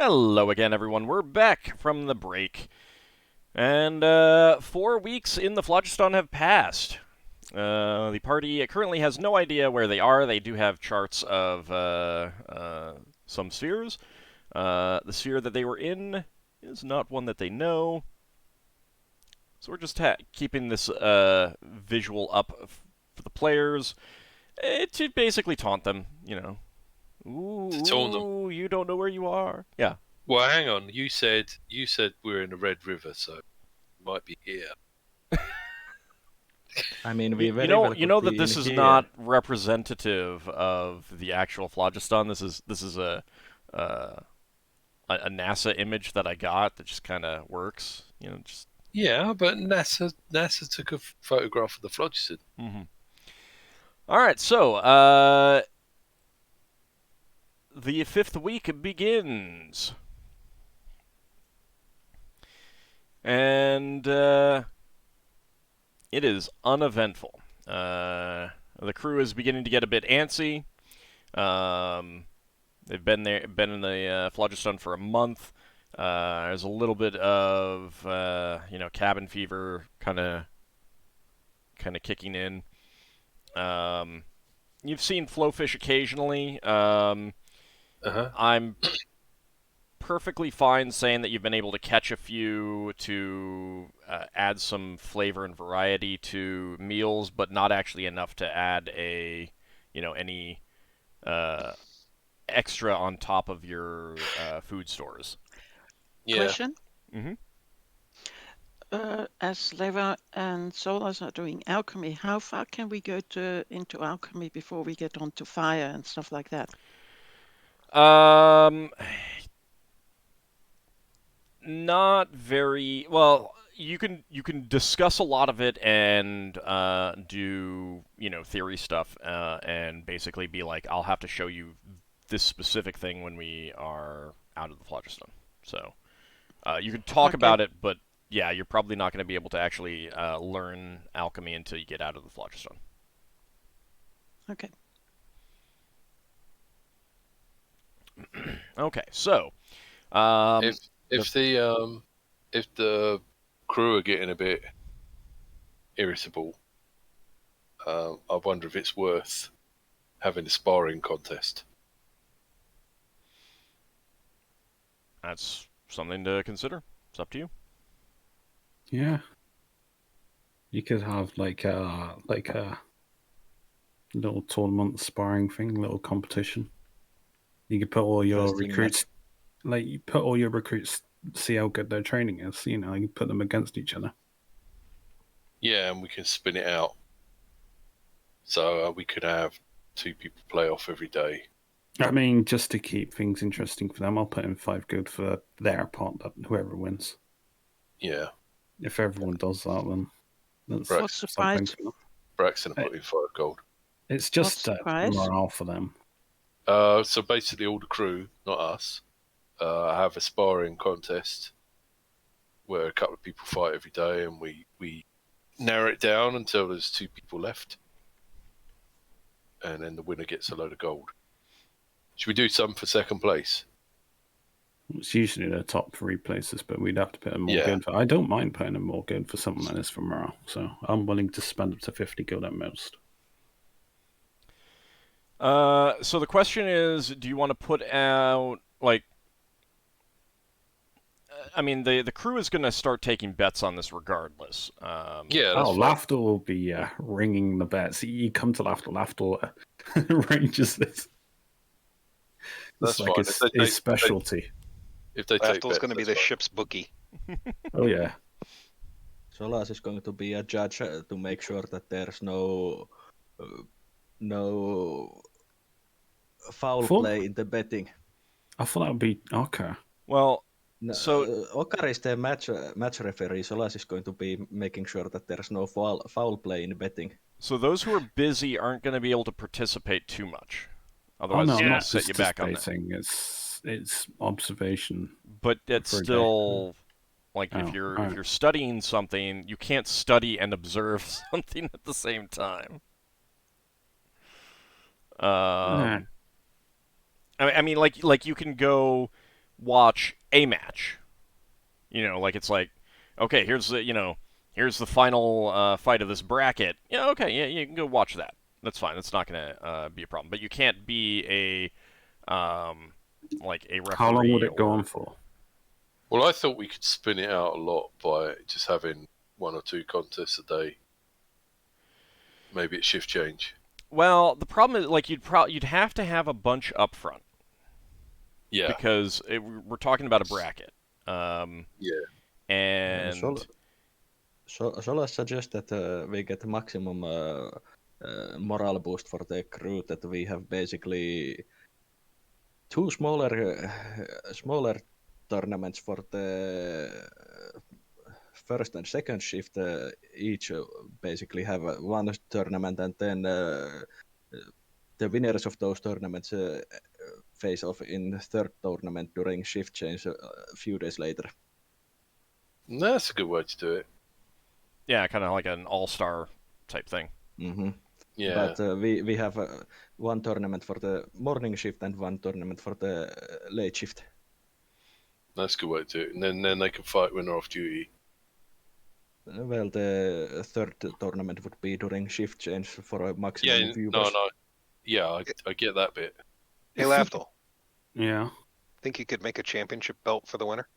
Hello again, everyone. We're back from the break. And 4 weeks in the Phlogiston have passed. The party currently has no idea where they are. They do have charts of some spheres. The sphere that they were in is not one that they know. So we're just keeping this visual up for the players to basically taunt them, you know. To taunt them. Ooh, you don't know where you are. Yeah. Well, hang on. You said we're in the Red River, so we might be here. I mean, we very you well know could that be this in is here. not representative of the actual Phlogiston. This is a NASA image that I got that just kind of works. You know, just. Yeah, but NASA took a photograph of the Phlogiston. Mm-hmm. All right, so the 5th week begins, and it is uneventful. The crew is beginning to get a bit antsy. They've been in the Phlogiston for a month. There's a little bit of cabin fever kind of kicking in. You've seen flowfish occasionally. I'm perfectly fine saying that you've been able to catch a few to add some flavor and variety to meals, but not actually enough to add any extra on top of your food stores. Yeah. Question? Mm-hmm. As Leva and Solas are doing alchemy, how far can we go into alchemy before we get onto fire and stuff like that? Not very well. You can discuss a lot of it and do theory stuff and basically be like, I'll have to show you this specific thing when we are out of the Phlogiston. So you can talk about it, but yeah, you're probably not going to be able to actually learn alchemy until you get out of the Phlogiston. Okay. Okay, so if the crew are getting a bit irritable, I wonder if it's worth having a sparring contest. That's something to consider. It's up to you. Yeah. You could have like a little tournament sparring thing, little competition. You could put all your recruits, see how good their training is. You know, you put them against each other. Yeah, and we can spin it out. So we could have 2 people play off every day. I mean, just to keep things interesting for them, I'll put in 5 gold for their part, whoever wins. Yeah. If everyone does that, then that's What's the prize? Braxon put in 5 gold. It's just morale for them. So basically all the crew, not us, have a sparring contest where a couple of people fight every day, and we narrow it down until there's 2 people left. And then the winner gets a load of gold. Should we do something for second place? It's usually the top 3 places, but we'd have to put in more good. I don't mind putting in more good for something like this for morale, so I'm willing to spend up to 50 gold at most. So the question is, do you want to put out, I mean, the crew is going to start taking bets on this regardless. Lafdul will be ringing the bets. You come to Lafdul arranges this. That's like his specialty. If they take Lafdul's going to be the ship's bookie. Oh, yeah. Solas is going to be a judge to make sure that there's no foul play in the betting. I thought that would be Ockar. Well, Ockar is the match referee. Solas is going to be making sure that there's no foul play in betting. So those who are busy aren't going to be able to participate too much. Otherwise, it'll set you back on that. It's observation. But it's still if you're studying something, you can't study and observe something at the same time. I mean, like you can go watch a match. Like it's like, okay, here's the final fight of this bracket. Yeah, okay, yeah, you can go watch that. That's fine. That's not gonna be a problem. But you can't be like a referee. How long would it go or... on for? Well, I thought we could spin it out a lot by just having 1 or 2 contests a day. Maybe it's shift change. Well, the problem is like you'd have to have a bunch up front. Yeah. Because we're talking about a bracket. Yeah. And Solas suggests that we get maximum morale boost for the crew. That we have basically 2 smaller tournaments for the first and second shift. Each basically have one tournament, and then the winners of those tournaments face off in third tournament during shift change a few days later. That's a good way to do it. yeah, kind of like an all-star type thing. Mm-hmm. Yeah. But we have one tournament for the morning shift and one tournament for the late shift. That's a good way to do it. And then they can fight when they're off duty. Well, the third tournament would be during shift change for a maximum Yeah, viewers. no. Yeah, I get that bit. Hey, Lafdul, Yeah. think you could make a championship belt for the winner?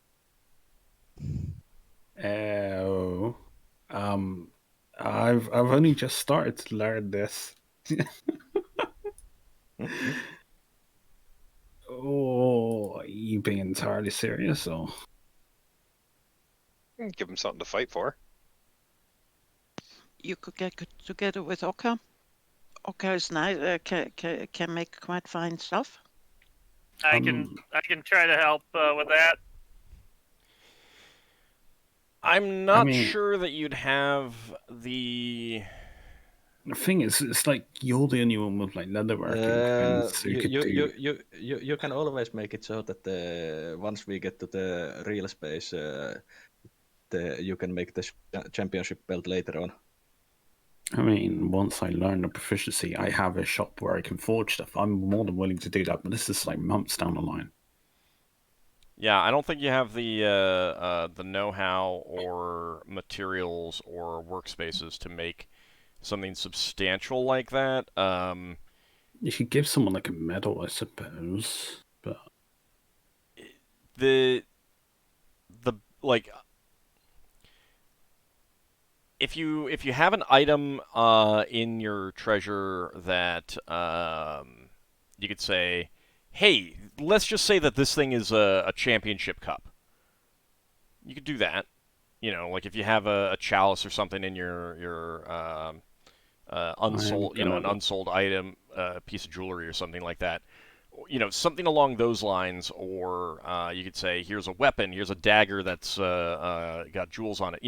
I've only just started to learn this. Oh, are you being entirely serious? Or Give him something to fight for. You could get together with Ockar. Ockar is nice. Can make quite fine stuff. I can try to help with that. I'm not sure that you'd have the thing is, it's like you're the only one with like leatherworking. So you can always make it so that once we get to the real space, you can make the championship belt later on. I mean, once I learn the proficiency, I have a shop where I can forge stuff. I'm more than willing to do that, but this is like months down the line. Yeah, I don't think you have the know-how or materials or workspaces to make something substantial like that. You could give someone like a medal, I suppose, but the like if you have an item in your treasure that you could say, hey, let's just say that this thing is a championship cup. You could do that. Like if you have a chalice or something in your unsold, an unsold item, piece of jewelry or something like that. Something along those lines, or you could say, here's a weapon, here's a dagger that's got jewels on it.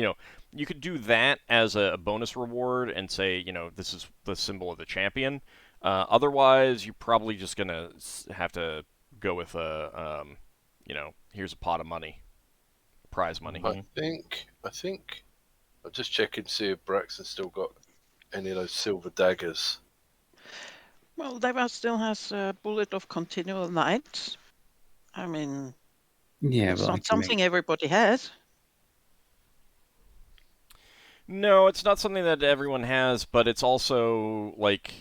You could do that as a bonus reward and say, this is the symbol of the champion. Otherwise, you're probably just gonna have to go with here's a pot of money, prize money. I think I'll just check and see if Braxon still got any of those silver daggers. Well, Deva still has a bullet of continual light. I mean, yeah, it's but not something everybody has. No, it's not something that everyone has, but it's also like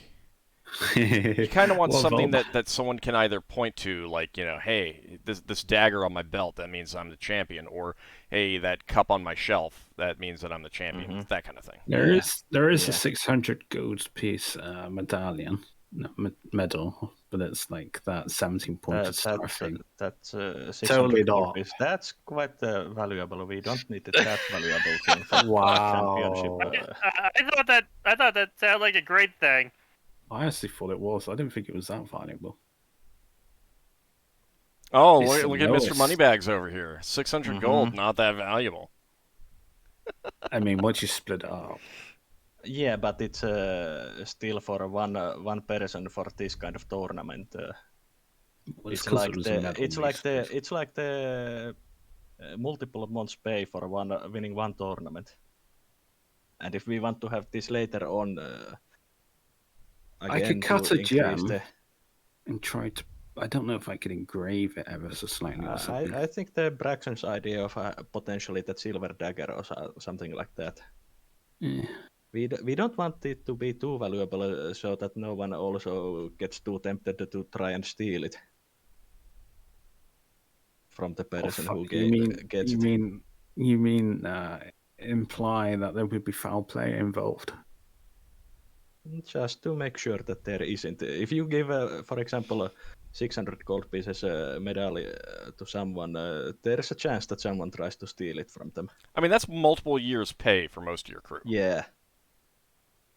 you kind of want something that someone can either point to, like, hey, this dagger on my belt, that means I'm the champion, or hey, that cup on my shelf, that means that I'm the champion, that kind of thing. There is a 600 gold piece medallion, medal, but it's like that 17-pointed star thing. That's 600 totally gold piece. That's quite valuable. We don't need that valuable thing for championship. I thought that sounded like a great thing. I honestly thought it was. I didn't think it was that valuable. Oh, look at Mr. Moneybags over here. 600 gold, not that valuable. I mean, once you split it up. Yeah, but it's still for one person for this kind of tournament. It's like the multiple months pay for winning one tournament. And if we want to have this later on, I could cut a gem and try to I don't know if I could engrave it ever so slightly or something. I think the Braxon's idea of potentially that silver dagger or something like that. Yeah. We don't want it to be too valuable so that no one also gets too tempted to try and steal it from the person who gets it. You mean imply that there would be foul play involved? Just to make sure that there isn't. If you give, for example, 600 gold pieces medal to someone, there's a chance that someone tries to steal it from them. I mean, that's multiple years' pay for most of your crew. Yeah.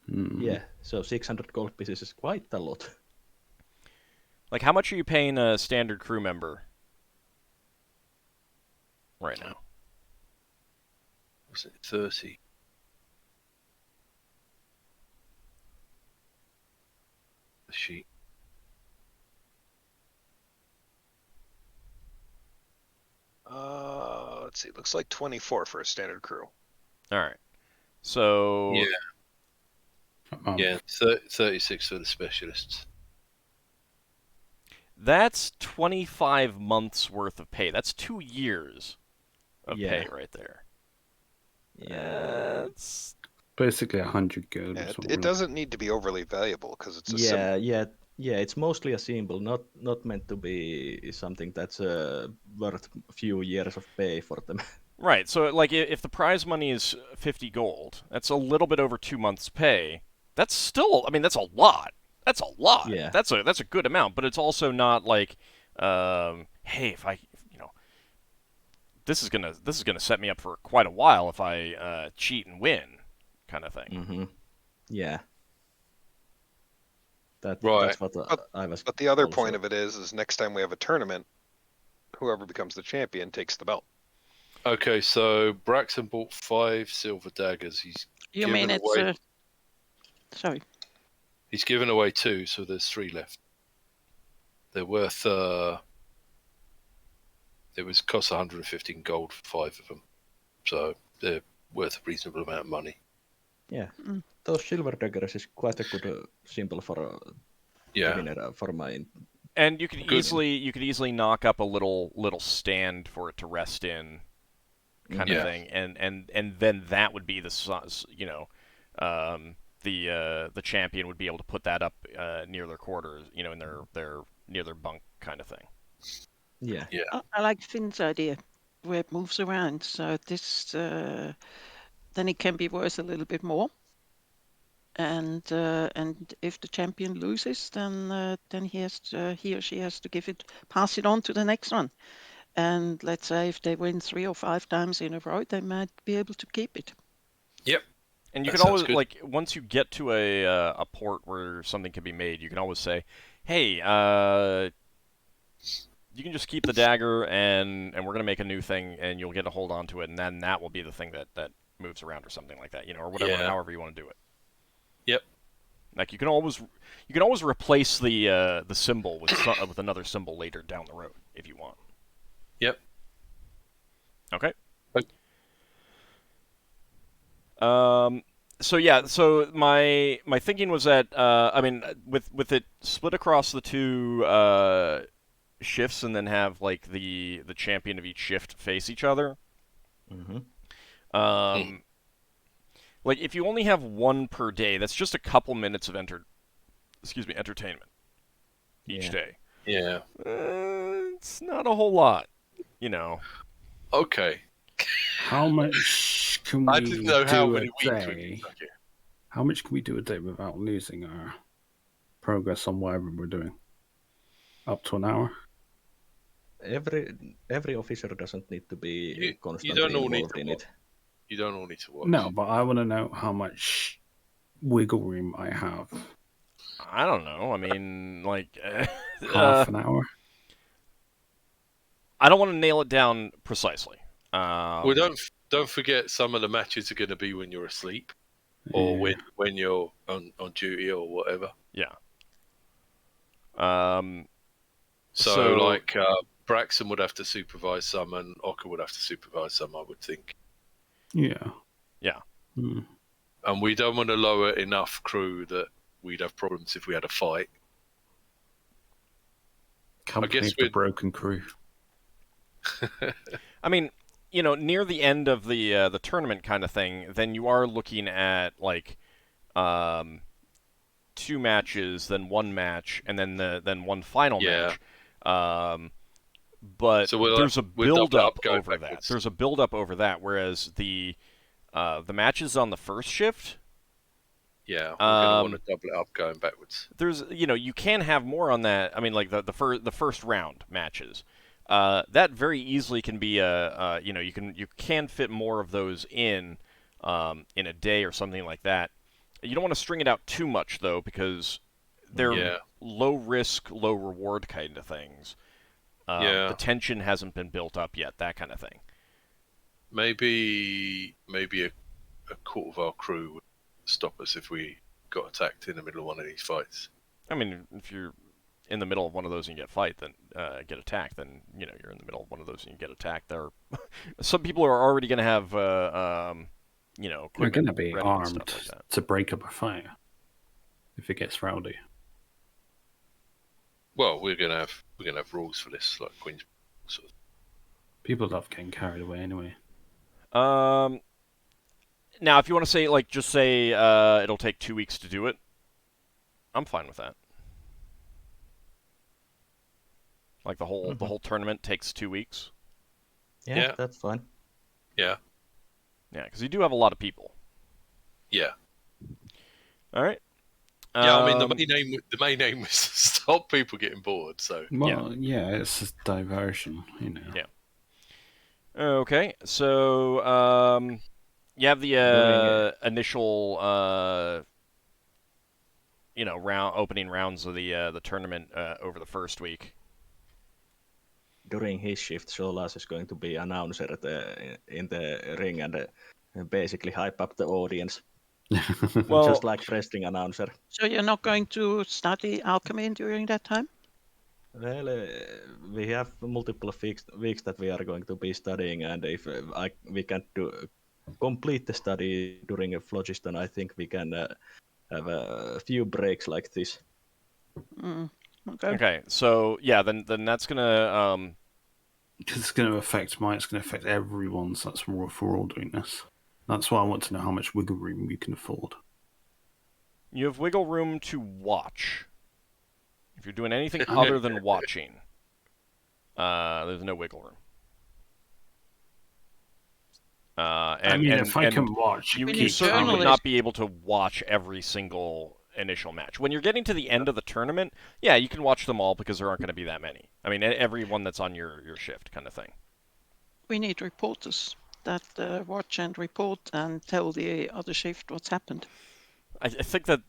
Mm. Yeah, so 600 gold pieces is quite a lot. Like, how much are you paying a standard crew member right now? Was it 30? The sheet. Let's see. Looks like 24 for a standard crew. All right. So Yeah, 36 for the specialists. that's 25 months worth of pay. That's 2 years of pay right there. Yeah. That's Basically 100 gold. Yeah, or something. it doesn't need to be overly valuable because it's a symbol. Yeah. It's mostly a symbol, not meant to be something that's worth a few years of pay for them. right. So, like, if the prize money is 50 gold, that's a little bit over 2 months' pay. That's still, I mean, that's a lot. That's a lot. Yeah. That's a good amount, but it's also not like, hey, if I, you know, this is gonna set me up for quite a while if I cheat and win, kind of thing. Mm-hmm. Yeah. That's what I was. But the other also- point of it is next time we have a tournament, whoever becomes the champion takes the belt. Okay, so Braxon bought 5 silver daggers. He's You given mean it's away, sorry. He's given away 2, so there's 3 left. They're worth. It was cost 115 gold for 5 of them, so they're worth a reasonable amount of money. Yeah, those silver daggers is quite a good symbol for Yeah. for my. And you could Good. easily knock up a little stand for it to rest in, kind of Yeah. thing, and then that would be the the champion would be able to put that up near their quarters, you know, in their near their bunk kind of thing. Yeah. Yeah. I like Finn's idea where it moves around. So this then it can be worth a little bit more. And if the champion loses, then he or she has to pass it on to the next one. And let's say if they win 3 or 5 times in a row, they might be able to keep it. Yep. And you That can always sounds good. like once you get to a port where something can be made, you can always say, "Hey, you can just keep the dagger, and we're gonna make a new thing, and you'll get to hold on to it, and then that will be the thing that moves around or something like that, you know, or whatever, Yeah. however you want to do it." Yep. Like you can always replace the symbol with another symbol later down the road if you want. Yep. Okay. Okay. So yeah, so my thinking was that I mean with it split across the 2 shifts and then have like the champion of each shift face each other. Mm-hmm. Like if you only have 1 per day, that's just a couple minutes of entertainment each day. Yeah. It's not a whole lot, you know. Okay. How much can we I didn't know how do many a weeks we day? okay. How much can we do a day without losing our progress on whatever we're doing? Up to an hour? Every officer doesn't need to be constantly don't all need involved to in watch. it. You don't all need to watch. No, but I want to know how much wiggle room I have. I don't know. I mean, like Half an hour? I don't want to nail it down precisely. Well, don't forget some of the matches are going to be when you're asleep, or Yeah. when you're on duty or whatever. Yeah. So like Braxon would have to supervise some, and Ockar would have to supervise some, I would think. Yeah. Yeah. Hmm. And we don't want to lower enough crew that we'd have problems if we had a fight. Company of the broken crew. I mean, you know, near the end of the tournament kind of thing, then you are looking at like 2 matches, then 1 match, and then one final match. But So there's a we'll double build-up up, go over that. backwards. There's a build-up over that, whereas the matches on the first shift, Yeah, we're gonna want to double it up going backwards. there's, you know, you can have more on that. I mean, like the first round matches, that very easily can be you know, you can fit more of those in a day or something like that. You don't want to string it out too much though, because they're low risk, low reward kind of things. The tension hasn't been built up yet, that kind of thing. Maybe a quarter of our crew would stop us if we got attacked in the middle of one of these fights. I mean, if you're in the middle of one of those and you get attacked, then you know you're in the middle of one of those and you get attacked. There, some people are already going to have, you know, they're going to be ready and armed stuff like that. to break up a fight if it gets rowdy. Well, we're gonna have rules for this, like Queen's sort of. People love getting carried away anyway. Now, if you want to say, like, just say it'll take 2 weeks to do it, I'm fine with that. Like the whole tournament takes 2 weeks. Yeah, that's fine. Yeah. Yeah, because you do have a lot of people. Yeah. All right. Yeah, I mean the main aim was to stop people getting bored. So well, yeah, it's a diversion, you know. Yeah. Okay, so you have the initial you know, opening rounds of the tournament over the first week. During his shift, Solas is going to be announcer in the ring and basically hype up the audience. Well, just like wrestling announcer. So you're not going to study alchemy during that time? Well, we have multiple weeks that we are going to be studying, and if we can complete the study during a phlogiston, I think we can have a few breaks like this. Okay. Okay, so yeah, then that's gonna because it's going to affect everyone. So that's more for all doing this. That's why I want to know how much wiggle room we can afford. You have wiggle room to watch. If you're doing anything other than watching, there's no wiggle room. If I can watch, you certainly would not be able to watch every single initial match. When you're getting to the end of the tournament, yeah, you can watch them all because there aren't going to be that many. I mean, everyone that's on your shift kind of thing. We need reporters that watch and report and tell the other shift what's happened. I think that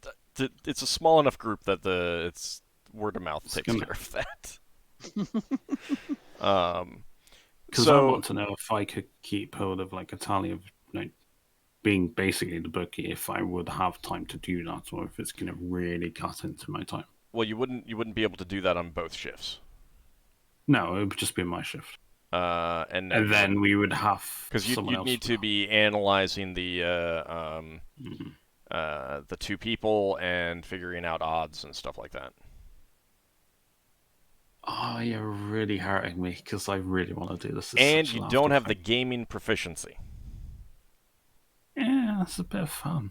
it's a small enough group that it's word of mouth takes care of that. Because I want to know if I could keep hold of like a tally of, you know, being basically the bookie, if I would have time to do that, or if it's going to really cut into my time. Well, you wouldn't be able to do that on both shifts. No, it would just be my shift. And then we would have because you'd need to be analyzing the 2 people and figuring out odds and stuff like that. Oh, you're really hurting me because I really want to do this. And you don't have the gaming proficiency. Yeah, that's a bit of fun.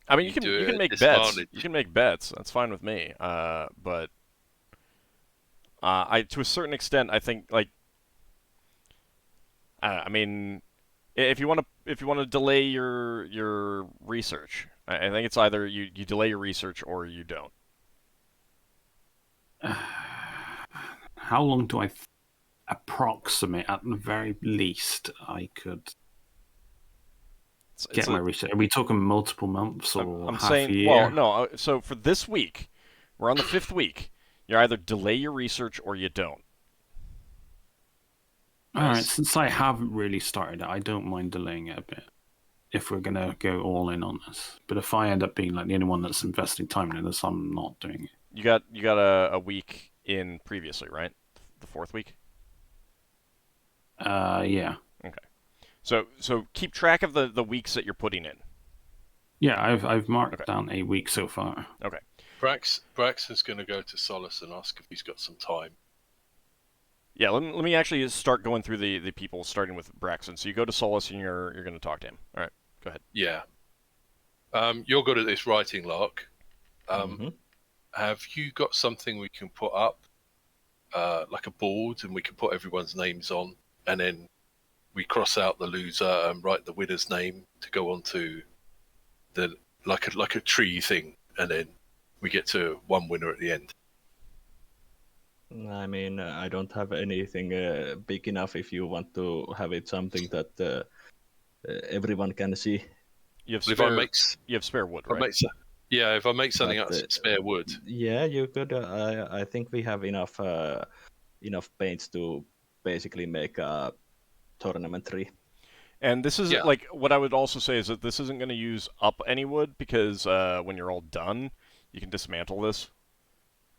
I mean, you can make bets. You can make bets. That's fine with me. But I, to a certain extent, I think like I mean, if you want to delay your research, I think it's either you delay your research or you don't. How long do I approximate at the very least I could get my research? Are we talking multiple months or half a year? Well, no. So for this week, we're on the 5th week. You either delay your research or you don't. All right. Since I haven't really started it, I don't mind delaying it a bit if we're gonna go all in on this. But if I end up being like the only one that's investing time in this, I'm not doing it. You got a week in previously, right? The 4th week. Yeah. Okay. So keep track of the weeks that you're putting in. Yeah, I've marked down a week so far. Okay. Braxon's going to go to Solas and ask if he's got some time. Yeah, let me actually start going through the people, starting with Braxon. So you go to Solas and you're going to talk to him. All right, go ahead. Yeah. You're good at this writing, Lark. Have you got something we can put up, like a board, and we can put everyone's names on, and then we cross out the loser and write the winner's name to go onto the like a tree thing, and then we get to one winner at the end. I mean, I don't have anything big enough if you want to have it something that everyone can see. You have If spare, I make, you have spare wood, if I right? make if I make something But, out of some spare wood. Yeah, you could. I think we have enough paints to basically make a tournament tree. And this is Yeah. like what I would also say is that this isn't going to use up any wood because when you're all done, you can dismantle this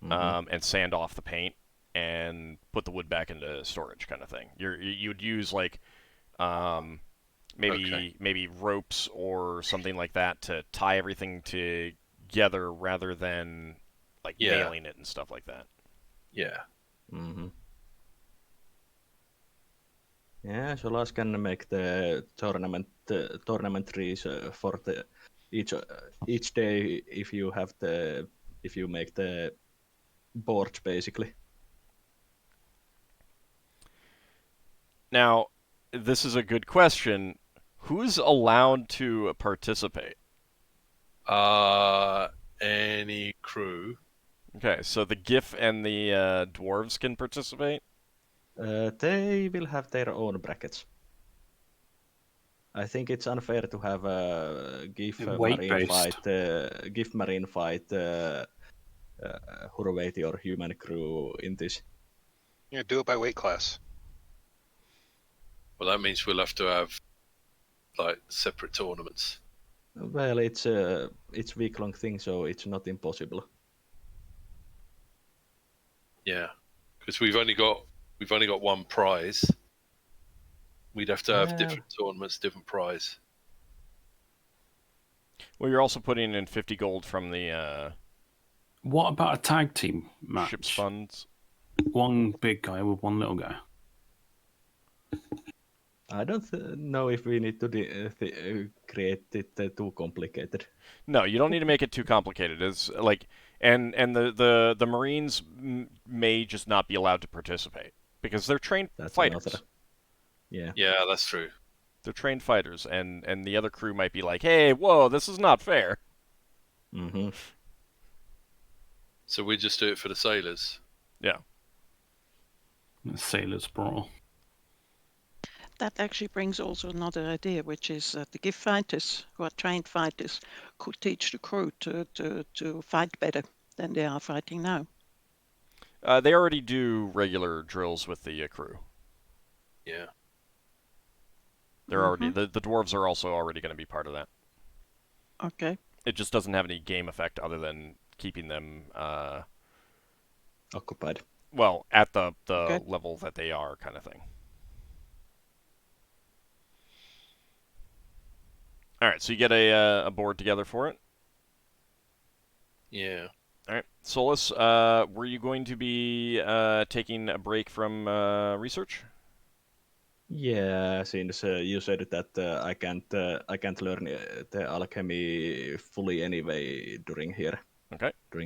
and sand off the paint and put the wood back into storage, kind of thing. You'd use like maybe ropes or something like that to tie everything together rather than like nailing it and stuff like that. Yeah. Yeah, Solas can make the tournament trees for the each day if you make the boards basically. Now, this is a good question. Who's allowed to participate? Any crew. Okay, so the GIF and the dwarves can participate? They will have their own brackets. I think it's unfair to have a GIF marine fight, Hurvati or human crew in this. Yeah, do it by weight class. Well, that means we'll have to have like separate tournaments. Well, it's week-long thing, so it's not impossible. Yeah, because we've only got one prize. We'd have to have different tournaments, different prize. Well, you're also putting in 50 gold from the What about a tag team match? ship's funds. One big guy with one little guy. I don't know if we need to create it too complicated. No, you don't need to make it too complicated. It's like, and the Marines may just not be allowed to participate because they're trained fighters. Yeah. Yeah, that's true. They're trained fighters, and the other crew might be like, "Hey, whoa, this is not fair." So we just do it for the sailors. Yeah. Sailors brawl. That actually brings also another idea, which is that the GIF fighters, who are trained fighters, could teach the crew to fight better than they are fighting now. They already do regular drills with the crew. Yeah. They're already the dwarves are also already going to be part of that. Okay. It just doesn't have any game effect other than keeping them Occupied. well at the level that they are, kind of thing. All right, so you get a board together for it. Yeah. All right, Solas, were you going to be taking a break from research? Yeah, since you said that I can't learn the alchemy fully anyway during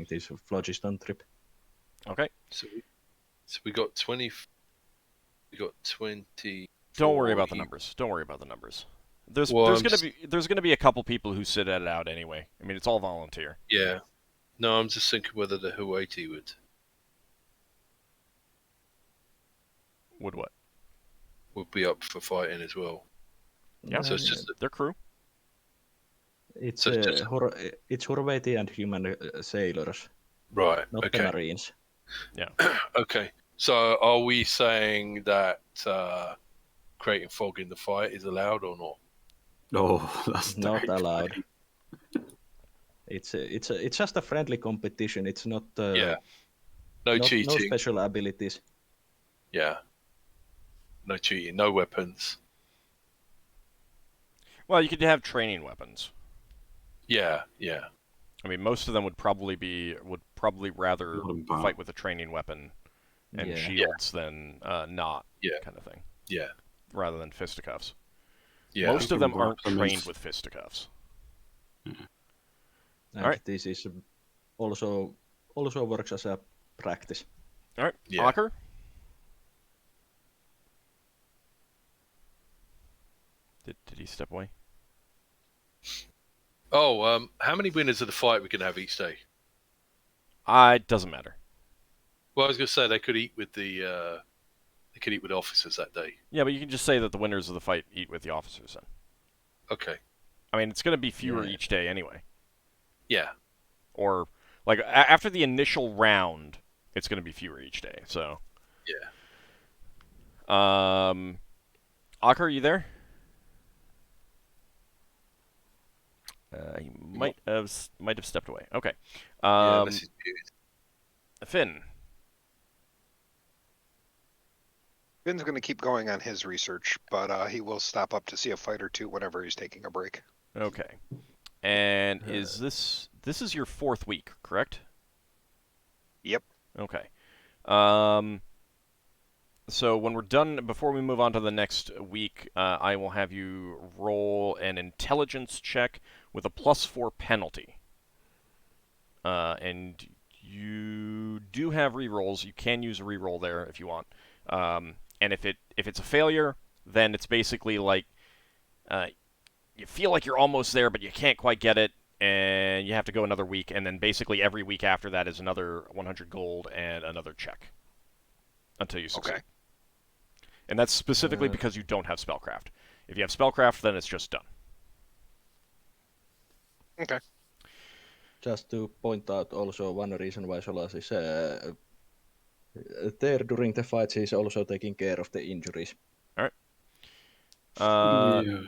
this phlogiston trip. Okay. So we got 20. We got 20. Don't worry about the numbers. Don't worry about the numbers. There's gonna be a couple people who sit it out anyway. I mean, it's all volunteer. Yeah. No, I'm just thinking whether the Huati would what? Would be up for fighting as well. Yeah. So it's just their crew. It's Hurvati and human sailors, right. not the Marines. Yeah. Okay. So are we saying that creating fog in the fight is allowed or not? Oh, that's not allowed. It's just a friendly competition. It's not no cheating, no special abilities. Yeah, no cheating, no weapons. Well, you could have training weapons. Yeah. I mean, most of them would probably rather Wooden bar. fight with a training weapon and Yeah. shields than not, Yeah. kind of thing, Yeah. rather than fisticuffs. Yeah. Most of them aren't Braxon trained is- with fisticuffs. And Alright. this is also works as a practice. All right, Yeah. Ockar. Did he step away? Oh, how many winners of the fight we can have each day? It doesn't matter. Well, I was going to say they could eat with the officers that day. Yeah, but you can just say that the winners of the fight eat with the officers then. Okay. I mean, it's going to be fewer Yeah. each day anyway. Yeah. Or, like, after the initial round, it's going to be fewer each day, so... Yeah. Ockar, are you there? He might have stepped away. Okay. Yeah. Unless he's muted. Finn. Finn's going to keep going on his research, but he will stop up to see a fight or two whenever he's taking a break. Okay. And is this is your 4th week, correct? Yep. Okay. So when we're done, before we move on to the next week, I will have you roll an intelligence check with a +4 penalty. And you do have rerolls. You can use a reroll there if you want. And if it's a failure, then it's basically like you feel like you're almost there, but you can't quite get it, and you have to go another week. And then basically every week after that is another 100 gold and another check until you succeed. Okay. And that's specifically because you don't have Spellcraft. If you have Spellcraft, then it's just done. Okay. Just to point out also one reason why Solas is there during the fights, he's also taking care of the injuries. All right. Yeah.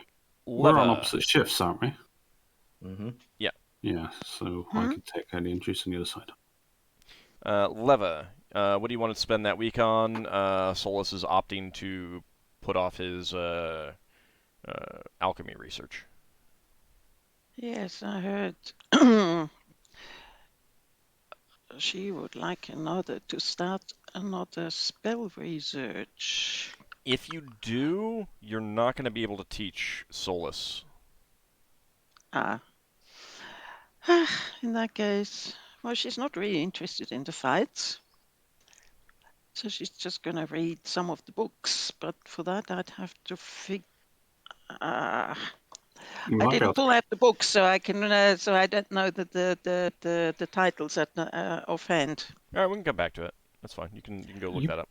We're on Leva. opposite shifts, aren't we? Mm-hmm. Yeah, so I could take any injuries on the other side. Leva, what do you want to spend that week on? Solas is opting to put off his alchemy research. Yes, I heard she would like to start another spell research. If you do, you're not going to be able to teach Solas. In that case, well, she's not really interested in the fights. So she's just going to read some of the books. But for that, I'd have to I didn't pull out the books, so I can. So I don't know the titles offhand. All right, we can come back to it. That's fine. You can go look that up.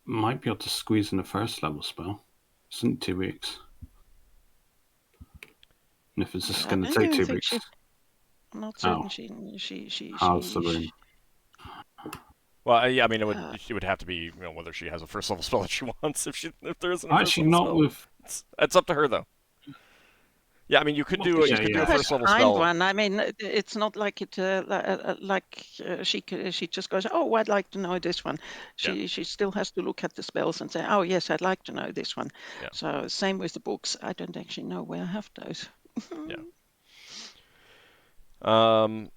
Might be able to squeeze in a first level spell. It's in 2 weeks. And if it's just going to take 2 weeks. I'm not certain How's the room? Well, yeah, I mean, it would have to be, whether she has a first level spell that she wants. If there isn't a first Actually, level not spell. with. It's up to her though. Yeah, I mean, you could do a first level Find spell. one. I mean, it's not like she just goes, oh, I'd like to know this one. She still has to look at the spells and say, oh yes, I'd like to know this one. Yeah. So same with the books. I don't actually know where I have those. Yeah. All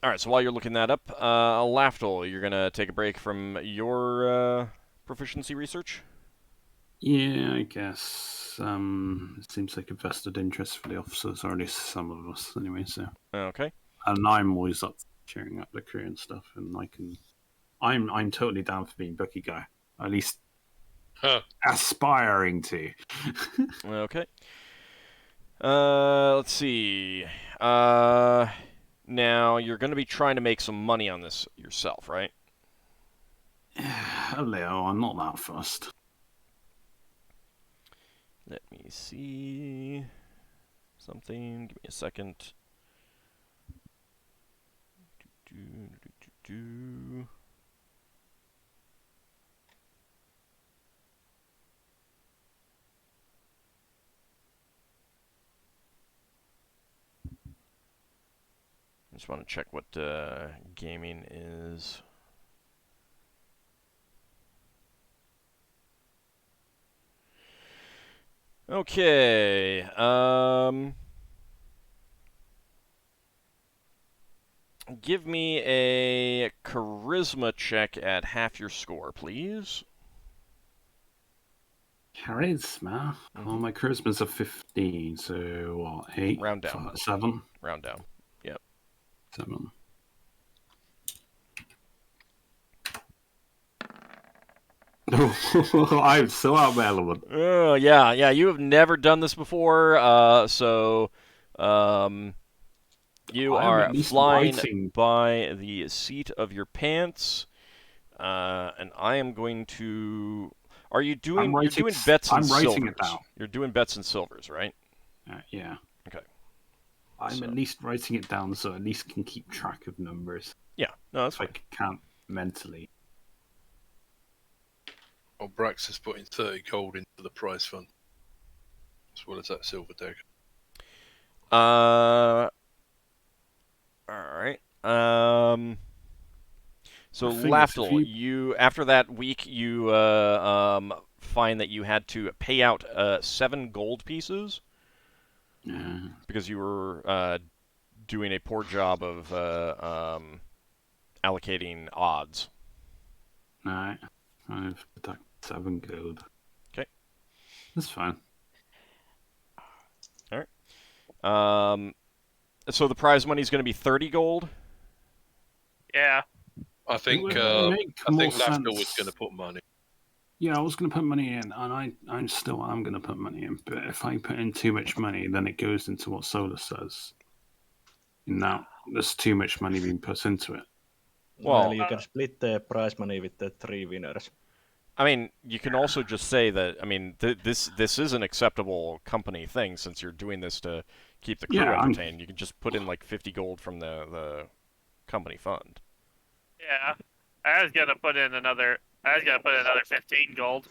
right. So while you're looking that up, Lafdul, you're gonna take a break from your proficiency research. Yeah, I guess. It seems like a vested interest for the officers, or at least some of us, anyway. So. Okay. And I'm always up cheering up the crew and stuff, and I'm totally down for being bookie guy. At least aspiring to. Okay. Let's see. Now you're going to be trying to make some money on this yourself, right? Leo, I'm not that fussed. Let me see something. Give me a second. I just want to check what gaming is. Okay. Give me a charisma check at half your score, please. Charisma? Well, my charisma's a 15, so what, 8? Round down. 7? Round down. Yep. 7. I'm so out of my element. Oh, yeah, you have never done this before, so you are flying by the seat of your pants, and I am going to... Are you doing... You're doing bets and silvers. I'm writing it down. You're doing bets and silvers, right? Yeah. Okay. I'm at least writing it down so at least can keep track of numbers. Yeah, no, that's fine. I can't mentally. Well, Brax is putting 30 gold into the prize fund, as well as that silver dagger. All right. So Lafdul, you after that week, you find that you had to pay out 7 gold pieces. Yeah. Because you were doing a poor job of allocating odds. Alright. I've got 7 gold. Okay. That's fine. Alright. So the prize money is going to be 30 gold? Yeah. I think Lafdul was going to put money. Yeah, I was going to put money in, and I still am going to put money in. But if I put in too much money, then it goes into what Solas says. Now, there's too much money being put into it. Well, you can split the prize money with the 3 winners. I mean, you can also just say that, I mean, this is an acceptable company thing, since you're doing this to keep the crew entertained. You can just put in, like, 50 gold from the company fund. Yeah. I was going to put in another 15 gold.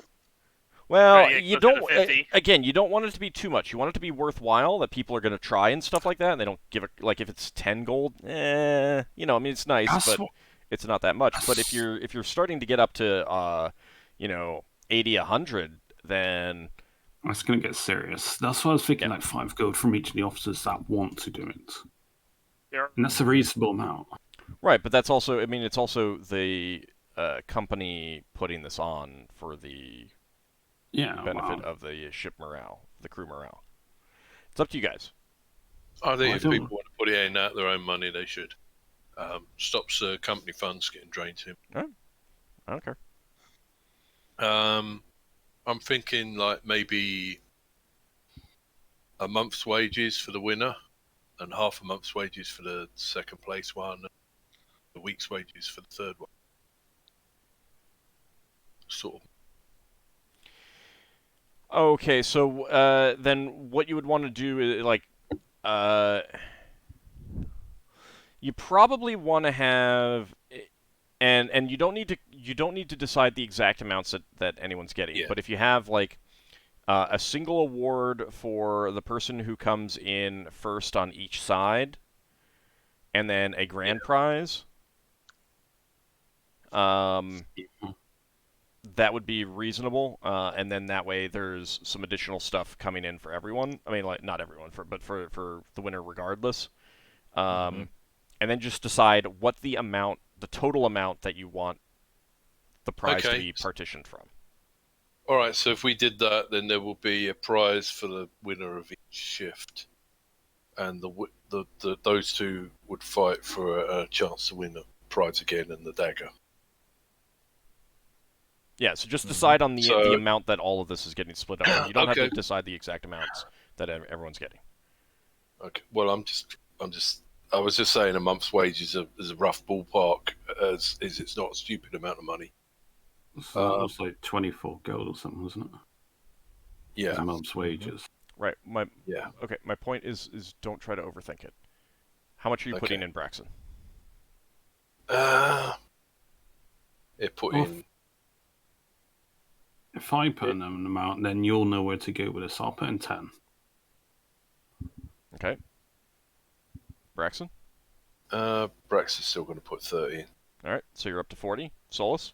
Well, you don't. Again, you don't want it to be too much. You want it to be worthwhile, that people are going to try and stuff like that. And they don't give it, like, if it's 10 gold, I mean, it's nice, but it's not that much. But if you're starting to get up to 80, 100, then that's going to get serious. That's why I was thinking, like 5 gold from each of the officers that want to do it. Yeah. And that's a reasonable amount. Right, but that's also, I mean, it's also the company putting this on for the benefit of the ship morale, the crew morale. It's up to you guys. I think if people want to put it in out their own money, they should. Stops company funds getting drained to him. Right. I don't care. I'm thinking like maybe a month's wages for the winner, and half a month's wages for the second place one, and a week's wages for the third one. Sort of. Okay, so then what you would want to do is, like, you probably want to have, and you don't need to decide the exact amounts that anyone's getting. Yeah. But if you have, like, a single award for the person who comes in first on each side, and then a grand prize, that would be reasonable, and then that way there's some additional stuff coming in for everyone. I mean, like, not everyone, but for the winner regardless. And then just decide what the total amount that you want the prize to be partitioned from. All right, so if we did that, then there will be a prize for the winner of each shift, and those two would fight for a chance to win the prize again and the dagger. Yeah, so just decide on the amount that all of this is getting split up. You don't have to decide the exact amounts that everyone's getting. Okay. Well, I was just saying a month's wages is a rough ballpark, as it's not a stupid amount of money. So that was like 24 gold or something, wasn't it? Yeah. A month's wages. Right. Okay. My point is don't try to overthink it. How much are you putting in, Braxon? In. If I put in an amount, then you'll know where to go with this. I'll put in 10. Okay. Braxon? Braxon's still going to put 30 in. All right, so you're up to 40. Solas?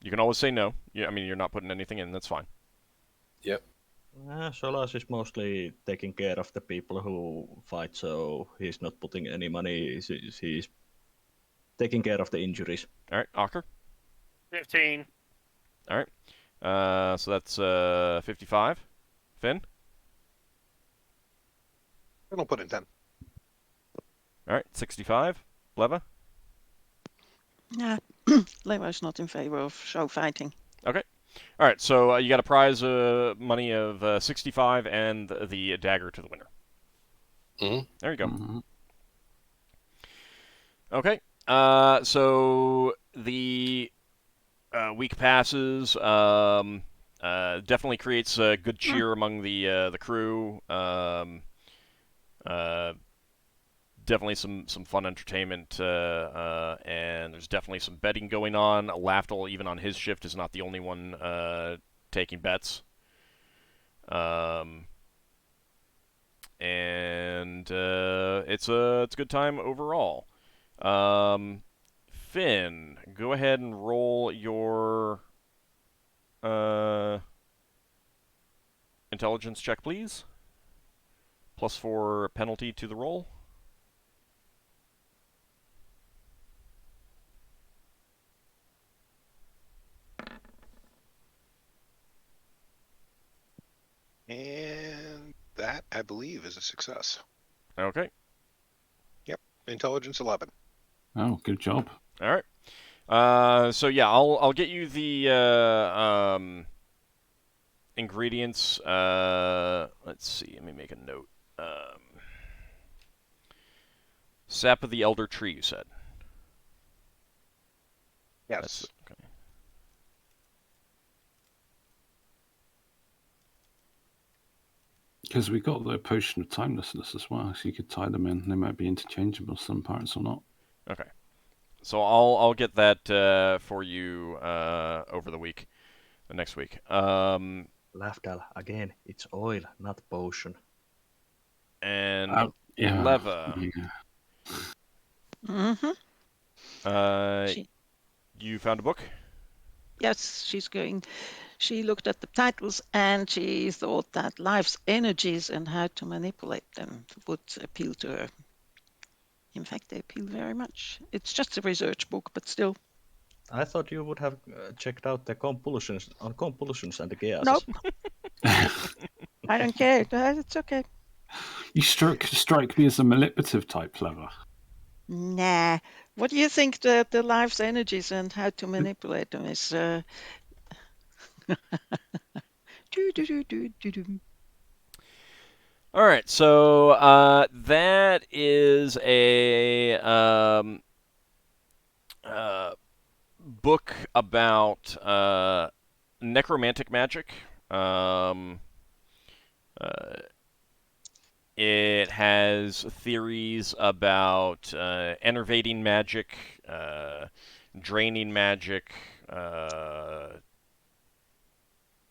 You can always say no. I mean, you're not putting anything in. That's fine. Yep. Solas is mostly taking care of the people who fight, so he's not putting any money. He's taking care of the injuries. All right, Ockar. 15. All right. So that's 55. Finn. I'll put in 10. All right, 65. Leva. Yeah, Levo's not in favor of show fighting. Okay. All right, so you got a prize money of 65 and the dagger to the winner. Mhm. There you go. Mhm. Okay. So the week passes. Definitely creates a good cheer among the crew. Definitely some fun entertainment, and there's definitely some betting going on. Lafdul, even on his shift, is not the only one taking bets. And it's a good time overall. Finn, go ahead and roll your intelligence check, please. +4 penalty to the roll. And that, I believe, is a success. Okay. Intelligence 11. Oh, good job. All right. So yeah, I'll get you the ingredients. Let's see. Let me make a note. Sap of the elder tree, you said. Yes. Okay. Because we got the potion of timelessness as well, so you could tie them in. They might be interchangeable some parts or not. Okay. So I'll get that for you over the week, the next week. Lafdul, again, it's oil, not potion. And Yeah. Leva, Yeah. Mm-hmm. You found a book? Yes, she looked at the titles and she thought that life's energies and how to manipulate them would appeal to her. In fact, they appeal very much. It's just a research book, but still. I thought you would have checked out the compulsions and the chaos. Nope. I don't care. It's okay. You strike me as a manipulative type, Clever. Nah. What do you think the life's energies and how to manipulate them is? All right, so that is a book about necromantic magic. It has theories about enervating magic, draining magic,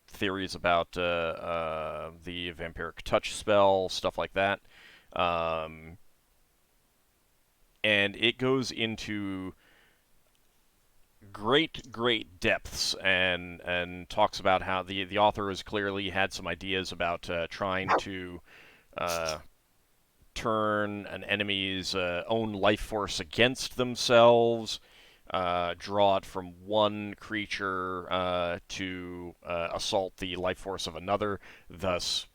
theories about the vampiric touch spell, stuff like that. And it goes into great depths and talks about how the author has clearly had some ideas about trying to turn an enemy's own life force against themselves, draw it from one creature to assault the life force of another, thus,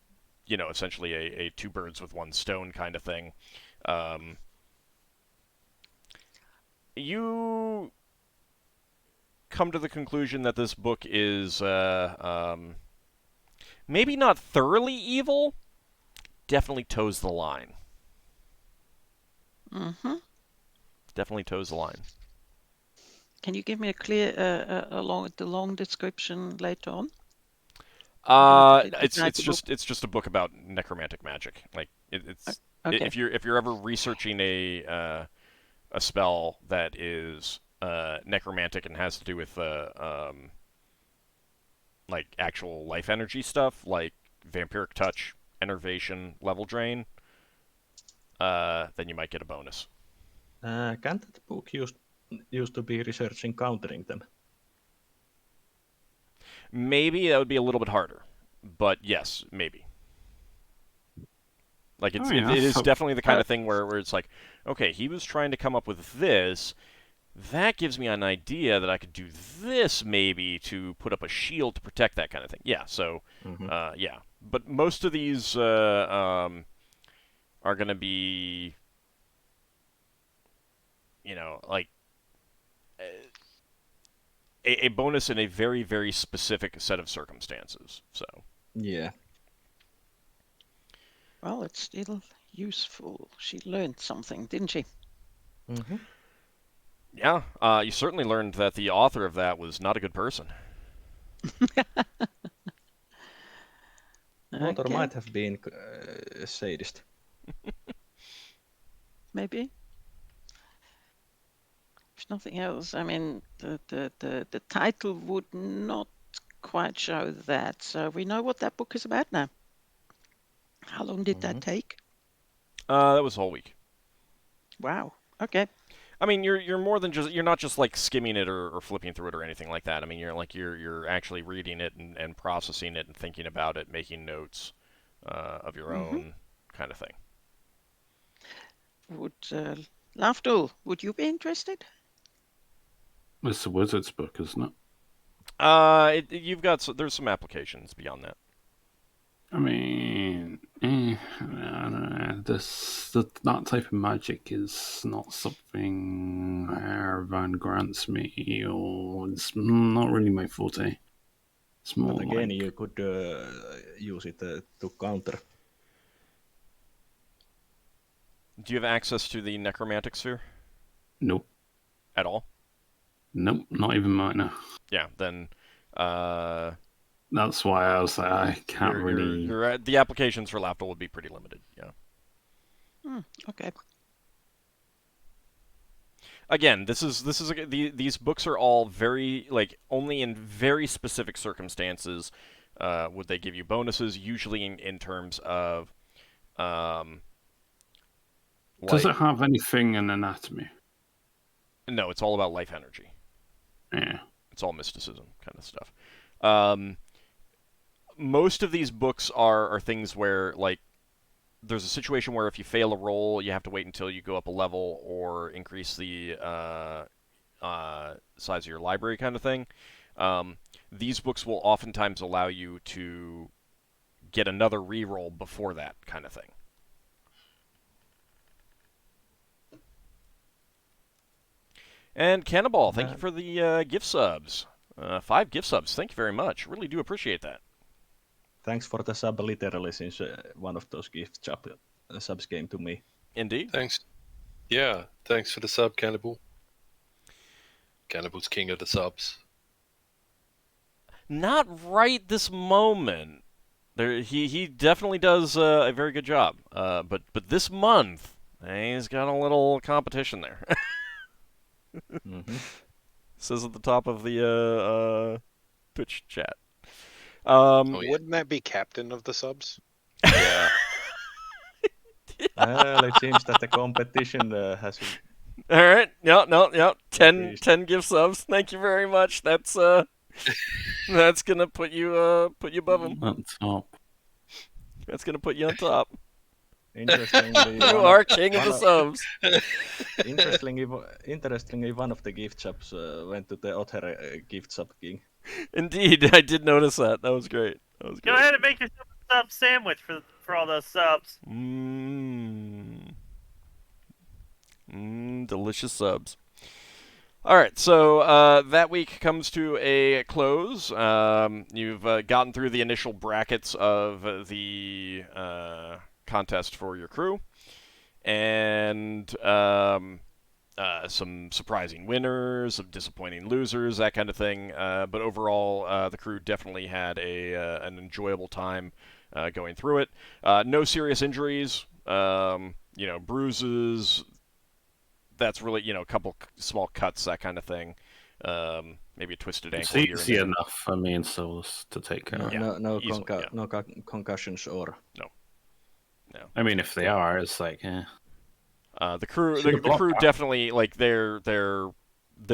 essentially a two birds with one stone kind of thing. You come to the conclusion that this book is maybe not thoroughly evil, definitely toes the line. Mm-hmm. Definitely toes the line. Can you give me a clear, the long description later on? It's just a book about necromantic magic. Like it's Okay. if you're ever researching a spell that is necromantic and has to do with like actual life energy stuff, like vampiric touch, enervation, level drain, then you might get a bonus. Can't that book used to be researching countering them? Maybe that would be a little bit harder, but yes, maybe. Like it is definitely the kind of thing where it's like, okay, he was trying to come up with this, that gives me an idea that I could do this maybe to put up a shield to protect that kind of thing. Yeah, so, yeah. But most of these are going to be, like a bonus in a very, very specific set of circumstances. So. Yeah. Well, it's still useful. She learned something, didn't she? Mm-hmm. Yeah, you certainly learned that the author of that was not a good person. Author Okay, might have been a sadist. maybe. If nothing else, I mean, the title would not quite show that. So we know what that book is about now. How long did that take? That was a whole week. Wow. Okay. I mean, you're more than just you're not just like skimming it or flipping through it or anything like that. I mean, you're actually reading it and processing it and thinking about it, making notes of your own kind of thing. Would Lafdul, would you be interested? It's a wizard's book, isn't it? You've got there's some applications beyond that. I mean, I don't know. That type of magic is not something Ervan grants me, or it's not really my forte. It's more But again, like... you could use it to counter. Do you have access to the necromantic sphere Nope. at all? Nope, not even minor. Yeah, then That's why I was like, I can't really... the applications for Lafdul would be pretty limited. Yeah. Okay. Again, these books are all very like only in very specific circumstances would they give you bonuses. Usually in terms of Does it have anything in anatomy? No, it's all about life energy. Yeah. It's all mysticism kind of stuff. Most of these books are things where, like, there's a situation where if you fail a roll, you have to wait until you go up a level or increase the size of your library kind of thing. These books will oftentimes allow you to get another reroll before that kind of thing. And Cannibal, thank you for the gift subs. 5 gift subs. Thank you very much. Really do appreciate that. Thanks for the sub literally, since one of those gift subs came to me. Indeed. Thanks. Yeah, thanks for the sub, Cannibal. Cannibal's king of the subs. Not right this moment. He definitely does a very good job. But this month, he's got a little competition there. Says at the top of the Twitch chat. Wouldn't that be captain of the subs? Yeah. Well, it seems that the competition has... All right. No. 10 gift subs. Thank you very much. That's gonna put you above him. On top. That's gonna put you on top. Interestingly, You are king of the subs. Interestingly, one of the gift subs went to the Ockar gift sub king. Indeed, I did notice that. That was great. Go ahead and make yourself a sub sandwich for all those subs. Delicious subs. All right, so that week comes to a close. You've gotten through the initial brackets of the contest for your crew, and some surprising winners, some disappointing losers, that kind of thing. But overall, the crew definitely had an enjoyable time going through it. No serious injuries, bruises. That's really, a couple small cuts, that kind of thing. Maybe a twisted ankle. It's easy enough for me and Solas to take care of. No concussions or... No. I mean, if they are, it's like, The crew definitely, like, they're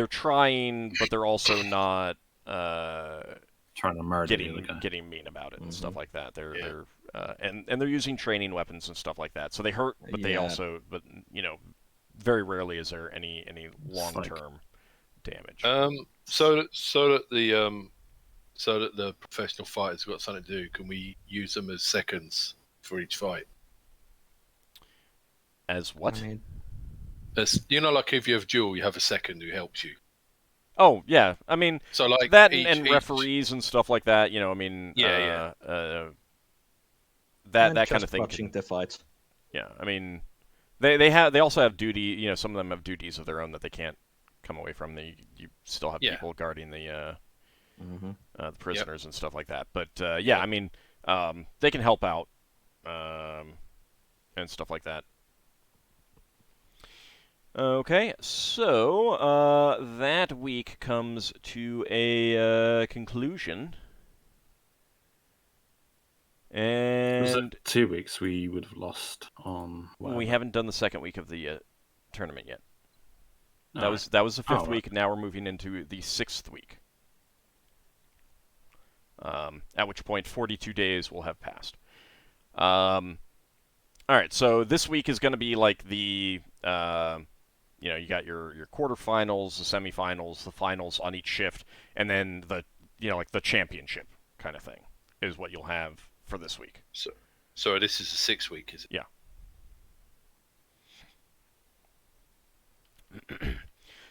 trying, but they're also not trying to murder getting mean about it and stuff like that. They're they're using training weapons and stuff like that. So they hurt, but they also, very rarely is there any long term. damage. So that the professional fighters got something to do, can we use them as seconds for each fight? As what? I mean, As like if you have duel, you have a second who helps you. Oh yeah, I mean So like that each, and referees and stuff like that. You know, I mean, Yeah. that and kind just of thing. watching the fights. Yeah, I mean, they also have duty. You know, some of them have duties of their own that they can't come away from. You still have Yeah. people guarding the Mm-hmm. the prisoners and stuff like that. But yeah, Yep. I mean, they can help out and stuff like that. Okay, so that week comes to a conclusion, Was and it 2 weeks we would have lost on? we whatever? haven't done the second week of the tournament yet. That Alright. was the fifth right. week. Now we're moving into the sixth week. At which point 42 days will have passed. All right, so this week is going to be like the you got your quarterfinals, the semifinals, the finals on each shift, and then the like the championship kind of thing is what you'll have for this week. So this is the 6th week, is it? Yeah.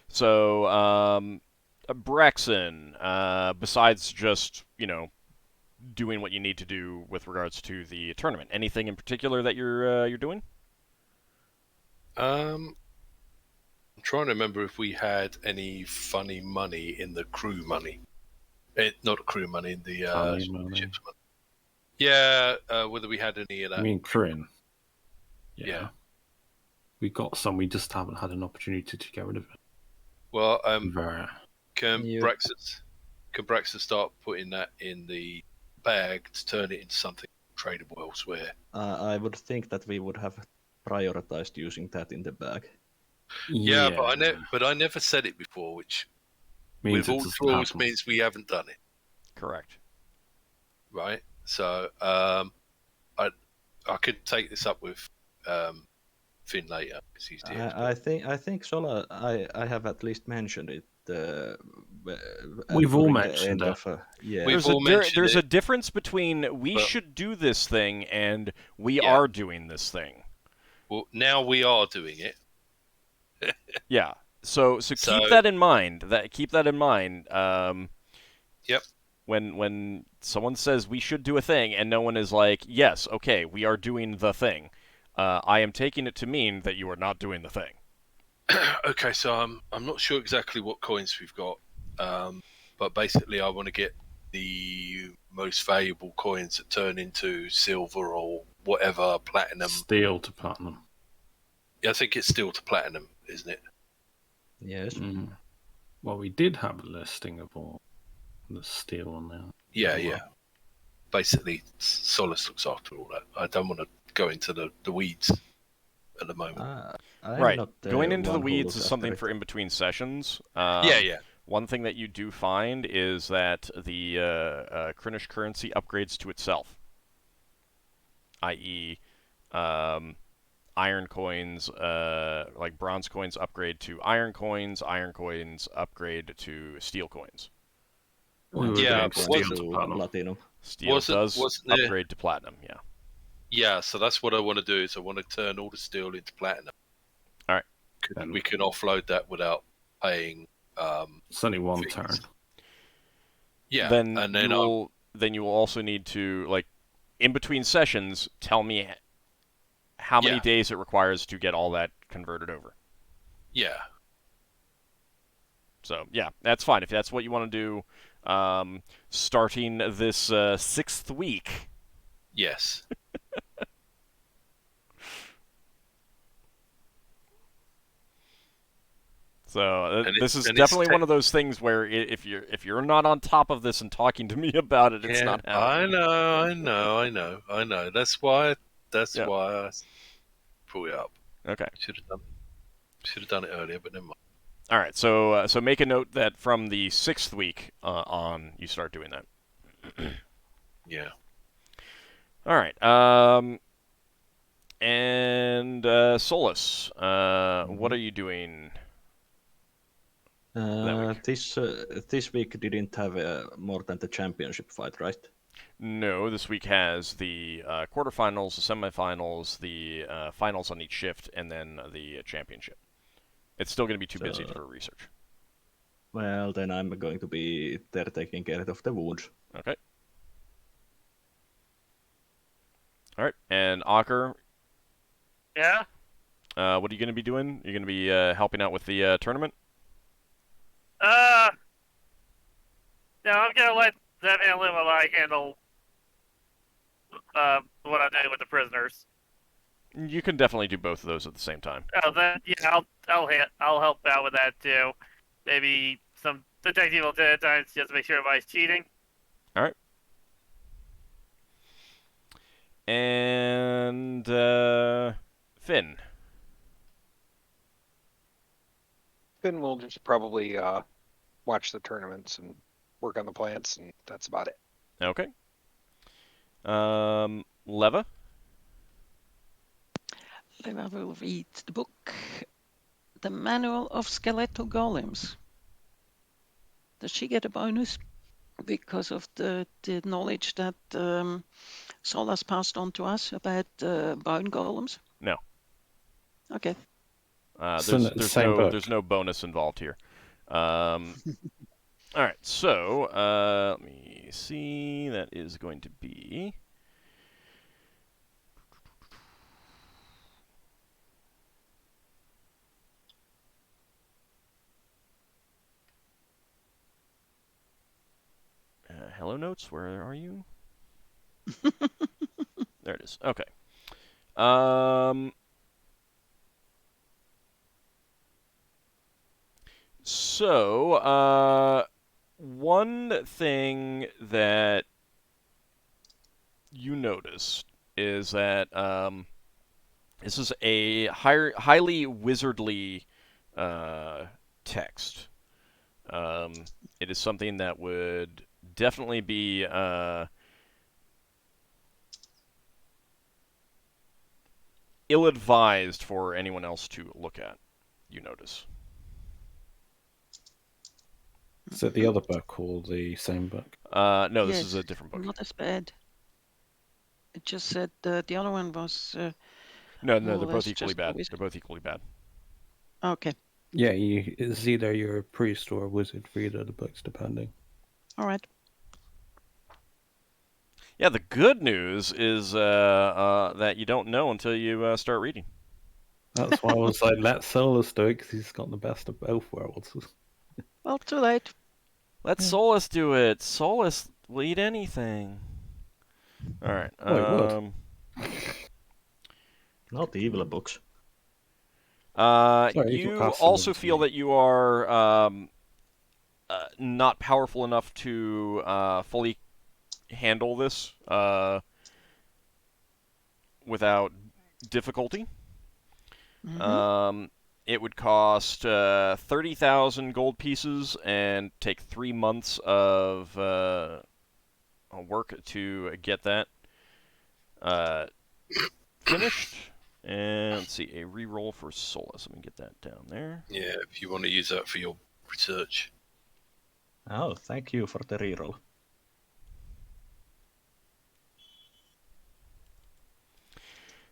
So Braxon, besides just doing what you need to do with regards to the tournament, anything in particular that you're doing? I'm trying to remember if we had any funny money in the crew money. Not crew money, in the Funny money. ship's money. Yeah, whether we had any of that. I mean, crewing. Yeah. We got some. We just haven't had an opportunity to get rid of it. Well, Very. can You- Braxon start putting that in the bag to turn it into something tradable elsewhere? I would think that we would have prioritized using that in the bag. Yeah, but I never said it before, which means with all it doesn't rules happen. means we haven't done it, Correct. right? So I could take this up with Finn later because he's the expert. I think Sola. I have at least mentioned it. We've all during the mentioned end it. of, yeah. We've all mentioned There's it, a difference between we but- should do this thing and we Yeah. are doing this thing. Well, now we are doing it. Yeah. So So- keep that in mind. Keep that in mind. Yep. When someone says we should do a thing and no one is like, yes, okay, we are doing the thing, I am taking it to mean that you are not doing the thing. Okay, so I'm not sure exactly what coins we've got, but basically I want to get the most valuable coins that turn into silver or whatever, platinum. Steel to platinum. I think it's still to platinum, isn't it? Yes. Mm. Well, we did have a listing of all the steel on there. Yeah, yeah. Basically, Solas looks after all that. I don't want to go into the weeds at the moment. I'm Right. not the Going into the one who weeds looks is after something it. for in between sessions. Yeah. One thing that you do find is that the Krinish currency upgrades to itself, i.e., iron coins, like bronze coins upgrade to iron coins upgrade to steel coins. We were Yeah, getting but steel wasn't- to platinum. Platinum. Steel Wasn't there- upgrade to platinum, yeah. Yeah, so that's what I want to do. Is I want to turn all the steel into platinum. All right. Then- We can offload that without paying. It's only one fees. turn. Yeah, Then and then you will also need to, like, in between sessions, tell me how many Yeah. days it requires to get all that converted over. yeah. So yeah, that's fine if that's what you want to do. Starting this 6th week. Yes. So And this is and definitely one of those things where if you're not on top of this and talking to me about it, it's not happening. I know. That's why Yeah. I pull it up. Okay. Should have done it earlier, but never mind. All right. So make a note that from the 6th week on, you start doing that. Yeah. All right. And Solas, what are you doing? week. This week didn't have more than the championship fight, right? No, this week has the quarterfinals, the semifinals, the finals on each shift, and then the championship. It's still going to be too busy for research. Well, then I'm going to be there taking care of the wounds. Okay. All right, and Ockar, Yeah. what are you going to be doing? You're going to be helping out with the tournament? No, I'm gonna let that man live a lie handle what I'm doing with the prisoners. You can definitely do both of those at the same time. Oh, then yeah, I'll help out with that too. Maybe some detective at times just to make sure nobody's cheating. All right. And Finn. Finn will just probably watch the tournaments and work on the plants, and that's about it. Okay. Leva. Leva will read the book, The Manual of Skeletal Golems. Does she get a bonus because of the knowledge that Solas passed on to us about bone golems? No. Okay. There's no bonus involved here. All right, so let me see. That is going to be hello notes. Where are you? There it is. Okay. So, one thing that you notice is that this is a highly wizardly text. It is something that would definitely be ill-advised for anyone else to look at, you notice. Is it the other book or the same book? No, this Yes, is a different book. not as bad. It just said the other one was. No, more or they're both less equally just bad. always- They're both equally bad. Okay. Yeah, it's either you're a priest or a wizard for either of the books, depending. All right. Yeah, the good news is that you don't know until you start reading. That's why I was like, let Solas do it, because he's got the best of both worlds. Well, too late. Let Solas do it. Solas will eat anything. All right. Oh, he would. Not the evil books. Sorry, you You can pass them also over to feel me. that you are not powerful enough to fully handle this without difficulty. Mhm. It would cost 30,000 gold pieces and take 3 months of work to get that finished. And let's see, a reroll for Solas. Let me get that down there. Yeah, if you want to use that for your research. Oh, thank you for the reroll.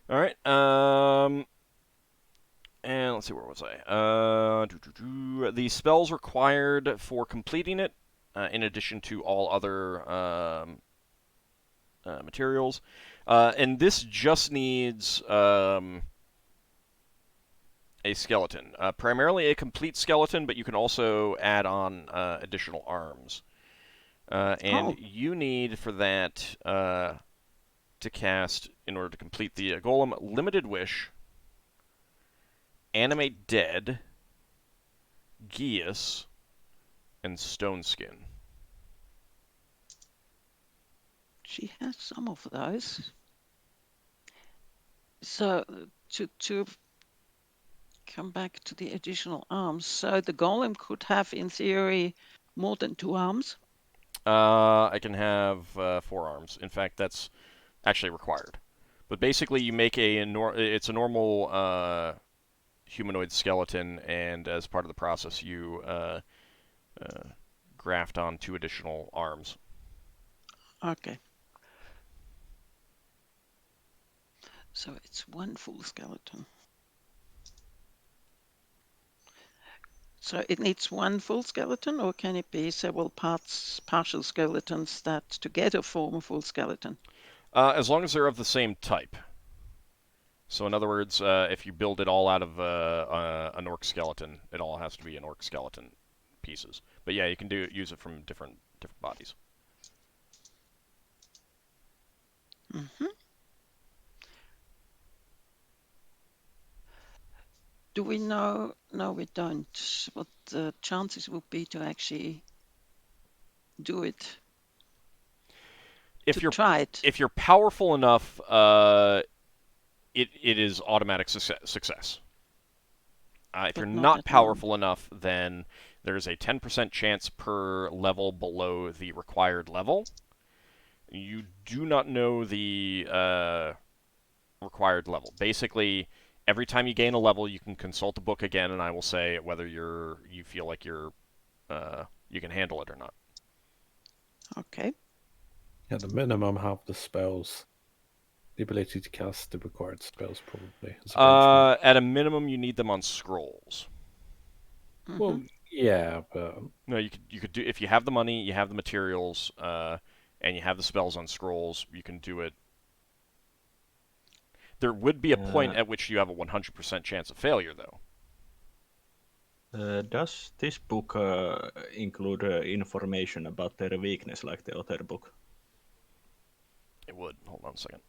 All right. And let's see, where was I? The spells required for completing it, in addition to all other materials. And this just needs a skeleton. Primarily a complete skeleton, but you can also add on additional arms. And you need for that to cast, in order to complete the golem, Limited Wish, Animate Dead, Geas, and Stone Skin. She has some of those. So to come back to the additional arms, so the golem could have, in theory, more than 2 arms. I can have 4 arms. In fact, that's actually required. But basically, you make it's a normal humanoid skeleton, and as part of the process, you graft on 2 additional arms. Okay. So it's 1 full skeleton. So it needs 1 full skeleton, or can it be several partial skeletons that together form a full skeleton? As long as they're of the same type. So in other words, if you build it all out of an orc skeleton, it all has to be an orc skeleton pieces. But yeah, you can use it from different bodies. Mm-hmm. Do we know? No, we don't. What the chances would be to actually do it? If you're try it. If you're powerful enough, it is automatic success. If you're not powerful enough, then there's a 10% chance per level below the required level. You do not know the required level. Basically, every time you gain a level, you can consult the book again, and I will say whether you feel like you can handle it or not. Okay. At the minimum, have the spells, the ability to cast the required spells, probably. At a minimum, you need them on scrolls. Mm-hmm. Well, yeah, but no, you could do, if you have the money, you have the materials, and you have the spells on scrolls, you can do it. There would be a point at which you have a 100% chance of failure, though. Does this book include information about their weakness like the other book? It would. Hold on a second.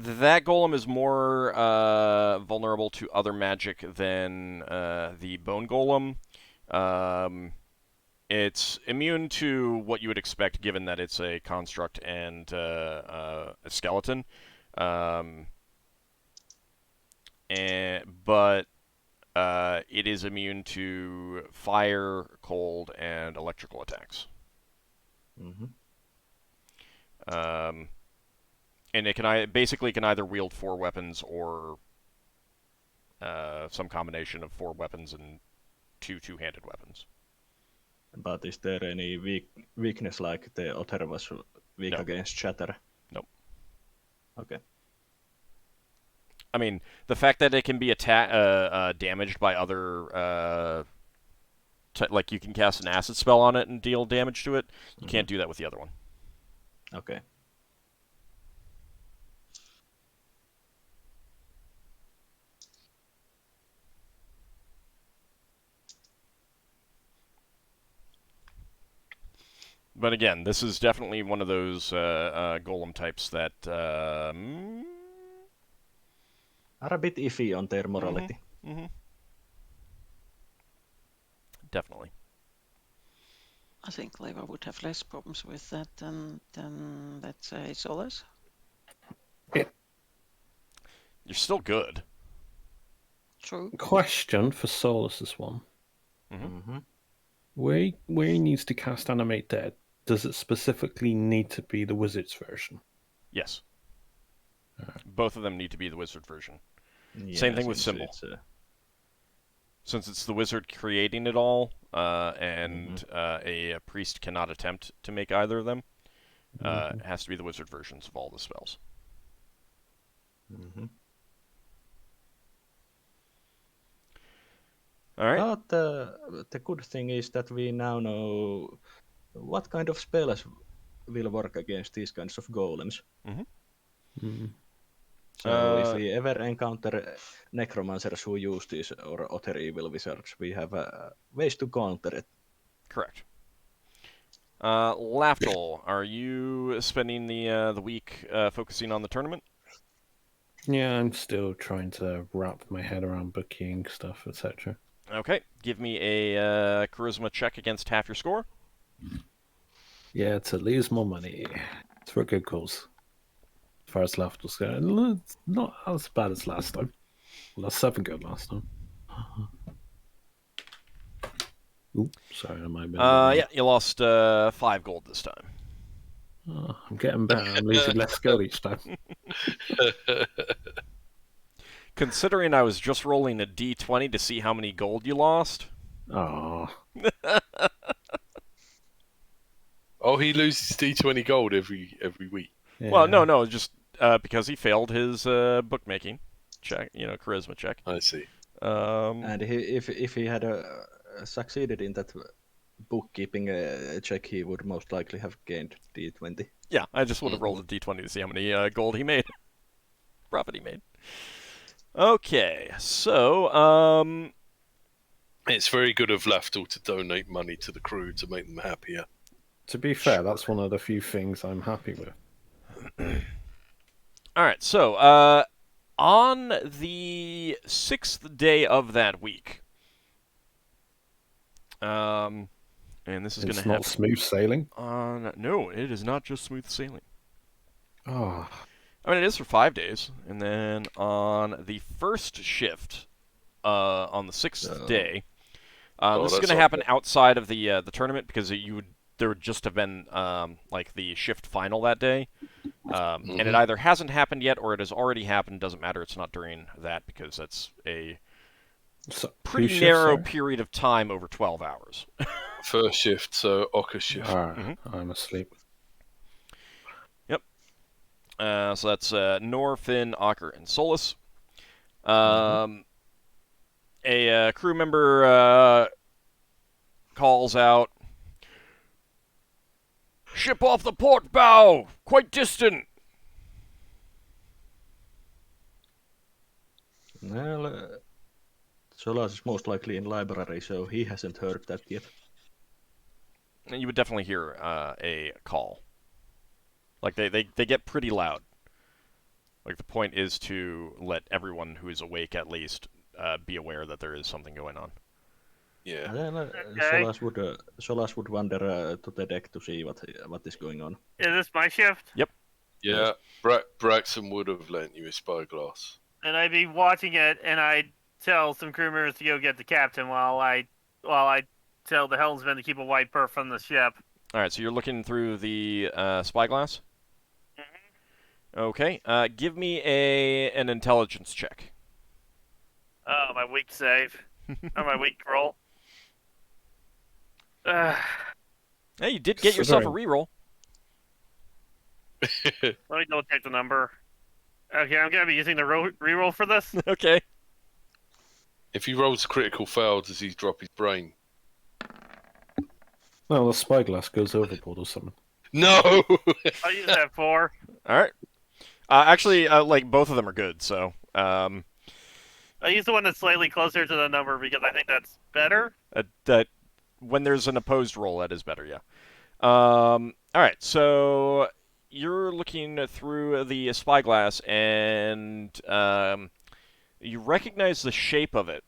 That golem is more vulnerable to other magic than the bone golem. It's immune to what you would expect, given that it's a construct and a skeleton. But it is immune to fire, cold, and electrical attacks. Mm-hmm. And it can basically can either wield 4 weapons or some combination of 4 weapons and 2 two-handed weapons. But is there any weakness like the other was weak against shatter? Nope. Okay. I mean, the fact that it can be damaged by other, like you can cast an acid spell on it and deal damage to it, you can't do that with the other one. Okay. But again, this is definitely one of those golem types that are a bit iffy on their morality. Mm-hmm. Definitely. I think Leva would have less problems with that than let's say Solas. Yeah. You're still good. True. Question for Solas this one. Mm-hmm. Where he needs to cast Animate Dead, does it specifically need to be the Wizard's version? Yes. Both of them need to be the Wizard version. Yeah, same thing with Symbol. Since it's the Wizard creating it all, and a priest cannot attempt to make either of them, it has to be the Wizard versions of all the spells. Mm-hmm. All right. But the good thing is that we now know what kind of spells will work against these kinds of golems. So if we ever encounter necromancers who use these or other evil wizards, we have ways to counter it. Correct. Lafdul, are you spending the week focusing on the tournament? Yeah, I'm still trying to wrap my head around booking stuff, etc. Okay, give me a charisma check against half your score. Yeah, it's at least more money. It's for a good cause. As far as Lafdul's going, it's not as bad as last time. Well, that's 7 good last time. Ooh, sorry, I might have been. Yeah, you lost 5 gold this time. Oh, I'm getting better. I'm losing less skill each time. Considering I was just rolling a d20 to see how many gold you lost. Oh, Oh, he loses D20 gold every week. yeah. Well, no, just because he failed his bookmaking check, charisma check. I see. And if he had succeeded in that bookkeeping check, he would most likely have gained D20. Yeah, I just would have rolled a d20 to see how many gold he made. Profit he made. Okay, so, It's very good of Lafdul to donate money to the crew to make them happier. To be fair, that's one of the few things I'm happy with. Alright, so, on the 6th day of that week, and this is going to It's not smooth sailing. no, it is not just smooth sailing. Oh, I mean, it is for 5 days, and then on the first shift, on the 6th day, this is that's going to happen outside of the tournament because there would just have been like the shift final that day, and it either hasn't happened yet or it has already happened. Doesn't matter. It's not during that because that's a so, pretty narrow period of time over 12 hours. First shift, so Ockar shift. All right, I'm asleep. Yep. So that's Nor, Finn, Ockar, and Solas. A crew member calls out, "Ship off the port bow! Quite distant!" Well, Solas is most likely in library, so he hasn't heard that yet. And you would definitely hear a call. Like, they get pretty loud. Like, the point is to let everyone who is awake, at least, be aware that there is something going on. Yeah. And then Okay. Solas would wander to the deck to see what is going on. Is this my shift? Yeah. Braxon would have lent you a spyglass. And I'd be watching it, and I'd tell some crew members to go get the captain while I tell the helmsman to keep a white perf on the ship. Alright, so you're looking through the spyglass? Okay, give me an intelligence check. Oh, my weak save. Or my weak roll. Hey, you did get yourself a reroll. Let me double check the number. Okay, I'm gonna be using the reroll for this. Okay. If he rolls a critical fail, does he drop his brain? No, the spyglass goes overboard or something. No! I'll use that 4. Alright. Actually, like, both of them are good, so, I'll use the one that's slightly closer to the number because I think that's better. that when there's an opposed roll, that is better, yeah. Alright, so you're looking through the spyglass, and you recognize the shape of it.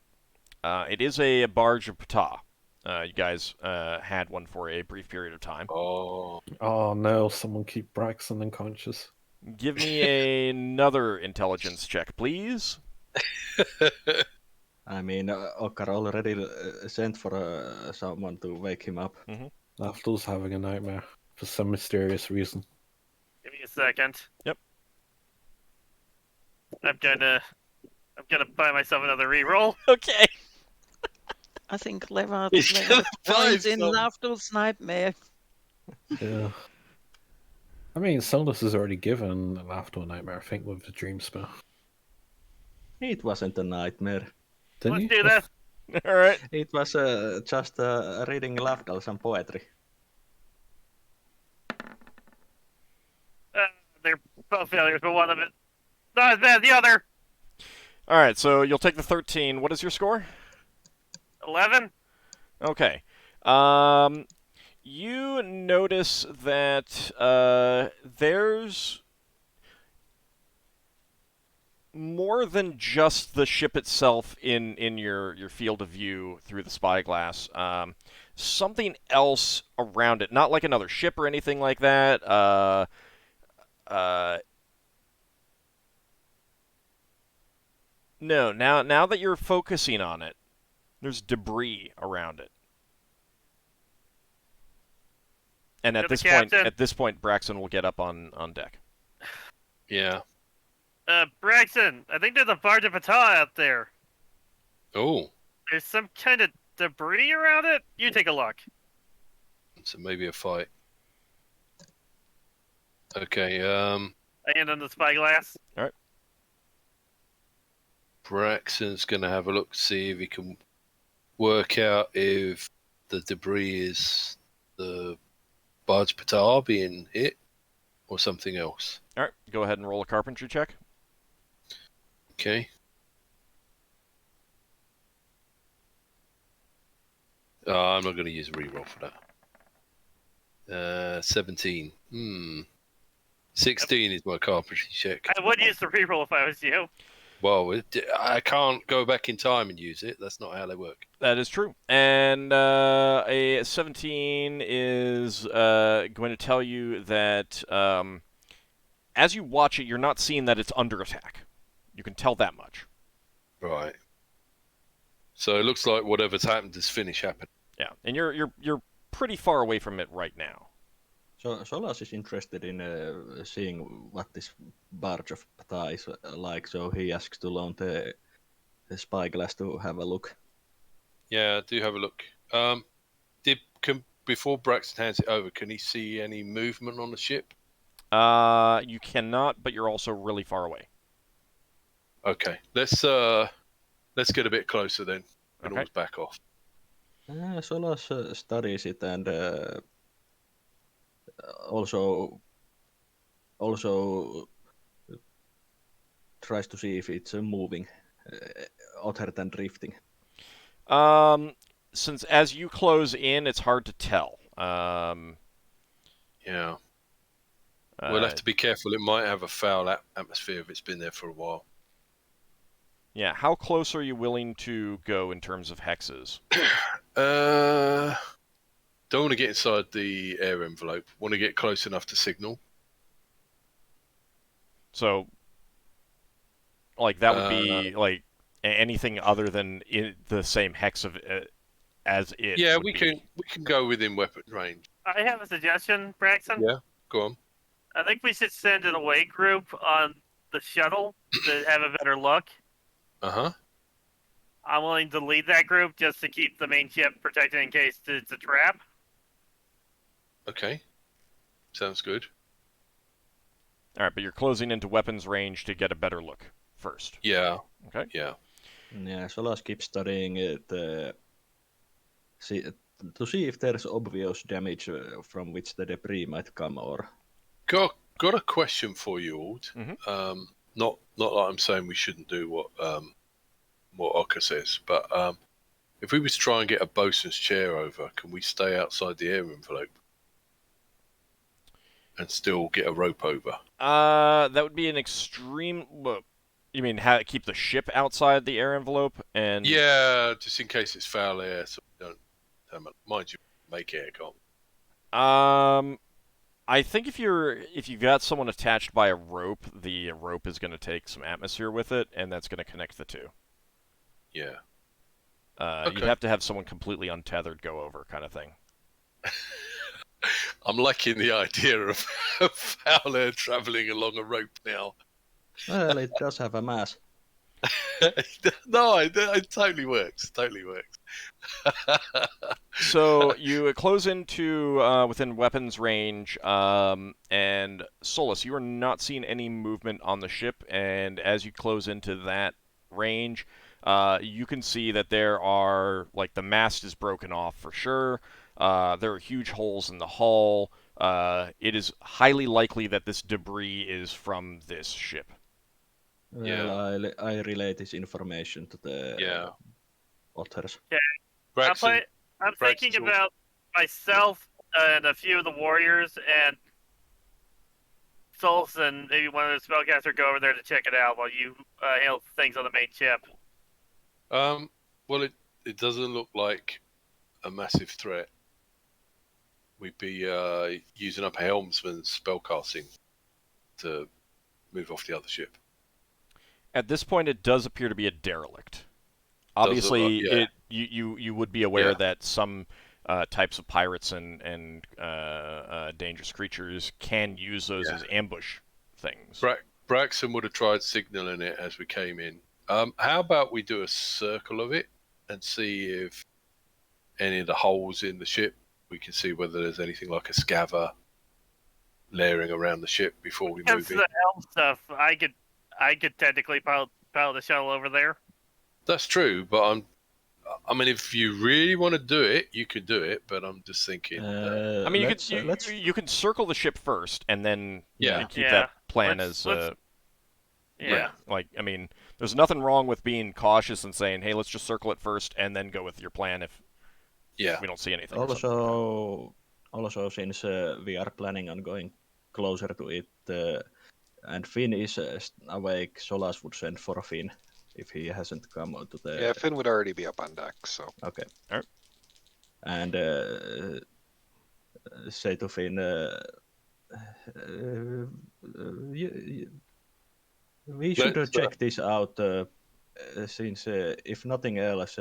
It is a barge of Ptah. You guys had one for a brief period of time. Oh. Oh no, someone keep Braxon unconscious. Give me another intelligence check, please. I mean, Ockar already sent for someone to wake him up. Lafdul's having a nightmare for some mysterious reason. Give me a second. Yep. I'm gonna buy myself another reroll. Okay. I think Lever He's gonna joins in find some. Lafdul's nightmare. Yeah. I mean, Solas has already given Lafdul a nightmare, I think, with the dream spell. It wasn't a nightmare. Didn't Let's he? do this. Alright. It was just reading Lafdul some poetry. They're both failures, but one of it not as bad as the other. Alright, so you'll take the 13. What is your score? 11. Okay. You notice that there's more than just the ship itself in your field of view through the spyglass. Something else around it, not like another ship or anything like that. No, now that you're focusing on it, there's debris around it. And You're the captain. at this point, Braxon will get up on deck. Yeah. Braxon, I think there's a Barge of Patah out there. Oh, There's some kind of debris around it. You take a look. so maybe a fight. Okay. I hand on the spyglass. Braxton's gonna have a look, see if he can work out if the debris is the Barge Patar being hit or something else. All right, go ahead and roll a carpentry check. Okay. I'm not going to use a reroll for that. 17. 16 is my carpentry check. I would use the reroll if I was you. Well, I can't go back in time and use it. That's not how they work. That is true. And a 17 is going to tell you that as you watch it, you're not seeing that it's under attack. You can tell that much. Right. So it looks like whatever's happened is happened. Yeah, and you're pretty far away from it right now. So Solas is interested in seeing what this Barge of Patah is like, so he asks to loan the spyglass to have a look. Yeah, do have a look. Before Braxton hands it over, can he see any movement on the ship? You cannot, but you're also really far away. Okay, let's get a bit closer then, and Okay. always back off. Solas studies it and also tries to see if it's moving other than drifting. Since as you close in, it's hard to tell. Yeah. We'll have to be careful. It might have a foul atmosphere if it's been there for a while. Yeah, how close are you willing to go in terms of hexes? Don't want to get inside the air envelope. Want to get close enough to signal. So, like, that would be, like, anything other than the same hex of as it. Yeah, would we be. can go within weapon range. I have a suggestion, Braxton. Yeah, go on. I think we should send an away group on the shuttle to have a better look. Uh-huh. I'm willing to lead that group just to keep the main ship protected in case it's a trap. Okay. Sounds good. All right, but you're closing into weapons range to get a better look first. Yeah. Okay. Yeah. Yeah, Solas keeps studying it to see if there's obvious damage from which the debris might come, or... Got a question for you, Ald. Mhm. Not that I'm saying we shouldn't do what Ockar says, but if we was to try and get a bosun's chair over, can we stay outside the air envelope and still get a rope over? That would be an extreme. You mean keep the ship outside the air envelope and? Yeah, just in case it's foul air, so we don't. Mind you, make air, can't we? I think if you've got someone attached by a rope, the rope is going to take some atmosphere with it, and that's going to connect the two. Yeah. You'd have to have someone completely untethered go over, kind of thing. I'm liking the idea of foul air travelling along a rope now. Well, it does have a mass. No, it totally works. Totally works. So you close into within weapons range, and Solas, you are not seeing any movement on the ship. And as you close into that range, you can see that there are, like, the mast is broken off for sure. There are huge holes in the hull. It is highly likely that this debris is from this ship. Well, I relay this information to the otters. Yeah. Braxton, I'm thinking about myself and a few of the warriors, and Solas and maybe one of the spellcasters go over there to check it out while you handle things on the main ship. Well, it doesn't look like a massive threat. We'd be using up a helmsman's spellcasting to move off the other ship. At this point, it does appear to be a derelict. Obviously, yeah. you would be aware that some types of pirates and dangerous creatures can use those as ambush things. Braxon would have tried signaling it as we came in. How about we do a circle of it and see if any of the holes in the ship, we can see whether there's anything like a scaver layering around the ship before we move in. The elf stuff, I could technically pilot the shuttle over there. That's true, but I mean, if you really want to do it, you could do it. But I'm just thinking. I mean, you can circle the ship first, and then keep that plan as. Like, I mean, there's nothing wrong with being cautious and saying, "Hey, let's just circle it first, and then go with your plan." If we don't see anything. Also, since we are planning on going closer to it, and Finn is awake, Solas would send for Finn if he hasn't come to the. Yeah, Finn would already be up on deck, so. Okay. All right. And say to Finn, we should check this out, since if nothing else,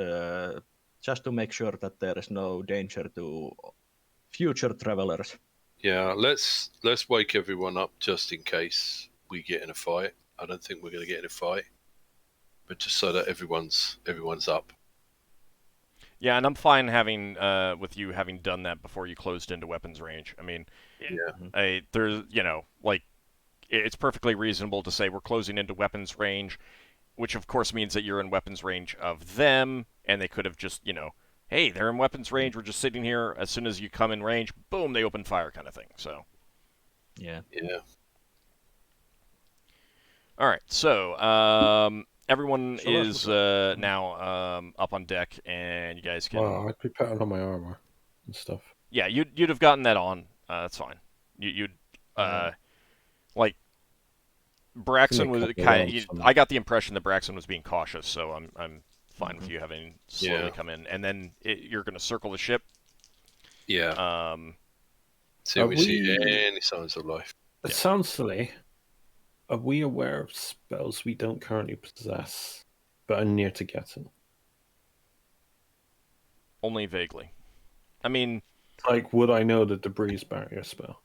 just to make sure that there is no danger to future travelers. Yeah, let's wake everyone up just in case we get in a fight. I don't think we're going to get in a fight, but just so that everyone's up. Yeah, and I'm fine having with you having done that before you closed into weapons range. I mean, there's like it's perfectly reasonable to say we're closing into weapons range, which of course means that you're in weapons range of them, and they could have just hey, they're in weapons range. We're just sitting here. As soon as you come in range, boom, they open fire, kind of thing. So. Yeah. All right. So everyone is now up on deck, and you guys can. Well, I'd be putting on my armor and stuff. Yeah, you'd have gotten that on. That's fine. You'd like Braxon was kind of. I got the impression that Braxon was being cautious, so I'm fine with you having slowly come in, and then you're going to circle the ship. Yeah. See if we see any signs of life. It sounds silly. Are we aware of spells we don't currently possess, but are near to getting? Only vaguely. I mean, like, would I know the debris barrier spell?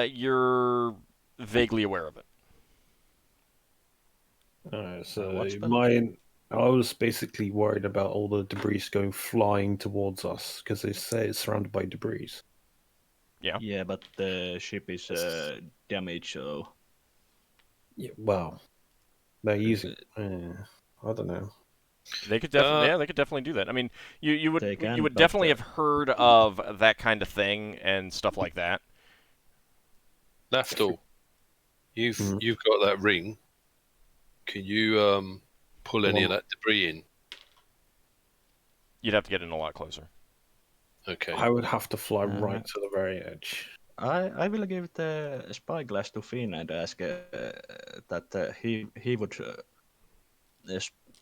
You're vaguely aware of it. So I was basically worried about all the debris going flying towards us because they say it's surrounded by debris. Yeah. Yeah, but the ship is damaged, so. Yeah, well, they're using. I don't know. They could definitely, they could definitely do that. I mean, you would definitely have heard of that kind of thing and stuff like that. Lafdul, you've got that ring. Can you pull any of that debris in? You'd have to get in a lot closer. Okay. I would have to fly right to the very edge. I will give the spyglass to Finn and ask that he would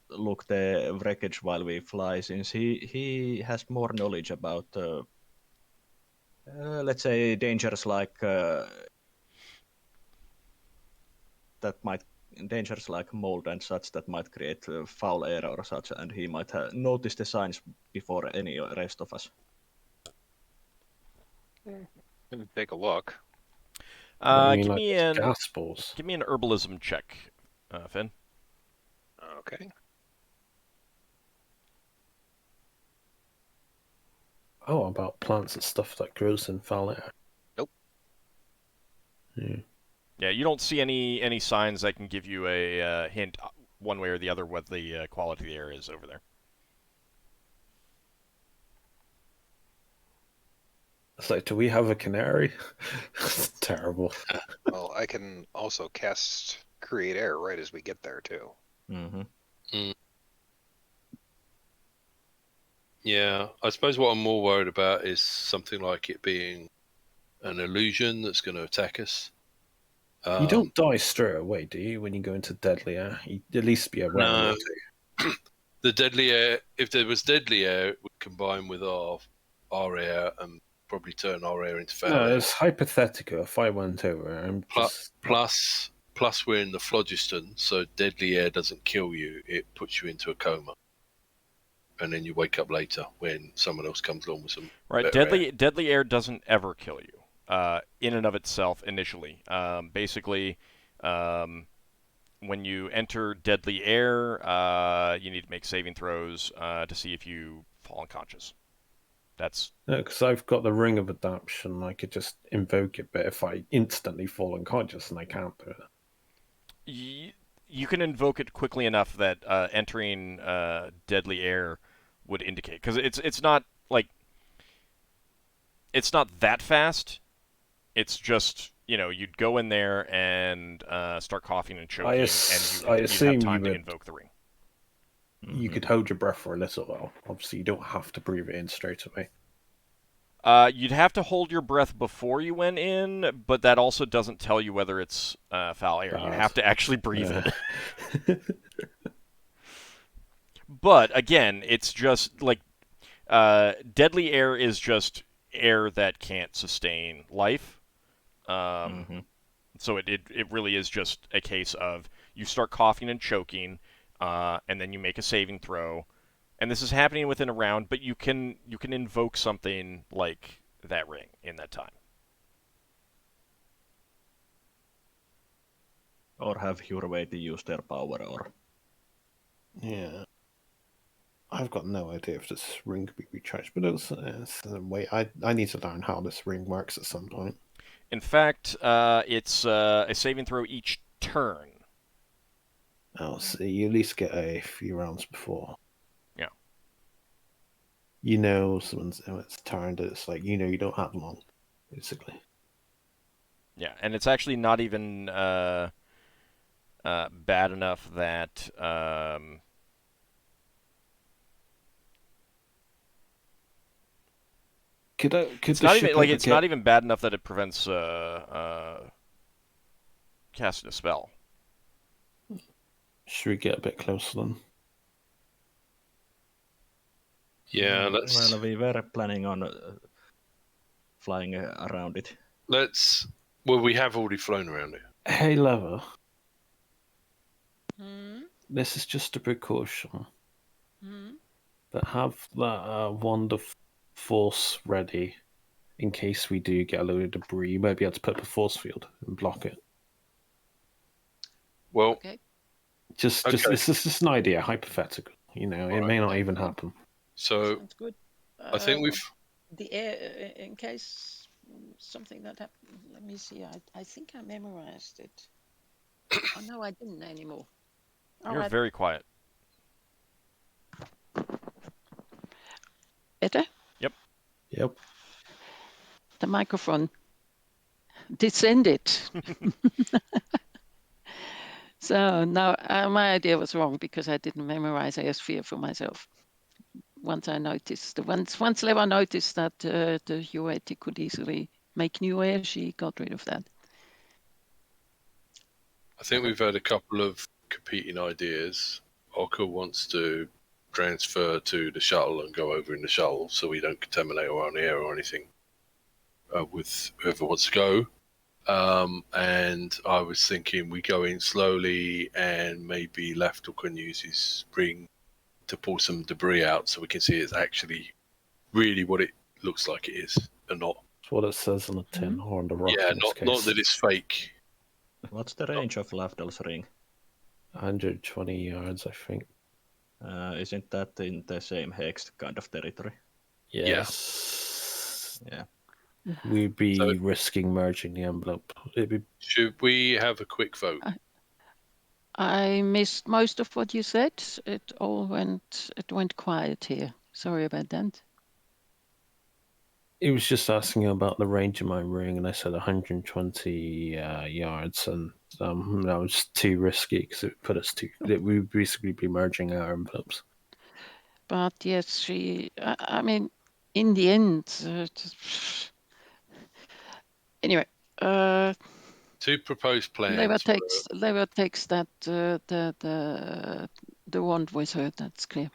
look the wreckage while we fly, since he has more knowledge about let's say dangers like dangers like mold and such that might create foul air or such, and he might notice the signs before any rest of us. Take a look. Give me an herbalism check, Finn. Okay. Oh, about plants and stuff that grows in foul air. Nope. Yeah, you don't see any signs that can give you a hint one way or the other what the quality of the air is over there. It's like, do we have a canary? It's terrible. Well, I can also cast Create Air right as we get there, too. Yeah, I suppose what I'm more worried about is something like it being an illusion that's going to attack us. You don't die straight away, do you, when you go into deadly air? You at least be aware of it. The deadly air, if there was deadly air, it would combine with our air and probably turn our air into foul air. No, it's hypothetical. If I went over and plus we're in the phlogiston, so deadly air doesn't kill you; it puts you into a coma. and then you wake up later when someone else comes along with some Right, better air. deadly air doesn't ever kill you, in and of itself initially. Basically, when you enter deadly air, you need to make saving throws to see if you fall unconscious. That's Because I've got the ring of adaptation, I could just invoke it, but if I instantly fall unconscious, and I can't do it. you can invoke it quickly enough that entering deadly air would indicate, because it's not like it's not that fast. It's just, you'd go in there and start coughing and choking, and you'd have time to invoke the ring. You could hold your breath for a little while. Obviously, you don't have to breathe it in straight away. You'd have to hold your breath before you went in, but that also doesn't tell you whether it's foul air. You have to actually breathe it. But again, it's just like deadly air is just air that can't sustain life. So it really is just a case of you start coughing and choking, and then you make a saving throw, and this is happening within a round. But you can invoke something like that ring in that time, or have your way to use their power, or yeah. I've got no idea if this ring could be recharged, but it's a way. I need to learn how this ring works at some point. In fact, it's a saving throw each turn. Oh, so you at least get a few rounds before. Yeah. Someone's it's turned. It's like you don't have long, basically. Yeah, and it's actually not even bad enough that it's not even bad enough that it prevents casting a spell. Should we get a bit closer then? Yeah, let's. Well, we were planning on flying around it. Well, we have already flown around it. Hey, Lever. Hmm? This is just a precaution. Hmm? But have that wand of force ready in case we do get a load of debris. You might be able to put up a force field and block it. Well, Okay. Just this is just an idea, hypothetical. It may not even happen. So Sounds good. I think we've. The air, in case something that happened. Let me see. I think I memorized it. Oh no, I didn't anymore. All You're right. very quiet. Better? Yep. The microphone descended. So now my idea was wrong because I didn't memorize Airsphere for myself. Once Leva noticed that the UAT could easily make new air, she got rid of that. I think we've had a couple of competing ideas. Ockar wants to transfer to the shuttle and go over in the shuttle so we don't contaminate our own air or anything with whoever wants to go. And I was thinking we go in slowly and maybe Lafdul can use his ring to pull some debris out so we can see it's actually really what it looks like it is and not. That's what it says on the tin or on the rock. Yeah, in this case. not that it's fake. What's the range of Lafdul's ring? 120 yards, I think. Isn't that in the same hex kind of territory? Yes. Yeah. We'd be risking merging the envelope. Should we have a quick vote? I missed most of what you said. It went quiet here. Sorry about that. It was just asking about the range of my ring, and I said 120 yards, and that was too risky because it put us we would basically be merging our envelopes. But yes, I mean, in the end, anyway. Two proposed plans. Leva takes that the wand with her. That's clear.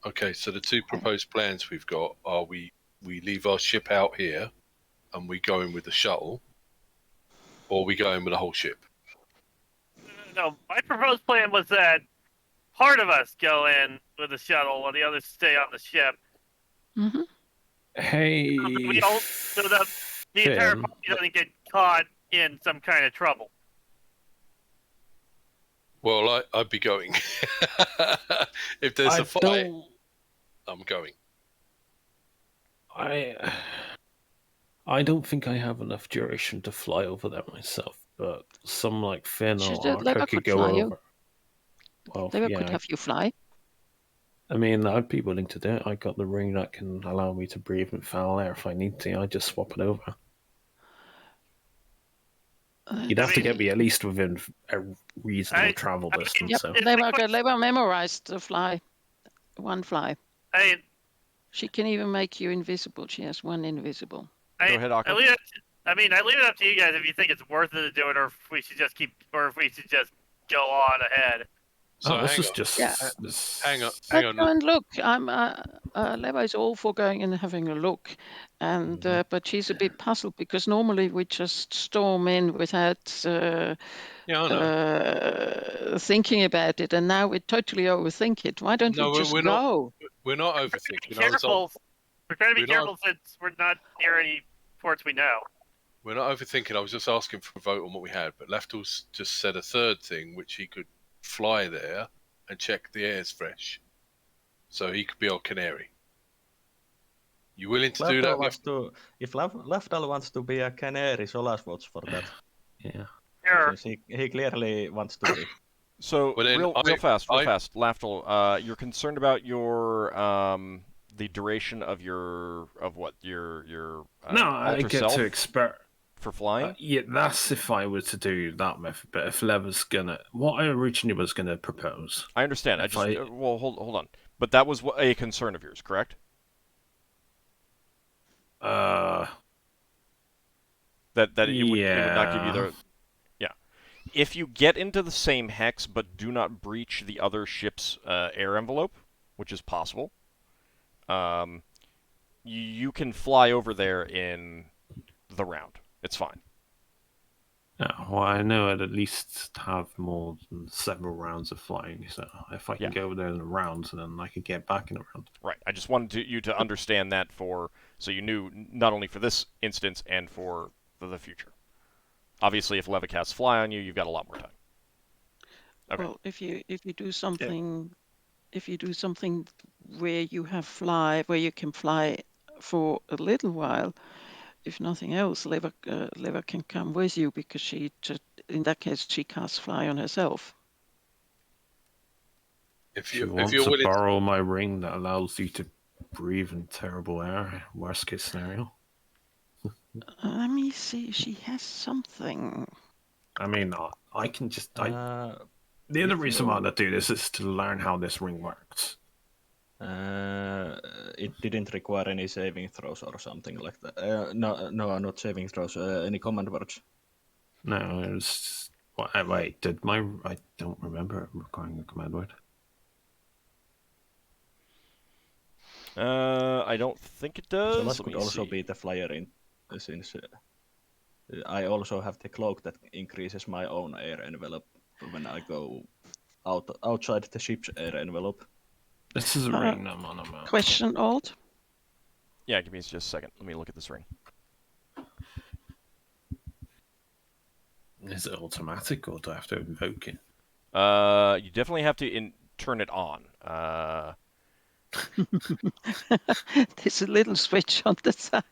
Okay, so the two proposed plans we've got are we leave our ship out here and we go in with the shuttle, or we go in with the whole ship. No, my proposed plan was that part of us go in with the shuttle while the others stay on the ship. Mm-hmm. Hey, We don't, so that the entire Finn. party doesn't get caught in some kind of trouble. Well, I'd be going. If there's a fight, I'm going. I don't think I have enough duration to fly over there myself, but some like Finn or Lever Ockar could could go fly over. you. Well, Lever yeah, could have you fly. I mean, I'd be willing to do it. I got the ring that can allow me to breathe in foul air if I need to. I just swap it over. You'd have to get me at least within a reasonable travel distance. Yep, So Lever memorized the fly. One fly. She can even make you invisible. She has one invisible. Go ahead, Ockar. I leave it up to you guys if you think it's worth it to do it, or if we should just go on ahead. So this hang is on. just Hang on. Go and look. Lever is all for going and having a look, and but she's a bit puzzled because normally we just storm in without thinking about it, and now we totally overthink it. Why don't we just go? We're not overthinking. We're trying to be careful since we're not near any ports we know. We're not overthinking. I was just asking for a vote on what we had, but Lafdul's just said a third thing, which he could fly there and check the air's fresh, so he could be our canary. You willing to do that? If Lafdul wants to be a canary, Solas votes for that. Yeah. Sure. He clearly wants to be. So real fast, Lafdul, you're concerned about your the duration of your no, I get to expert for flying. Yeah, that's if I were to do that method. But if Lever's gonna, what I originally was gonna propose. I understand. Well, hold on. But that was a concern of yours, correct? That it would not give you the. If you get into the same hex but do not breach the other ship's air envelope, which is possible, you can fly over there in the round. It's fine. Well, I know I'd at least have more than several rounds of flying, so if I can go over there in a round, then I can get back in a round. Right. I just wanted you to understand that so you knew not only for this instance and for the future. Obviously, if Levicasts fly on you, you've got a lot more time. Okay. Well, if you do something, where you can fly for a little while, if nothing else, Lever can come with you because in that case she casts fly on herself. If you want to borrow my ring that allows you to breathe in terrible air, worst case scenario. Let me see. She has something. I mean, I can just. The other reason why I do this is to learn how this ring works. It didn't require any saving throws or something like that. No, not saving throws. Any command words? No, it was. Wait, I don't remember requiring a command word. I don't think it does. Solas could also be the flyer in, since I also have the cloak that increases my own air envelope when I go outside the ship's air envelope. This is a ring I'm on a map. Question, Auld? Yeah, give me just a second. Let me look at this ring. Is it automatic or do I have to invoke it? You definitely have to turn it on. There's a little switch on the side.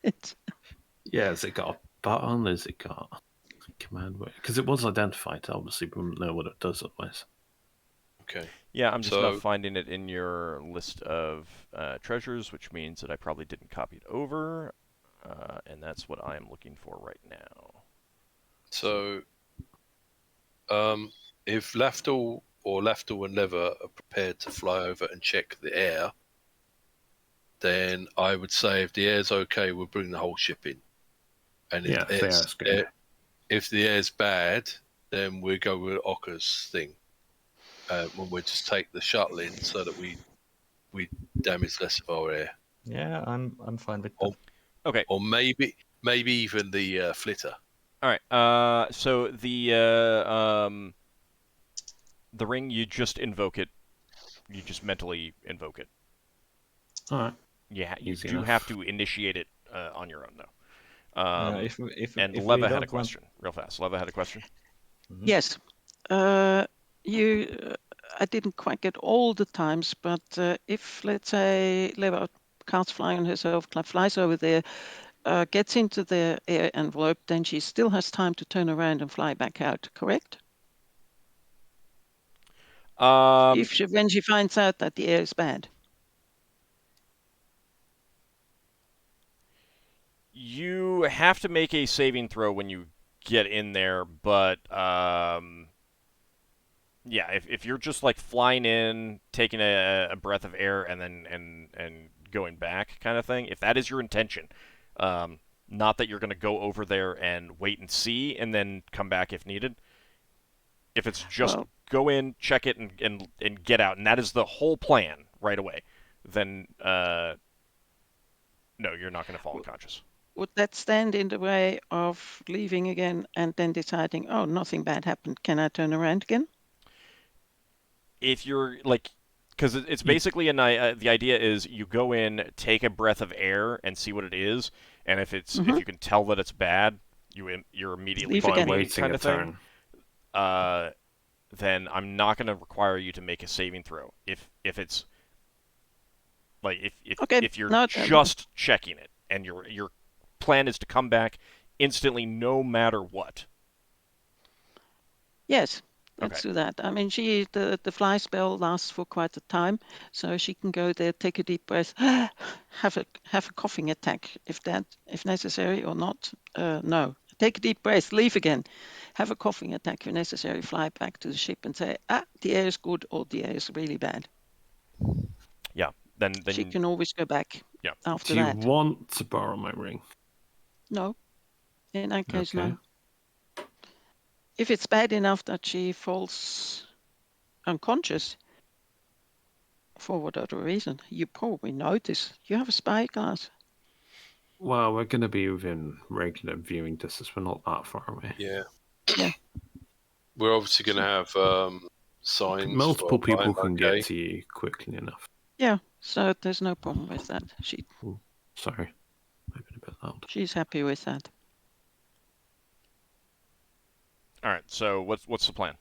Yeah, has it got a button? Has it got a command word? Because it was identified, obviously, we wouldn't know what it does otherwise. Okay. Yeah, I'm just not finding it in your list of treasures, which means that I probably didn't copy it over, and that's what I am looking for right now. So, if Lafdul and Lever are prepared to fly over and check the air, then I would say if the air's okay, we'll bring the whole ship in. And if the air's bad, then we'll go with Ockar's thing. We'll just take the shuttle in so that we damage less of our air. Yeah, I'm fine with that. Okay. Or maybe even the flitter. All right. So the ring, you just invoke it You just mentally invoke it. All right. Yeah, you Easy do enough. have to initiate it on your own, though. And if Leva we had don't a question, real fast. Leva had a question. Yes. I didn't quite get all the times, but if, let's say, Leva casts fly on herself, flies over there, gets into the air envelope, then she still has time to turn around and fly back out, correct? When she finds out that the air is bad. You have to make a saving throw when you get in there, but yeah, if you're just like flying in, taking a breath of air, and then and going back, kind of thing, if that is your intention, not that you're going to go over there and wait and see, and then come back if needed. If it's just go in, check it, and get out, and that is the whole plan right away, then no, you're not going to fall unconscious. Would that stand in the way of leaving again and then deciding, oh, nothing bad happened, can I turn around again? If you're like, because it's basically the idea is you go in, take a breath of air, and see what it is, and if it's if you can tell that it's bad, you're immediately leaving kind of thing. Then I'm not going to require you to make a saving throw. If it's like if you're just checking it and your plan is to come back instantly no matter what. Yes. Let's do that. I mean, the fly spell lasts for quite a time, so she can go there, take a deep breath, have a coughing attack if necessary or not. No, take a deep breath, leave again, have a coughing attack if necessary, fly back to the ship and say, the air is good or the air is really bad. Yeah, then she can always go back. Yeah. After that. Do you want to borrow my ring? No. In that case, no. If it's bad enough that she falls unconscious, for whatever reason, you probably notice. You have a spyglass. Well, we're going to be within regular viewing distance. We're not that far away. Yeah. Yeah. We're obviously going to have signs. Multiple people can get to you quickly enough. Yeah, so there's no problem with that. Sorry. Maybe a bit loud. She's happy with that. All right, so what's the plan?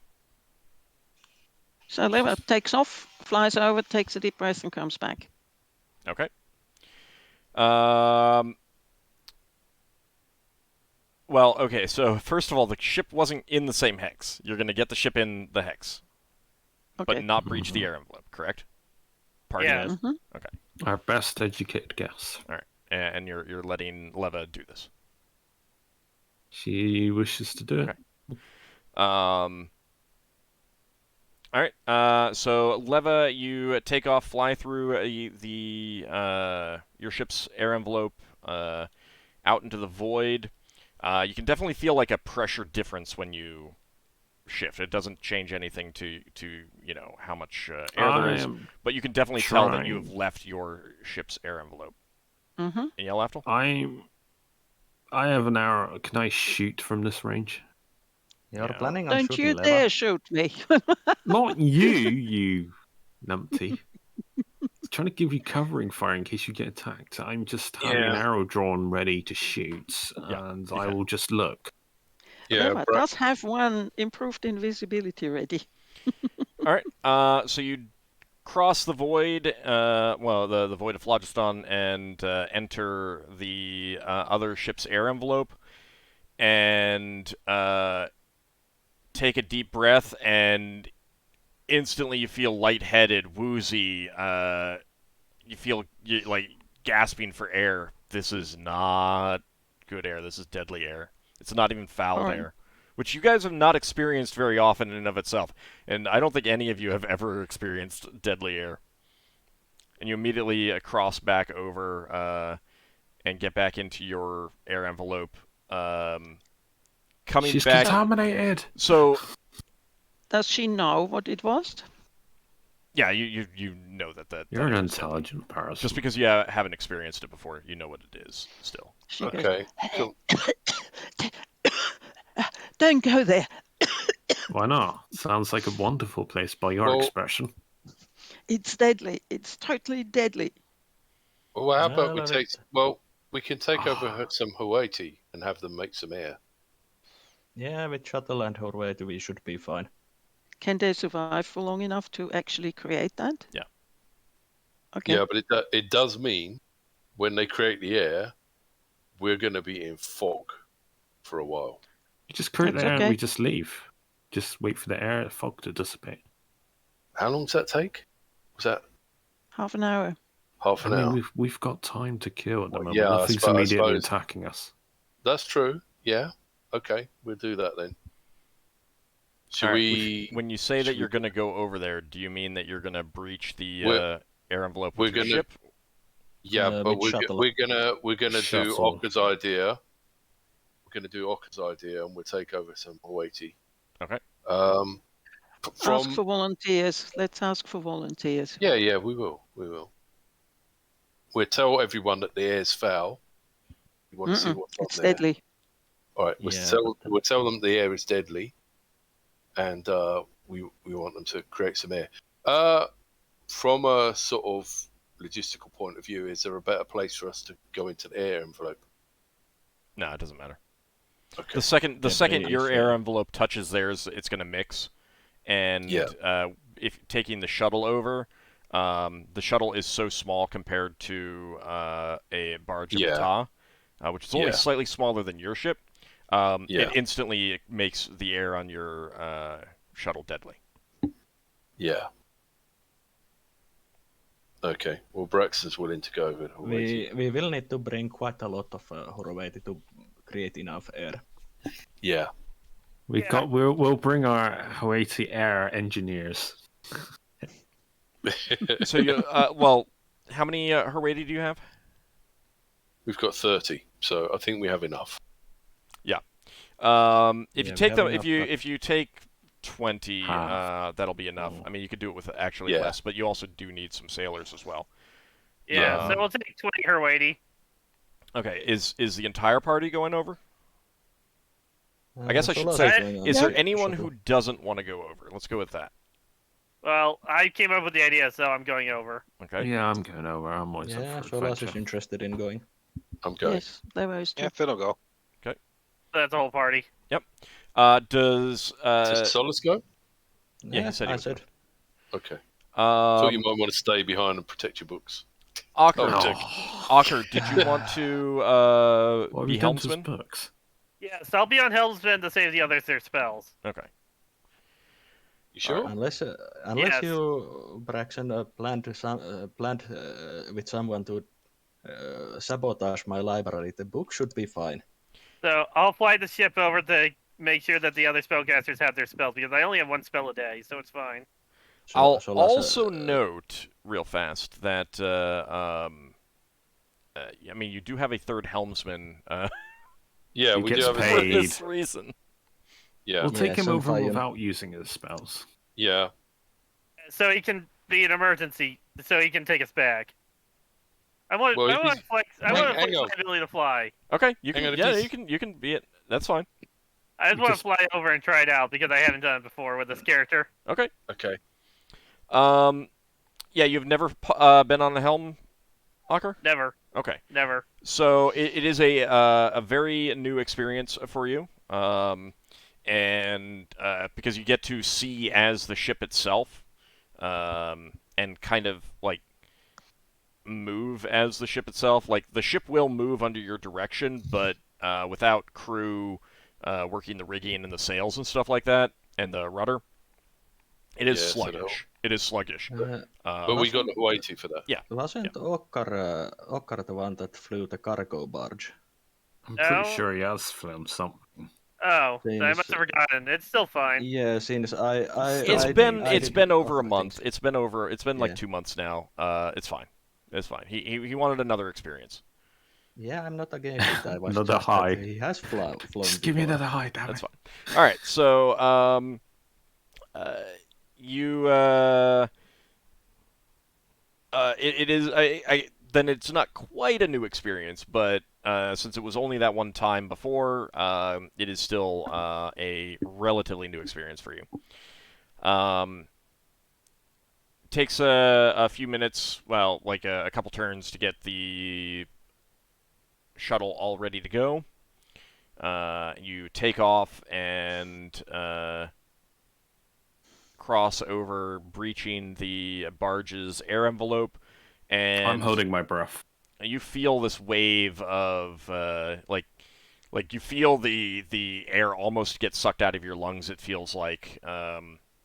So Leva takes off, flies over, takes a deep breath, and comes back. Okay. Well, okay, so first of all, the ship wasn't in the same hex. You're going to get the ship in the hex, but not breach the air envelope, correct? Yeah. Okay. Our best educated guess. All right, and you're letting Leva do this. She wishes to do it. Okay. All right. So Leva, you take off, fly through your ship's air envelope out into the void. You can definitely feel like a pressure difference when you shift. It doesn't change anything to how much air there is, but you can definitely tell that you have left your ship's air envelope. Mm-hmm. Yeah, Lafdul? I have an arrow. Can I shoot from this range? You're planning on Don't shooting you Leva? dare shoot me. Not you, you numpty. I'm trying to give you covering fire in case you get attacked. I'm just having an arrow drawn ready to shoot, and I will just look. Yeah, Leva does have one improved invisibility ready. All right. So you cross the void, the void of Phlogiston, and enter the other ship's air envelope, and take a deep breath, and instantly you feel lightheaded, woozy. You feel like gasping for air. This is not good air. This is deadly air. It's not even foul air, which you guys have not experienced very often in and of itself. And I don't think any of you have ever experienced deadly air. And you immediately cross back over and get back into your air envelope. She's back. Contaminated. So, does she know what it was? Yeah, you know that. You're an intelligent person. Just because you haven't experienced it before, you know what it is still. Okay. Cool. Don't go there. Why not? Sounds like a wonderful place by your expression. It's deadly. It's totally deadly. Well, how I about we love take? it. Well, we can take over some Hawaii and have them make some air. Yeah, with shuttle and Horvath, we should be fine. Can they survive for long enough to actually create that? Yeah. Okay. Yeah, but it does mean when they create the air, we're going to be in fog for a while. You just create That's the air and okay. we just leave. Just wait for the air fog to dissipate. How long does that take? Was that Half an hour. half I an mean, hour? we've got time to kill at the Well, moment. yeah, I Nothing's suppose- immediately attacking us. That's true. Yeah. Okay, we'll do that then. Should Alright, we? When you say should that we- you're going to go over there, do you mean that you're going to breach the We're- air envelope we're with your gonna- ship? Yeah, but with shuttle. we're gonna do Shuttle. Ockar's idea. We're gonna do Ockar's idea, and we'll take over some Hawaii. Okay. Ask for volunteers. Let's ask for volunteers. Yeah, we will. We'll tell everyone that the air's foul. We want to see what's on It's there. deadly. All right, we'll tell them the air is deadly, and we want them to create some air. From a sort of logistical point of view, is there a better place for us to go into the air envelope? No, it doesn't matter. Okay. The second base, your air yeah. envelope touches theirs, it's going to mix. And if taking the shuttle over, the shuttle is so small compared to a barge of Ptah, which is only slightly smaller than your ship. It instantly makes the air on your shuttle deadly. Yeah. Okay. Well, Braxon's willing to go over. We will need to bring quite a lot of Horvath to create enough air. Yeah. We'll bring our Hawaii air engineers. So you well, how many Hawaii do you have? We've got 30, so I think we have enough. Yeah. If Yeah, you take we them, have if you take 20, Half. that'll be enough. I mean, you could do it with actually Yeah. less, but you also do need some sailors as well. Yeah, so we'll take 20 Hawaii. Okay, is the entire party going over? I guess I should Solas say, is going on is the there anyone shuttle. who doesn't want to go over? Let's go with that. Well, I came up with the idea, so I'm going over. Okay. Yeah, I'm going over. I'm always Yeah, up for Solas adventure. is interested in going. I'm going. Yes, there is two. Yeah, Finn will go. So that's the whole party. Does Does Solas go? Yeah, he said he I was said. Okay. So you um, might want to stay behind and protect your books. Ockar, Oh, Jack. Ockar, did you want to What have be you done to his helmsman? books? Yes, I'll be on Helmsman to save the others their spells. Okay. You sure? Unless Yes. you, Braxon, planned with someone to sabotage my library, the book should be fine. So I'll fly the ship over to make sure that the other spellcasters have their spells, because I only have one spell a day, so it's fine. So, I'll Solas, also note real fast that I mean, you do have a third helmsman Yeah, He we do gets have for a paid. this reason. Yeah, We'll take him over Sunfire. without using his spells. yeah. So he can be an emergency, so he can take us back. I want Well, if to he's- flex. I hang- want to hang flex on. my ability to fly. Okay, you Hang can on, if yeah, he's- you can be it. That's fine. I just want to Just- fly over and try it out because I haven't done it before with this character. Okay. Okay. Yeah, you've never been on a helm, Ockar? Never, Okay. never. So it is a very new experience for you, and because you get to see as the ship itself, and kind of like move as the ship itself. Like the ship will move under your direction, but without crew working the rigging and the sails and stuff like that, and the rudder, it is Yeah, so sluggish. It is sluggish. But we got Hawaii for that. wasn't Ockar the one that flew the cargo barge? I'm No. pretty sure he has filmed something. Oh, Things- I must have forgotten. It's still fine. Yeah, since It's I been did- it's been over a Ockar month. things. It's been like Yeah. 2 months now. It's fine. It's fine. He wanted another experience. Yeah, I'm not against it. I was Another just that high. He has flown. Just give me before. another high, damn That's it. fine. All right. So you it is I then it's not quite a new experience, but since it was only that one time before, it is still a relatively new experience for you. takes a few minutes, well, like a couple turns to get the shuttle all ready to go. You take off and cross over, breaching the barge's air envelope, and I'm holding my breath. you feel this wave of like you feel the air almost get sucked out of your lungs. It feels like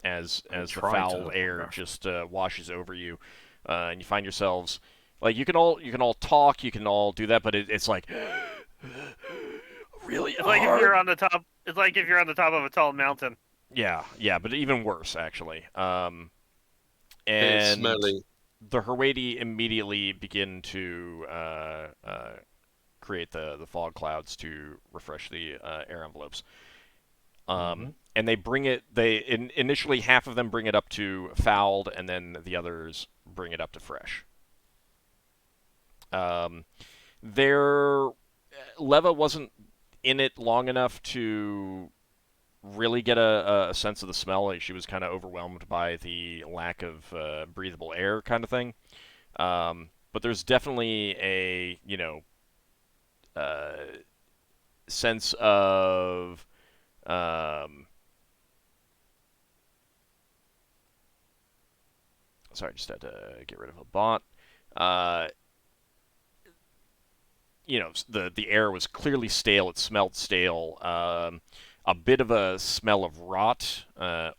as the foul air just washes over you, and you find yourselves like you can all talk, you can all do that, but it's like really It's hard. like if you're on the top. It's like if you're on the top of a tall mountain. Yeah, but even worse actually. It's And smelly. the Herwadi immediately begin to create the fog clouds to refresh the air envelopes. And they bring it. Initially half of them bring it up to fouled, and then the others bring it up to fresh. Leva wasn't in it long enough to really get a sense of the smell. Like she was kind of overwhelmed by the lack of breathable air kind of thing. But there's definitely a sense of sorry, I just had to get rid of a bot. The air was clearly stale. It smelled stale. A bit of a smell of rot,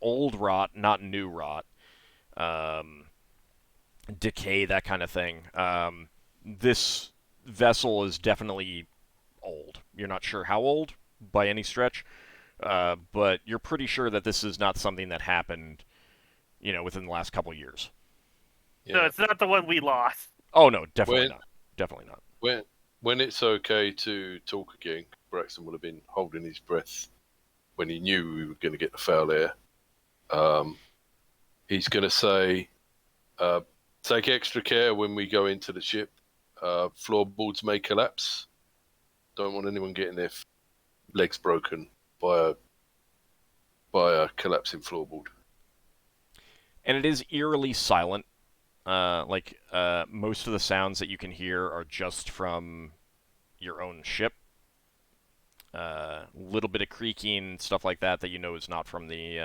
old rot, not new rot, decay, that kind of thing. This vessel is definitely old. You're not sure how old by any stretch, but you're pretty sure that this is not something that happened, within the last couple years. Yeah. So it's not the one we lost. Oh no, definitely not. Definitely not. When it's okay to talk again, Braxon would have been holding his breath when he knew we were going to get the foul air. He's going to say, take extra care when we go into the ship. Floorboards may collapse. Don't want anyone getting their legs broken by a collapsing floorboard. And it is eerily silent. Most of the sounds that you can hear are just from your own ship. Little bit of creaking, stuff like that you know is not from the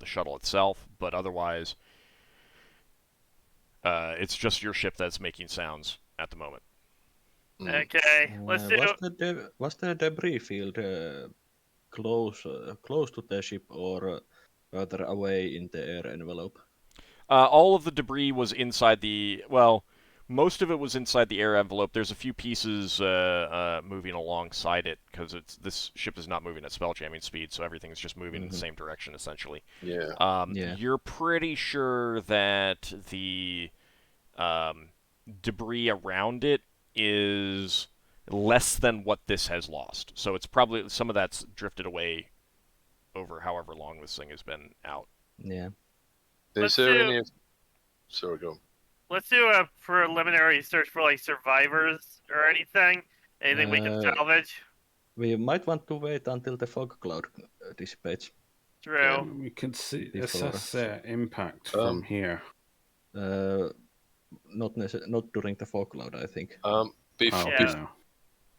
shuttle itself, but otherwise, it's just your ship that's making sounds at the moment. Okay, let's do. Was the debris field close to the ship or further away in the air envelope? All of the debris was inside most of it was inside the air envelope. There's a few pieces moving alongside it because this ship is not moving at spelljamming speed, so everything's just moving in the same direction essentially. Yeah. You're pretty sure that the debris around it is less than what this has lost. So it's probably some of that's drifted away over however long this thing has been out. Yeah. Is there any? Sorry, go on. Let's do a preliminary search for like survivors or anything. Anything we can salvage. We might want to wait until the fog cloud dissipates. True. We can see Before. assess their impact from here. Not during the fog cloud, I think.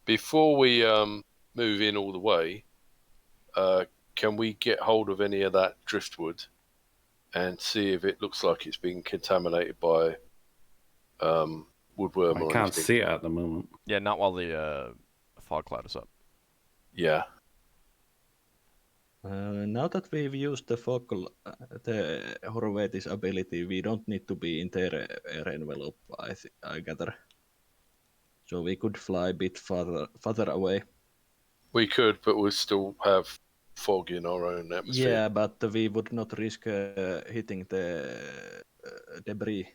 Before we move in all the way, can we get hold of any of that driftwood and see if it looks like it's been contaminated by woodworm? I can't see it at the moment. Yeah, not while the fog cloud is up. Yeah. Now that we've used the the Horvath's ability, we don't need to be in the air envelope, I gather. So we could fly a bit farther away. We could, but we'll still have fog in our own atmosphere. Yeah, but we would not risk hitting the debris.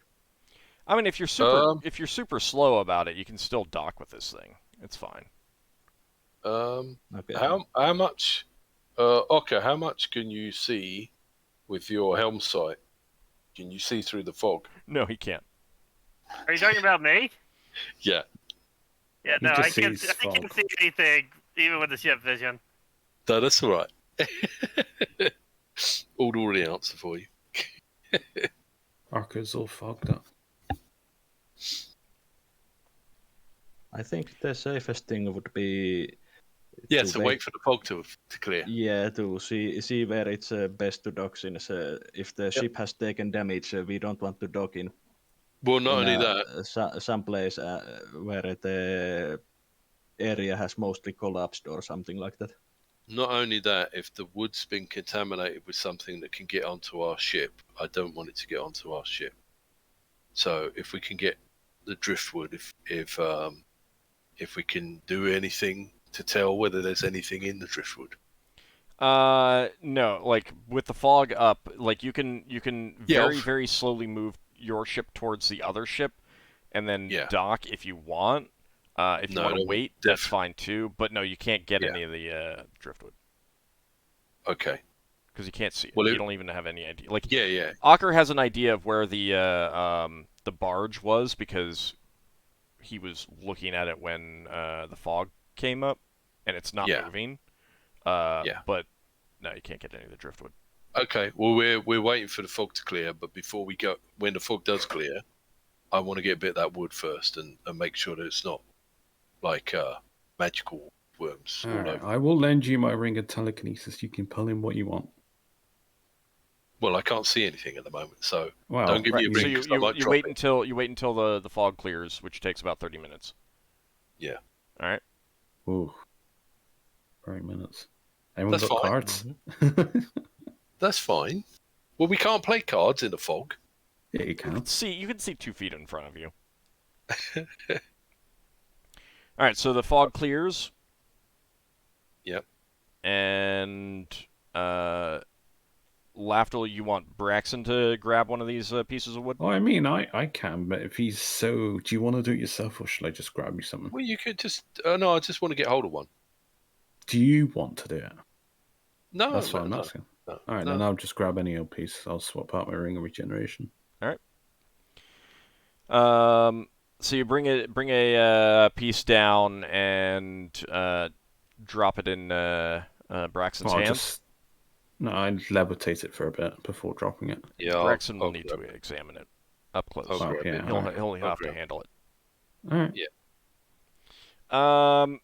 I mean, if you're super slow about it, you can still dock with this thing. It's fine. Okay. How much? Ockar, how much can you see with your helm sight? Can you see through the fog? No, he can't. Are you talking about me? Yeah. Yeah, no, I can't see anything, even with the ship vision. No, that's all right. Already answer for you. Arco's all fogged up. I think the safest thing would be Yeah, to so wait for the fog to clear. Yeah, to see where it's best to dock in. If the ship has taken damage, we don't want to dock in. Well, not only that. Some place where the area has mostly collapsed or something like that. Not only that, if the wood's been contaminated with something that can get onto our ship, I don't want it to get onto our ship. So if we can get the driftwood, if we can do anything to tell whether there's anything in the driftwood. No, like with the fog up, like you can Yeah, very slowly move your ship towards the other ship, and then Yeah. dock if you want. If you No, want to no, wait, that's fine too. But no, you can't get Yeah. any of the driftwood Okay. because you can't see it. Well, You don't even have any idea. Like Yeah. Ockar has an idea of where the barge was because he was looking at it when the fog came up, and it's not Yeah. moving. Yeah. But no, you can't get any of the driftwood. Okay. Well, we're waiting for the fog to clear, but before we go, when the fog does clear, I want to get a bit of that wood first and make sure that it's not like magical worms all Alright, over. I will lend you my ring of telekinesis. You can pull in what you want. Well, I can't see anything at the moment, so Well, don't give me a So ring. 'Cause I might you drop wait it. until the fog clears, which takes about 30 minutes. Yeah. All right. Ooh. 30 minutes. Anyone That's got fine. cards? That's fine. Well, we can't play cards in the fog. Yeah, you You can. can see 2 feet in front of you. All right. So the fog clears. Yep. And Lafdul, you want Braxon to grab one of these pieces of wood? Oh, I mean, I can, but if he's so... Do you want to do it yourself, or should I just grab you something? Well, you could just. No, I just want to get hold of one. Do you want to do it? No, That's what no, I'm asking. no, Alright, no. then I'll just grab any old piece. I'll swap out my ring of regeneration. So you bring a piece down and drop it in Braxon's I'll hand. just... No, I levitate it for a bit before dropping it. Yeah, Braxon will I'll need grab to it. examine it up close. I'll Oh, grab yeah. it. He'll have to grab it. handle it. Alright.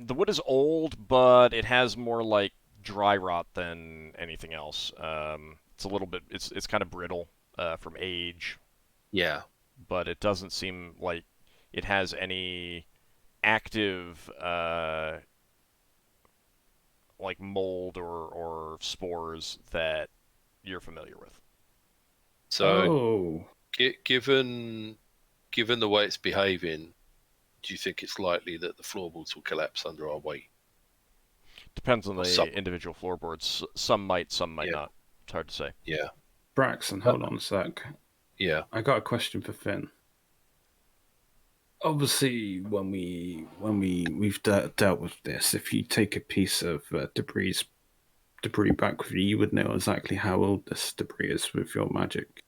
The wood is old, but it has more like dry rot than anything else. It's a little bit. It's kind of brittle from age, Yeah. but it doesn't seem like it has any active like mold or spores that you're familiar with. So, Oh. given the way it's behaving, do you think it's likely that the floorboards will collapse under our weight? Depends on the Some. individual floorboards. Some might Yeah. not. It's hard to say. Yeah. Braxon, hold on a sec. Yeah. I got a question for Finn. Obviously, when we've dealt with this, if you take a piece of debris back with you, you would know exactly how old this debris is with your magic.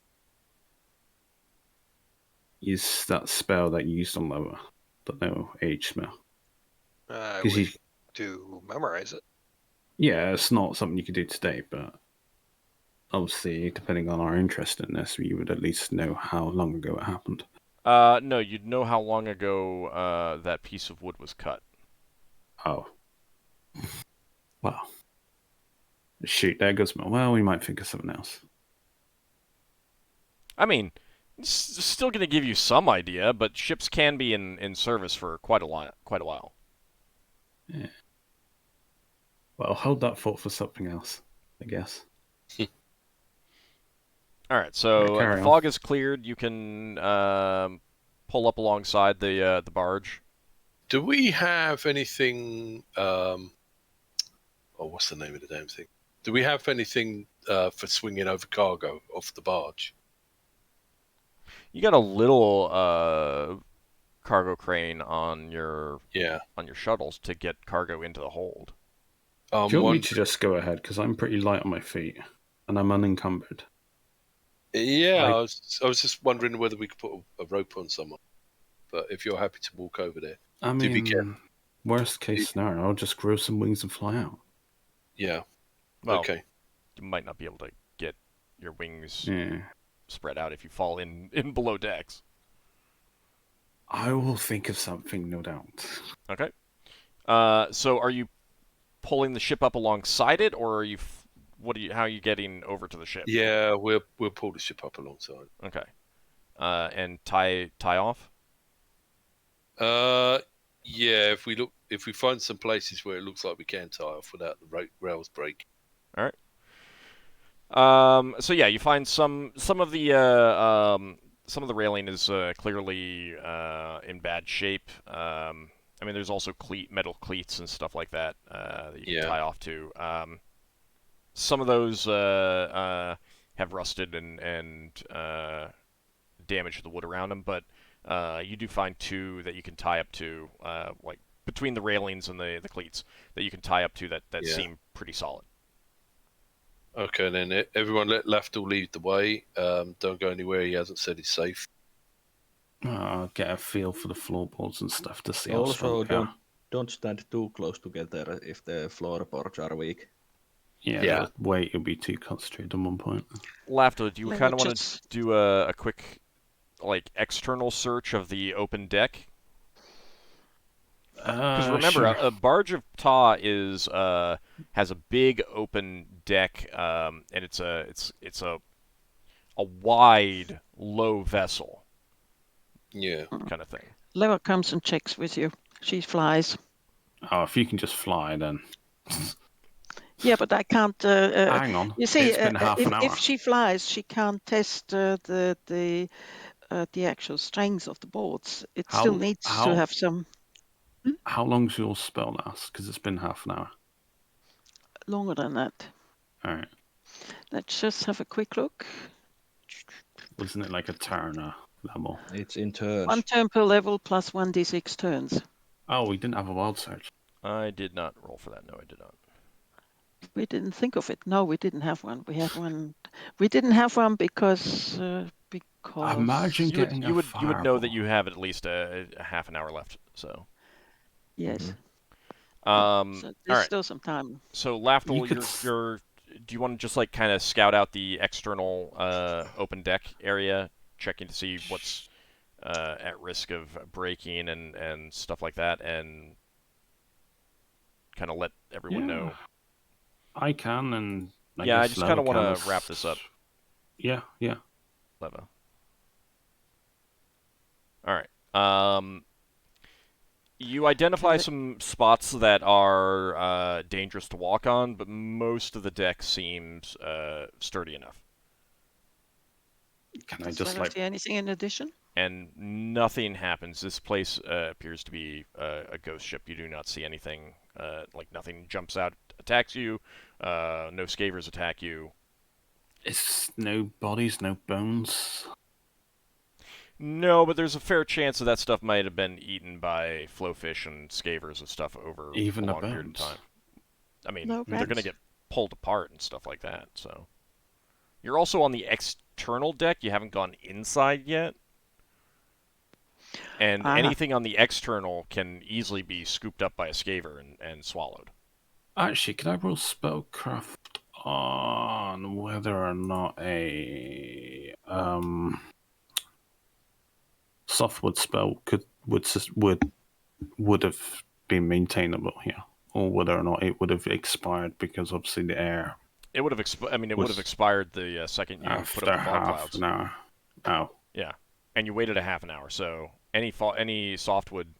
Is that spell that you used on lower, the no age spell? I 'Cause would to memorize it. Yeah, it's not something you could do today, but obviously, depending on our interest in this, we would at least know how long ago it happened. No, you'd know how long ago that piece of wood was cut. Oh. Well. Shoot, there goes my... Well, we might think of something else. I mean, it's still going to give you some idea, but ships can be in service for quite a while. Yeah. Well, hold that thought for something else, I guess. All right, so Carry the on. fog is cleared. You can pull up alongside the barge. Do we have anything? What's the name of the damn thing? Do we have anything for swinging over cargo off the barge? You got a little cargo crane on your shuttles to get cargo into the hold. Do you want me to just go ahead? Because I'm pretty light on my feet, and I'm unencumbered. Yeah, I was just wondering whether we could put a rope on someone. But if you're happy to walk over there, I do be careful. mean, worst case scenario, I'll just grow some wings and fly out. Yeah. Well, Okay. You might not be able to get your wings Yeah. spread out if you fall in below decks. I will think of something, no doubt. Okay. So are you pulling the ship up alongside it, or are you? How are you getting over to the ship? Yeah, we'll pull the ship up alongside. Okay. And tie off. Yeah. If we find some places where it looks like we can tie off without the rails break. All right. So yeah, you find some of the railing is clearly in bad shape. I mean, there's also metal cleats and stuff like that that you can tie off to. Some of those have rusted and damaged the wood around them, but you do find 2 that you can tie up to, like between the railings and the cleats, that you can tie up to that seem pretty solid. Okay, then everyone let Lafdul lead the way. Don't go anywhere he hasn't said he's safe. I'll get a feel for the floorboards and stuff to see. Also, don't stand too close together if the floorboards are weak. Yeah. Wait, you'll be too concentrated on one point. Lafdul, do you kind of want to do a quick, like, external search of the open deck? Because remember, sure. a Barge of Ta has a big open deck, and it's a wide, low vessel. Yeah. Kind of thing. Leva comes and checks with you. She flies. Oh, if you can just fly, then. Yeah, but I can't. Hang on. You see, it's been half an hour. if she flies, she can't test the actual strength of the boards. It still needs to have some. How long's your spell last? Because it's been half an hour. Longer than that. All right. Let's just have a quick look. Wasn't it like a turn level? It's in turns. 1 turn per level plus 1d6 turns. Oh, we didn't have a wild search. I did not roll for that. No, I did not. We didn't think of it. No, we didn't have one. We had one. We didn't have one because. Imagine getting you would know that you have at least a half an hour left. So. Yes. So there's all right. still some time. So Lafdul, do you want to just like kind of scout out the external open deck area, checking to see what's at risk of breaking and stuff like that, and kind of let everyone know? I can, and I just kind of want to wrap this up. Yeah. Leva. All right. You identify some spots that are dangerous to walk on, but most of the deck seems sturdy enough. Can I Does just Leva see anything in addition? And nothing happens. This place appears to be a ghost ship. You do not see anything. Nothing jumps out, attacks you. No scavers attack you. It's no bodies, no bones. No, but there's a fair chance that stuff might have been eaten by flowfish and scavers and stuff over Even a long period of time. I mean, they're going to get pulled apart and stuff like that. So you're also on the external deck. You haven't gone inside yet. And anything on the external can easily be scooped up by a scaver and swallowed. Actually, can I roll spellcraft on whether or not a softwood spell would have been maintainable here, or whether or not it would have expired because obviously the air. It would have would have expired the second you put up the fog clouds. An hour. Oh. Yeah, and you waited a half an hour. So any softwood,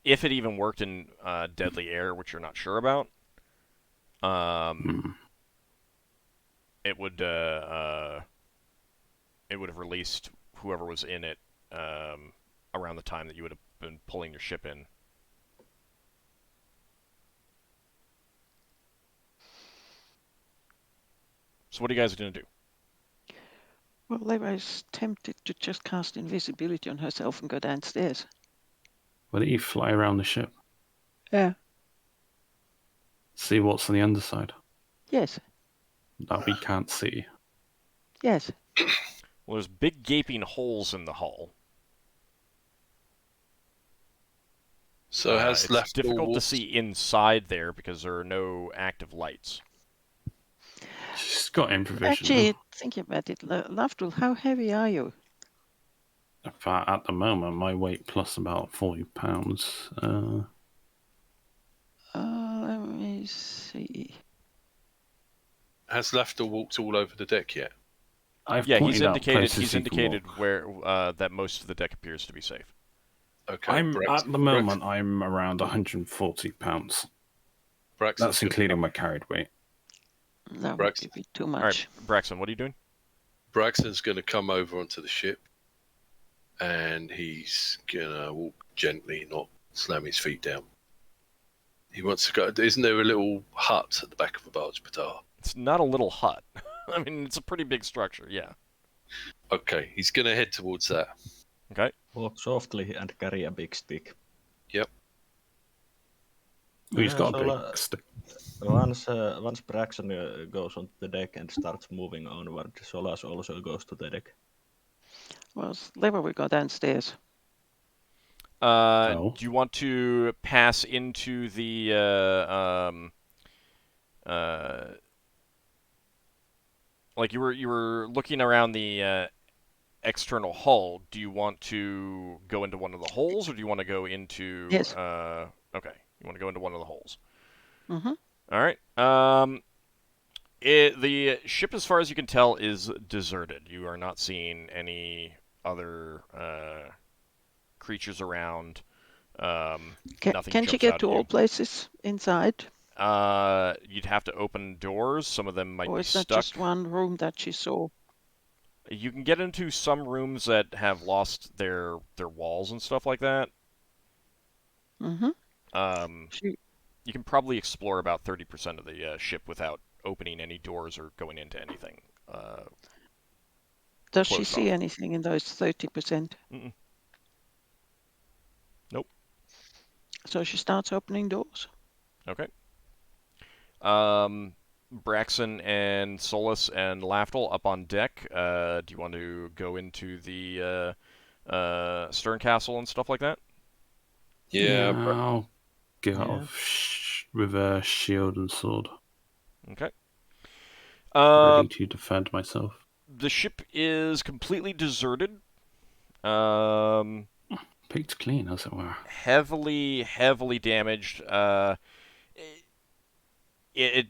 if it even worked in deadly air, which you're not sure about, it would have released whoever was in it around the time that you would have been pulling your ship in. So what are you guys going to do? Well, Leva is tempted to just cast invisibility on herself and go downstairs. Why don't you fly around the ship? Yeah. See what's on the underside. Yes. That we can't see. Yes. Well, there's big gaping holes in the hull. So has it's difficult to see inside there because there are no active lights. She's got improvisation. Actually, thinking about it, Lafdul, how heavy are you? At the moment, my weight plus about 40 pounds. Let me see. Has Lafdul walked all over the deck yet? I've Yeah, pointed out places he's he can indicated walk. where that most of the deck appears to be safe. Okay. At the moment, I'm around 140 pounds. That's including my carried weight. That would be a bit too much. All right, Braxon, what are you doing? Braxton's going to come over onto the ship, and he's going to walk gently, not slam his feet down. He wants to go. Isn't there a little hut at the back of a barge, Patar? It's not a little hut. I mean, it's a pretty big structure, yeah. Okay, he's going to head towards that. Okay. Walk softly and carry a big stick. Yep. He's got a So, big stick. once Braxon goes on the deck and starts moving onward, Solas also goes to the deck. Well, Lever will go downstairs. Do you want to pass into the like you were looking around the external hull? Do you want to go into one of the holes, or do you want to go into? Yes. Okay, you want to go into one of the holes. Mm-hmm. All right. The ship, as far as you can tell, is deserted. You are not seeing any other creatures around. Can she get to all places inside? You'd have to open doors. Some of them might or be is that stuck. just one room that she saw? You can get into some rooms that have lost their walls and stuff like that. Mm-hmm. You can probably explore about 30% of the ship without opening any doors or going into anything. Does she see anything in those 30%? Mm-mm. Nope. So she starts opening doors. Okay. Braxon and Solas and Lafdul up on deck. Do you want to go into the stern castle and stuff like that? Yeah. I'll get off with a shield and sword. Okay. Ready to defend myself. The ship is completely deserted. Picked clean, as it were. Heavily damaged. It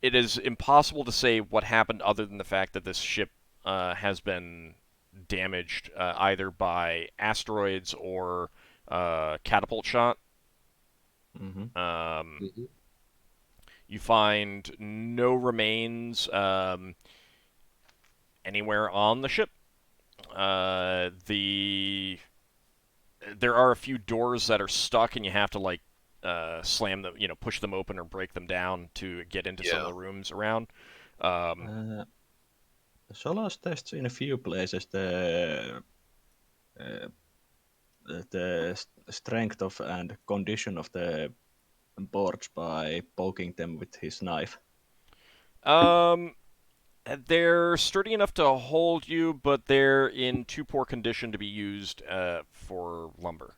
is impossible to say what happened other than the fact that this ship has been damaged either by asteroids or catapult shot. Mm-hmm. You find no remains anywhere on the ship. There are a few doors that are stuck, and you have to slam them, push them open or break them down to get into some of the rooms around. Solas tests in a few places the strength of and condition of the boards by poking them with his knife. They're sturdy enough to hold you, but they're in too poor condition to be used for lumber.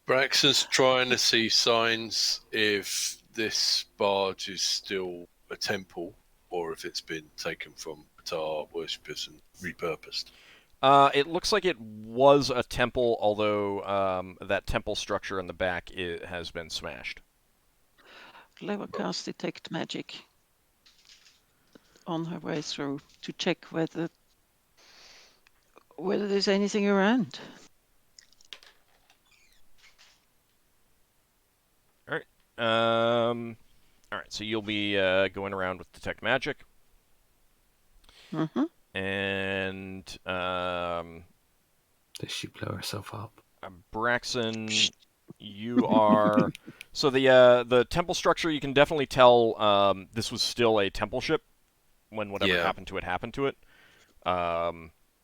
Braxton's trying to see signs if this barge is still a temple or if it's been taken from Patar worshippers and repurposed. It looks like it was a temple, although that temple structure in the back has been smashed. Lever cast detect magic on her way through to check whether there's anything around. All right. All right. So you'll be going around with detect magic. Mm-hmm. And does she blow herself up? Braxon, you are. So the temple structure, you can definitely tell this was still a temple ship when whatever happened to it.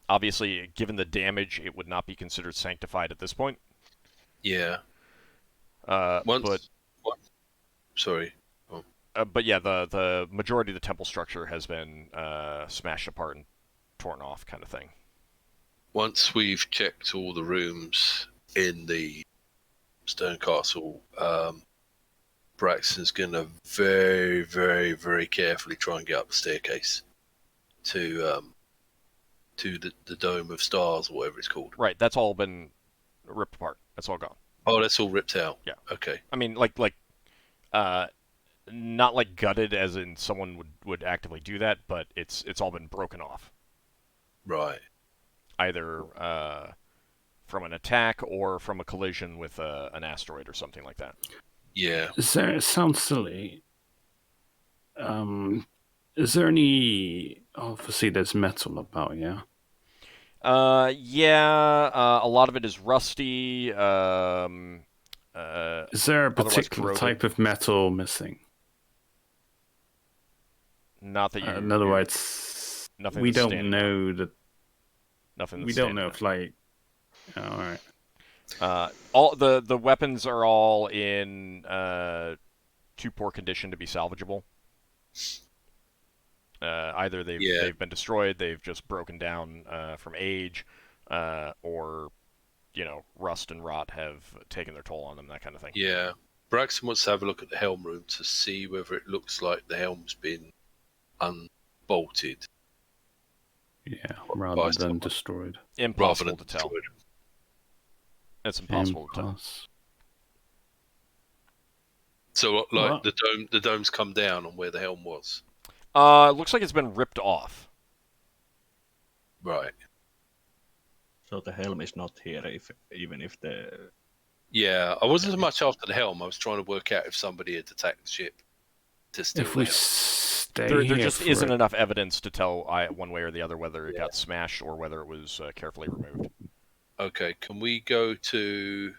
Obviously, given the damage, it would not be considered sanctified at this point. Yeah. Sorry. Oh. But yeah, the majority of the temple structure has been smashed apart and torn off, kind of thing. Once we've checked all the rooms in the stern castle, Braxon's going to very, very, very carefully try and get up the staircase to the Dome of Stars, or whatever it's called. Right, that's all been ripped apart. That's all gone. Oh, that's all ripped out. Yeah. Okay. I mean, not like gutted, as in someone would actively do that, but it's all been broken off. Right. Either from an attack or from a collision with an asteroid or something like that. Yeah. It sounds silly. Is there any... Obviously, there's metal about, yeah? Yeah, a lot of it is rusty. Is there a otherwise particular corroded. type of metal missing? Not that you. In other words, nothing we that's don't standing know that. Nothing. We That's don't know standing if, like. Oh, all right. all the weapons are all in too poor condition to be salvageable. Either they've been destroyed, they've just broken down from age, or rust and rot have taken their toll on them. That kind of thing. Yeah. Braxton wants to have a look at the helm room to see whether it looks like the helm's been unbolted. Yeah, rather than destroyed. Impossible to tell. It's impossible to tell. So, like, the dome's come down on where the helm was. It looks like it's been ripped off. Right. So the helm is not here, even if the... Yeah, I wasn't so much after the helm. I was trying to work out if somebody had attacked the ship to steal If the we helm. stay There here just for isn't it. enough evidence to tell one way or the other whether it got smashed or whether it was carefully removed. Okay, can we go to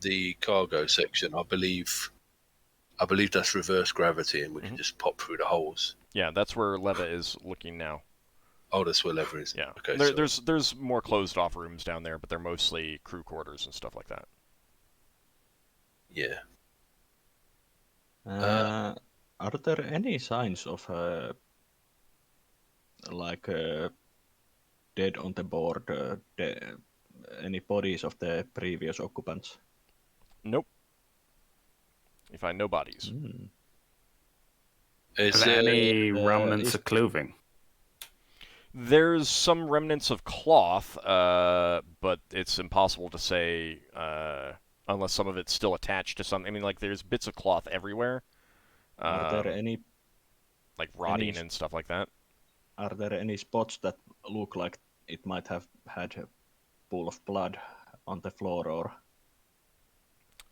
the cargo section? I believe that's reverse gravity, and we can just pop through the holes. Yeah, that's where Leva is looking now. Oh, that's where Leva is. Yeah. Okay. There's more closed off rooms down there, but they're mostly crew quarters and stuff like that. Yeah. Are there any signs of dead on the board? Any bodies of the previous occupants? Nope. You find no bodies. Is Are there there any remnants of clothing? There's some remnants of cloth, but it's impossible to say unless some of it's still attached to something. I mean, like, there's bits of cloth everywhere. Are there any like rotting and stuff like that? Are there any spots that look like it might have had a pool of blood on the floor, or?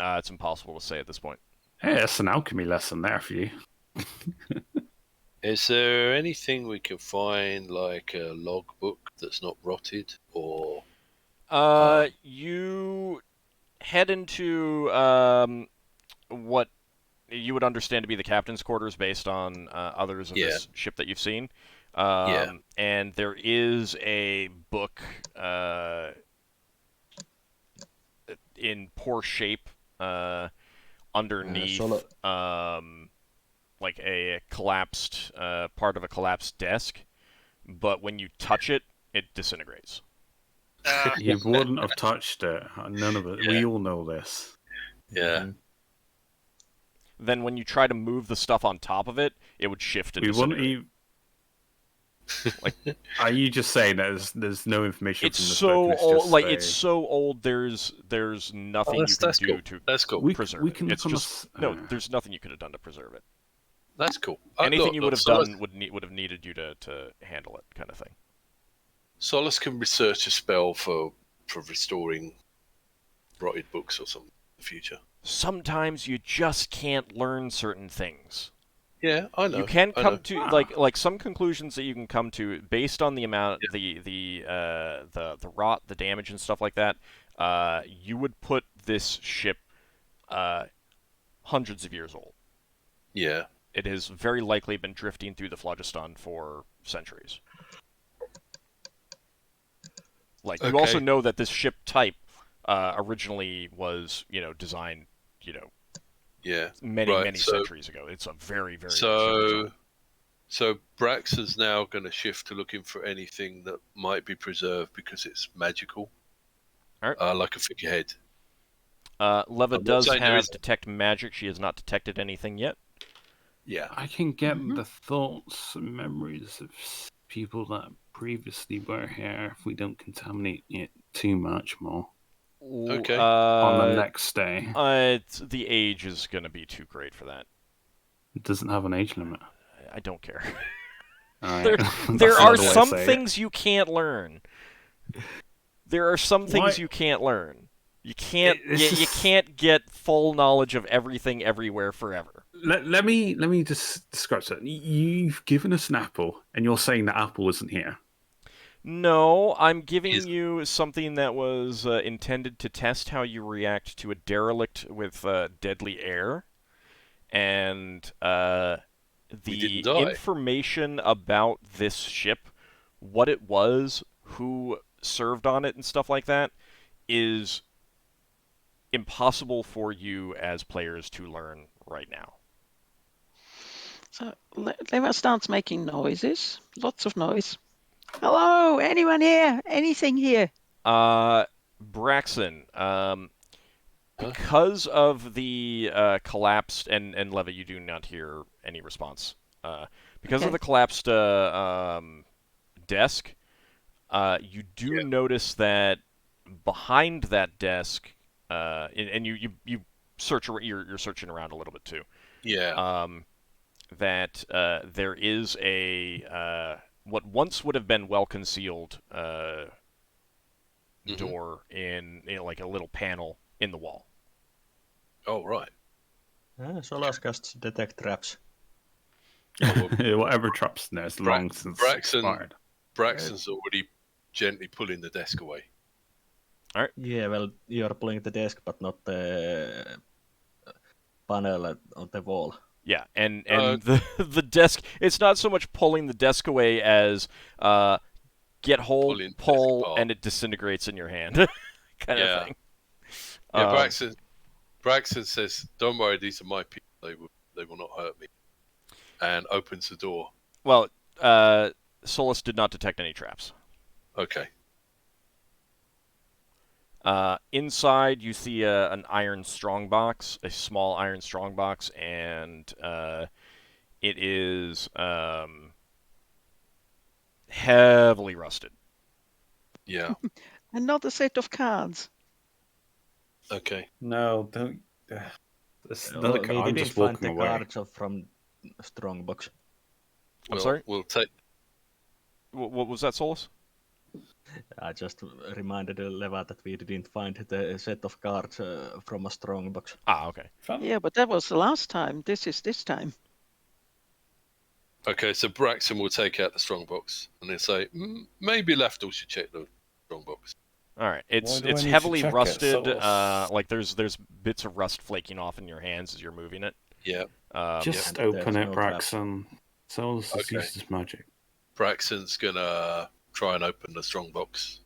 It's impossible to say at this point. Hey, that's an alchemy lesson there for you. Is there anything we can find, like a logbook that's not rotted, or? You head into what you would understand to be the captain's quarters based on others of this ship that you've seen. And there is a book in poor shape underneath, like a collapsed part of a collapsed desk. But when you touch it, it disintegrates. You wouldn't have touched it. None of it. Yeah. We all know this. Yeah. Then when you try to move the stuff on top of it, it would shift and disintegrate. Are you just saying that there's no information? It's from this so book, old. just Like, it's so old. There's nothing you can do to preserve it. It's just no. There's nothing you could have done to preserve it. That's cool. Anything you would have done would have needed you to handle it, kind of thing. Solas can research a spell for restoring rotted books or something in the future. Sometimes you just can't learn certain things. Yeah, I know. You can come to like some conclusions that you can come to based on the amount, the rot, the damage, and stuff like that. You would put this ship hundreds of years old. Yeah. It has very likely been drifting through the phlogiston for centuries. Like, you also know that this ship type originally was, designed, many centuries ago. It's a very, very so Braxon's now going to shift to looking for anything that might be preserved because it's magical. All right. Like a figurehead. Leva I'm not does saying there have isn't. detect magic. She has not detected anything yet. Yeah. I can get Mhm. the thoughts and memories of people that previously were here if we don't contaminate it too much more Okay. on the next day. The age is going to be too great for that. It doesn't have an age limit. I don't care. Alright. There That's are another way to some say it. things you can't learn. There are some things you can't learn. You can't. You can't get full knowledge of everything everywhere forever. Let me just describe something. You've given us an apple, and you're saying that apple isn't here. No, I'm giving you something that was intended to test how you react to a derelict with deadly air, and the didn't die. information about this ship, what it was, who served on it, and stuff like that, is impossible for you as players to learn right now. So Leva starts making noises, lots of noise. Hello, anyone here? Anything here? Braxon, because of the collapsed, and Leva, you do not hear any response. Because of the collapsed desk, you do notice that behind that desk, and you search, you're searching around a little bit too. Yeah. That there is a what once would have been well concealed door in like a little panel in the wall. Oh, right. Solas casts detect traps. Whatever traps there's long since expired. Braxton's already gently pulling the desk away. All right. Yeah, well, you're pulling the desk, but not the panel on the wall. Yeah, and the desk. It's not so much pulling the desk away as get hold, pull, and it disintegrates in your hand, kind of thing. Yeah, Braxton says, "Don't worry, these are my people. They will not hurt me," and opens the door. Well, Solas did not detect any traps. Okay. Inside, you see an iron strongbox, a small iron strongbox, and it is heavily rusted. Yeah. Another set of cards. Okay. No, don't. We I'm didn't just find walking the away. cards from Strongbox. I'm sorry? We'll take. What was that, Solas? I just reminded Leva that we didn't find the set of cards from a Strongbox. Ah, okay. Yeah, but that was the last time. This is this time. Okay, so Braxton will take out the strongbox and he'll say, maybe Lafdul should check the strongbox. All right, it's Why do I need to heavily check it? rusted. Solas? Like there's bits of rust flaking off in your hands as you're moving it. Yeah. Just Yeah. open There's it, no Braxon. Solas Okay. uses magic. Braxton's gonna try and open the strongbox.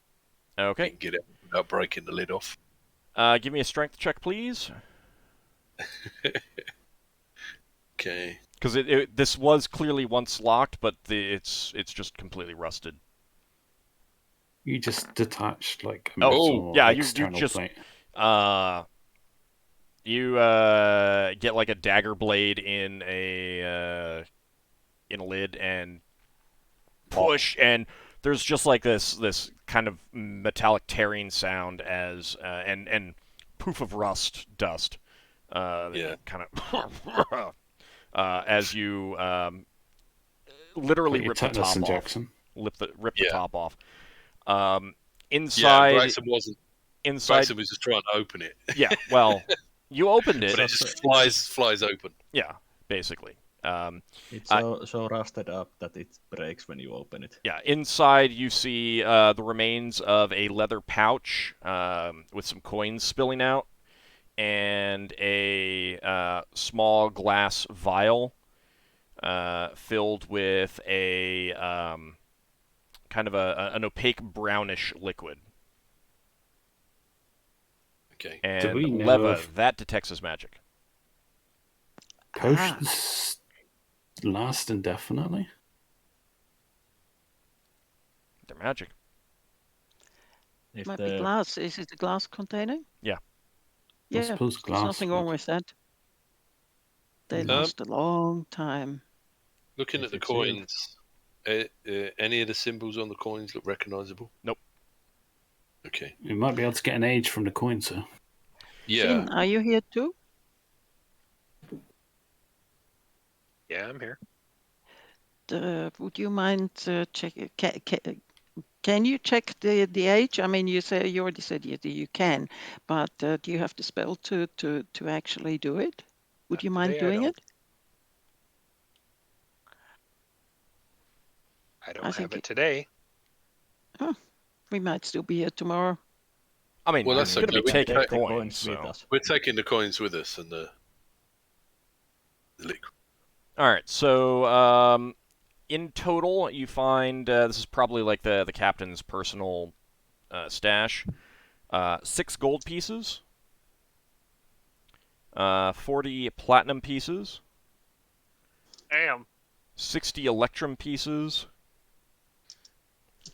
Okay. And get it without breaking the lid off. Give me a strength check, please. Okay. Because this was clearly once locked, but it's just completely rusted. You just detached like a Oh, metal yeah, you external just plate. you get like a dagger blade in a lid and push, and there's just like this kind of metallic tearing sound as and poof of rust dust. Kind of as you literally rip the top injection. off. Rip the top off. Yeah, Braxton inside. Braxton was just trying to open it. Yeah, well, you opened it. But it just flies open. Yeah, basically. It's so rusted up that it breaks when you open it. Yeah, inside you see the remains of a leather pouch with some coins spilling out, and a small glass vial filled with a kind of an opaque brownish liquid. Okay. And Do we know Leva, if that detects as magic. Potions last indefinitely? They're magic. If Might be glass. Is it a glass container? Yeah. I Yeah, suppose there's glass nothing wrong would. with that. They Um, last a long time. Looking If at the it's sealed. coins, any of the symbols on the coins look recognisable? Nope. Okay. We might be able to get an age from the coin, sir. Yeah. Finn, are you here too? Yeah, I'm here. Would you mind check? Can you check the age? I mean, you already said you can, but do you have the spell to actually do it? Would Not you mind today, I doing don't. it? I I don't think have it today. we might still be here tomorrow. I mean, Well, we're that's going to okay. be We can taking take the coins, with so... us. We're taking the coins with us and the liquid. All right, so in total, you find this is probably like the captain's personal stash. 6 gold pieces, 40 platinum pieces, Damn. 60 electrum pieces,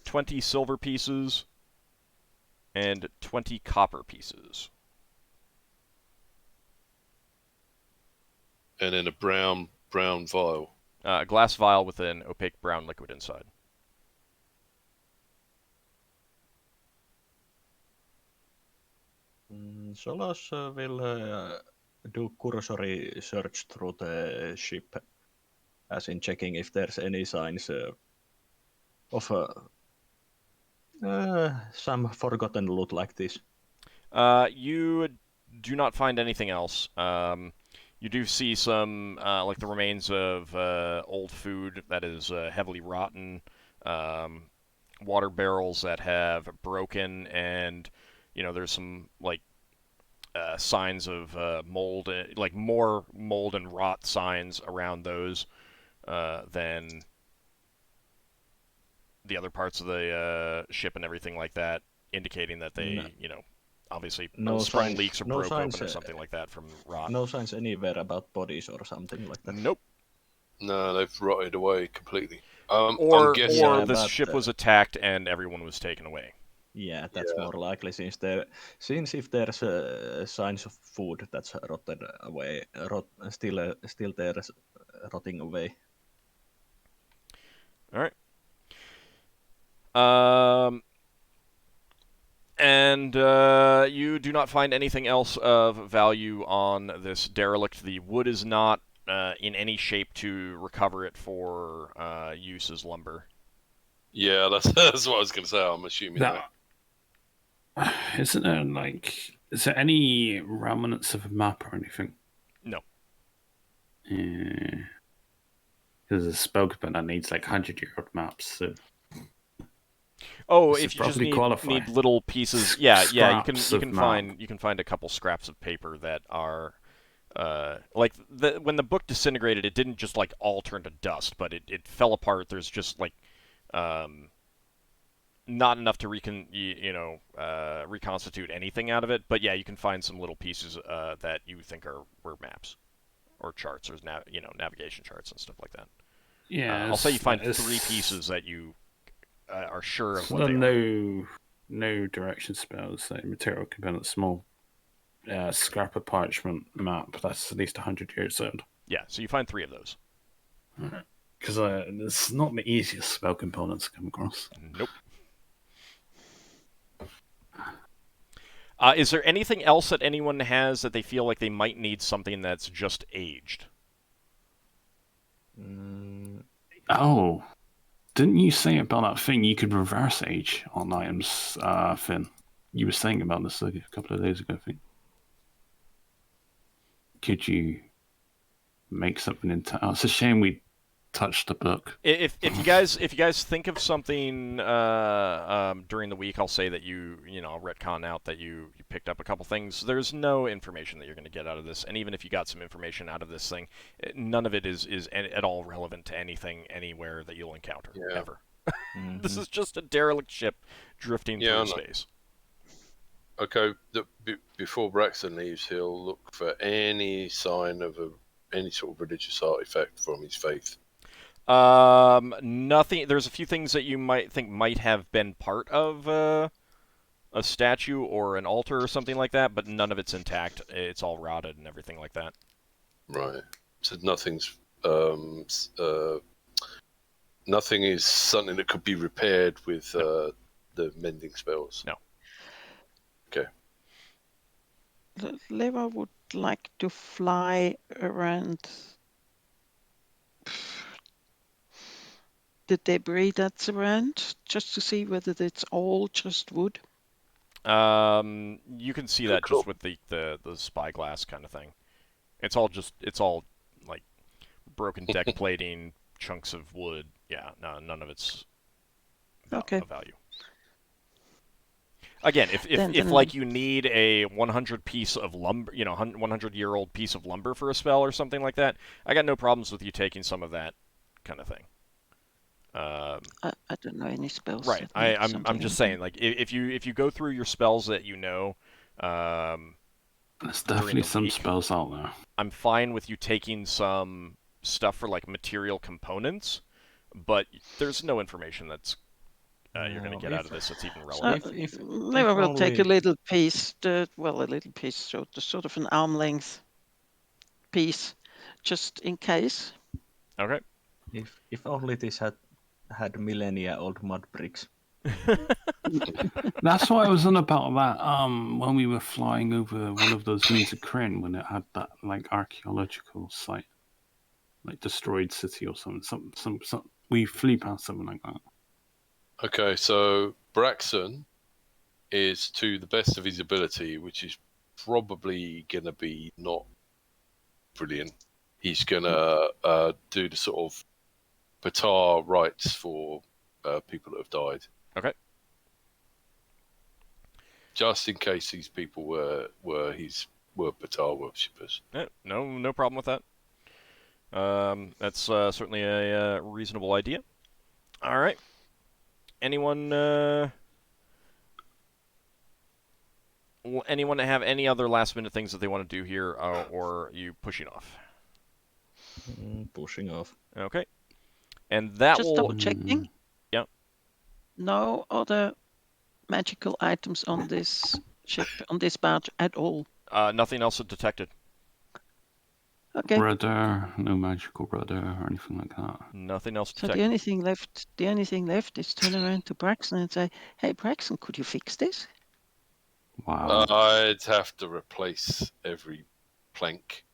20 silver pieces, and 20 copper pieces. And then a brown vial. A glass vial with an opaque brown liquid inside. Solas will do cursory search through the ship, as in checking if there's any signs of some forgotten loot like this. You do not find anything else. You do see some, like the remains of old food that is heavily rotten, water barrels that have broken, and there's some like signs of mold, like more mold and rot signs around those than the other parts of the ship and everything like that, indicating that they, obviously strong signs, leaks or no broke signs, open or something like that from rot. No signs anywhere about bodies or something like that. Nope. No, they've rotted away completely. Or I'm guessing. or Yeah, this but, ship was attacked and everyone was taken away. Yeah, that's Yeah. more likely since if there's signs of food that's rotted away, still there's rotting away. All right. And you do not find anything else of value on this derelict. The wood is not in any shape to recover it for use as lumber. Yeah, that's what I was going to say. I'm assuming that. Isn't there is there any remnants of a map or anything? No. Yeah. Because a spell component needs 100-year-old maps. So. Oh, This if is you just probably need little pieces, yeah, you Scraps can of find a couple scraps of paper that are like when the book disintegrated, it didn't just all turn to dust, but it fell apart. There's just not enough to reconstitute anything out of it. But yeah, you can find some little pieces that you think were maps or charts or navigation charts and stuff like that. Yeah, I'll say you find 3 pieces that you are sure of what they are. No direction spells, material component, small scrap of parchment map that's at least 100 years old. Yeah, so you find 3 of those. Because it's not the easiest spell components to come across. Nope. Is there anything else that anyone has that they feel like they might need something that's just aged? Oh, didn't you say about that thing you could reverse age on items, Finn? You were saying about this a couple of days ago, I think. Could you make something into? Oh, it's a shame we touched the book. If you guys think of something during the week, I'll say that I'll retcon out that you picked up a couple things. There's no information that you're going to get out of this, and even if you got some information out of this thing, none of it is at all relevant to anything anywhere that you'll encounter ever. This is just a derelict ship drifting through space. Okay, before Braxon leaves, he'll look for any sign of any sort of religious artifact from his faith. Nothing. There's a few things that you might think might have been part of a statue or an altar or something like that, but none of it's intact. It's all rotted and everything like that. Right. So nothing's nothing is something that could be repaired with the mending spells. No. Okay. Leva would like to fly around the debris that's around, just to see whether it's all just wood. You can see that Cool. just with the spyglass kind of thing. It's all like broken deck plating, chunks of wood. Yeah, no, none of it's Okay. of value. Again, if like you need a 100 piece of lumber, 100-year-old piece of lumber for a spell or something like that, I got no problems with you taking some of that kind of thing. I don't know any spells. Right. that need I'm something just like saying, like if you go through your spells that you know, There's during definitely the some week, spells out there. I'm fine with you taking some stuff for like material components, but there's no information that's you're going to get out of this that's even relevant. Leva will take a little piece, a little piece, sort of an arm length piece, just in case. Okay. If only this had millennia-old mud bricks. That's what I was on about that when we were flying over one of those moons of Kryn, when it had that like archaeological site, like destroyed city or something. Some we flew past something like that. Okay, so Braxon is to the best of his ability, which is probably going to be not brilliant. He's going to do the sort of Patar rites for people that have died. Okay. Just in case these people were Patar worshippers. No problem with that. That's certainly a reasonable idea. All right. Anyone have any other last-minute things that they want to do here, or are you pushing off? Pushing off. Okay. And that Just will... double-checking. Yeah. No other magical items on this ship, on this barge at all. Nothing else detected. Okay. Rudder, no magical rudder or anything like that. Nothing else So detected. the only thing left is turn around to Braxon and say, "Hey, Braxon, could you fix this?" Wow. I'd have to replace every plank.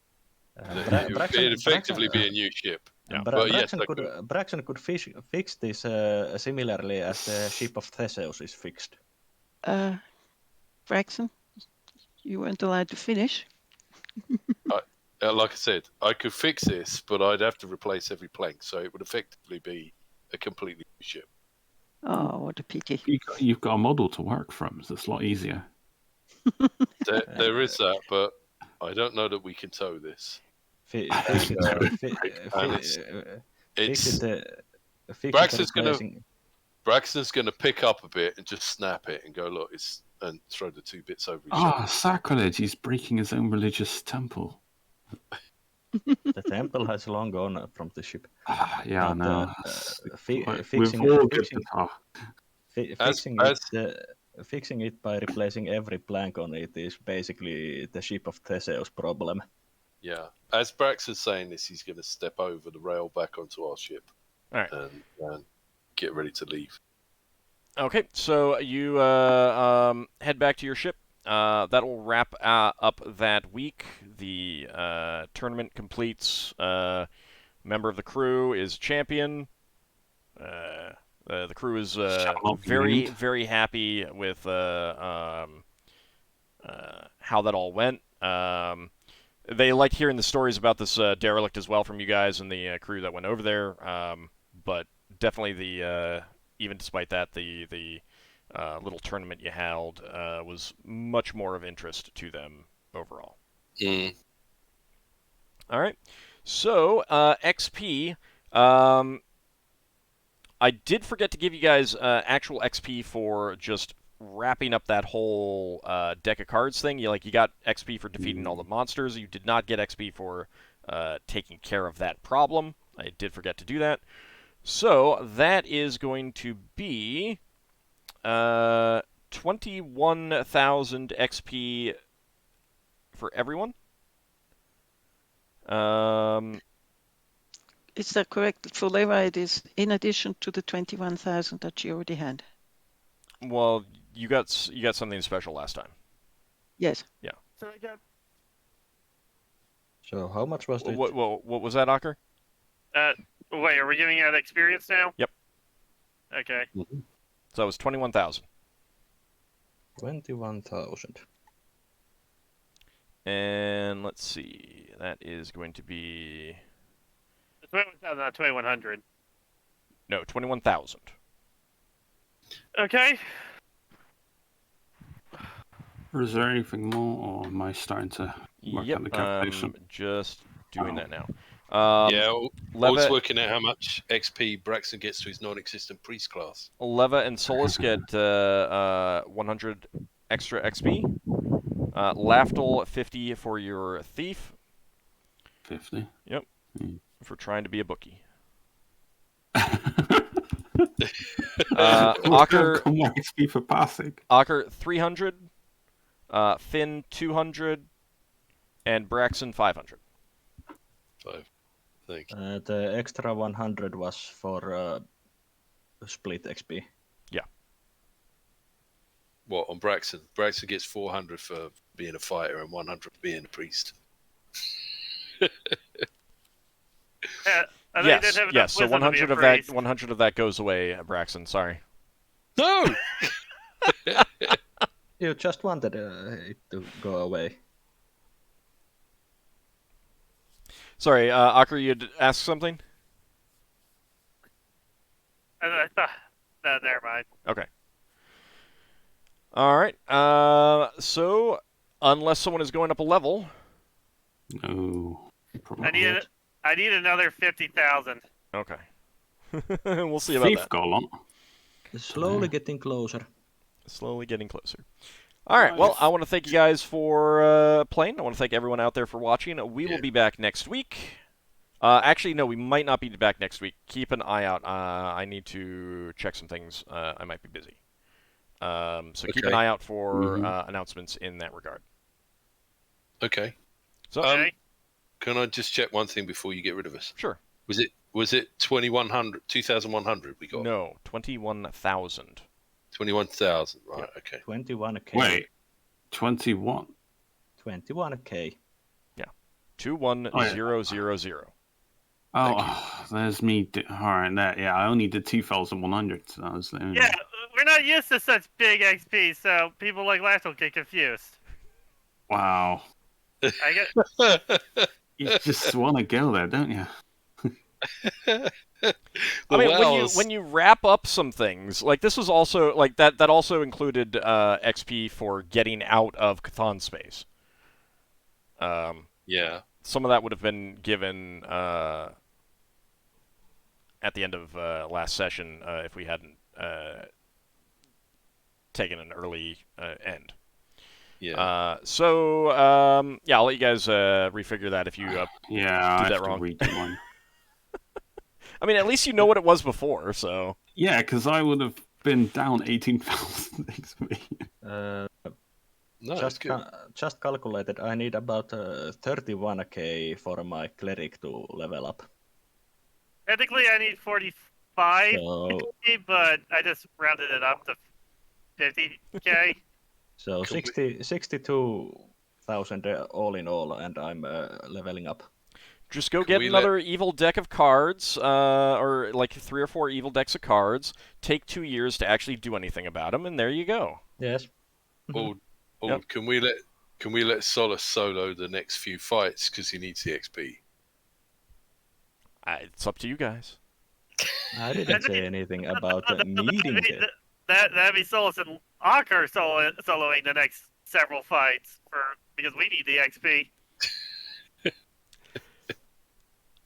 It would effectively be a new ship. Yeah. But Braxon could fix this similarly as the ship of Theseus is fixed. Braxon, you weren't allowed to finish. Like I said, I could fix this, but I'd have to replace every plank, so it would effectively be a completely new ship. Oh, what a pity. You've got a model to work from, so it's a lot easier. There is that, but I don't know that we can tow this. Braxton's gonna pick up a bit and just snap it and go, look, and throw the two bits over his shoulder. Sacrilege! He's breaking his own religious temple. The temple has long gone from the ship. Yeah, no. Fixing it by replacing every plank on it is basically the ship of Theseus problem. Yeah. As Braxton's saying this, he's going to step over the rail back onto our ship. All right. And get ready to leave. Okay, so you head back to your ship. That will wrap up that week. The tournament completes. Member of the crew is champion. The crew is very, very happy with how that all went. They liked hearing the stories about this derelict as well from you guys and the crew that went over there. But definitely even despite that, the little tournament you held was much more of interest to them overall. Mm. All right. So, XP. I did forget to give you guys actual XP for just wrapping up that whole deck of cards thing. You got XP for defeating all the monsters. You did not get XP for taking care of that problem. I did forget to do that. So that is going to be 21,000 XP for everyone. Is that correct? For Leva, it is in addition to the 21,000 that you already had. Well, you got something special last time. Yes. So I got So how much was it? What was that, Ockar? wait, are we giving out experience now? Yep. Okay. So it was 21,000. 21,000. And let's see, that is going to be 21,000, not 2,100. no 21,000. Okay. Or is there anything more, or am I starting to work out the calculation? Just doing that now. Yeah, I was Leva, working out how much XP Braxon gets to his non-existent priest class. Leva and Solas get 100 extra XP. Lafdul 50 for your thief. 50. Yep. For trying to be a bookie. Ockar XP for passing. Ockar 300. Finn 200. And Braxon 500. 5. Thank you. The extra 100 was for split XP. What, on Braxon? Braxon gets 400 for being a fighter and 100 for being a priest. I think they didn't have enough So wisdom to be a 100 of priest. that 100 of that goes away, Braxon. Sorry. No! You just wanted it to go away. Sorry, Ockar, you'd ask something? I thought, no, never mind. Okay. All right. So, unless someone is going up a level, No. I need another 50,000. okay. We'll see about Thief that. Golem. Slowly getting closer. Slowly getting closer. All right. Well, I want to thank you guys for playing. I want to thank everyone out there for watching. We will be back next week. Actually, no, we might not be back next week. Keep an eye out. I need to check some things. I might be busy. So keep an eye out for announcements in that regard. Okay. So, Okay. Can I just check one thing before you get rid of us? sure. Was it 2,100 we got? No, 21,000. 21,000. Right. Okay. 21k. Wait. 21. 21k. 21000. Oh, there's me. Alright, yeah, I only did 2,100. So that was the only... Yeah, we're not used to such big XP, so people like Lafdul get confused. Wow. I get. You just want to go there, don't you? I mean, when you wrap up some things, like this was also like that also included XP for getting out of Chthon space. Yeah. Some of that would have been given at the end of last session if we hadn't taken an early end. Yeah. I'll let you guys refigure that if you Yeah, I did that have to wrong. redo one. I mean, at least you know what it was before, so... Yeah, because I would have been down 18,000 XP. No, that's good. Just calculated. I need about 31k for my cleric to level up. Technically, I need 45, So, but I just rounded it up to 50k. so 62,000 all in all, and I'm leveling up. Just go get another evil deck of cards, or like 3 or 4 evil decks of cards. Take 2 years to actually do anything about them, and there you go. Yes. Yep. Can we let Solas solo the next few fights because he needs the XP? It's up to you guys. I didn't say anything about needing it. That'd be Solas and Ockar soloing the next several fights because we need the XP.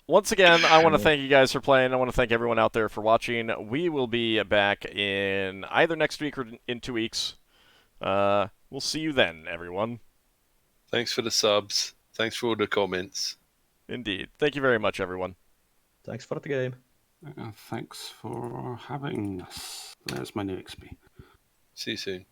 Once again, I want to thank you guys for playing. I want to thank everyone out there for watching. We will be back in either next week or in 2 weeks. We'll see you then, everyone. Thanks for the subs. Thanks for all the comments. Indeed. Thank you very much, everyone. Thanks for the game. Thanks for having us. There's my new XP. See you soon.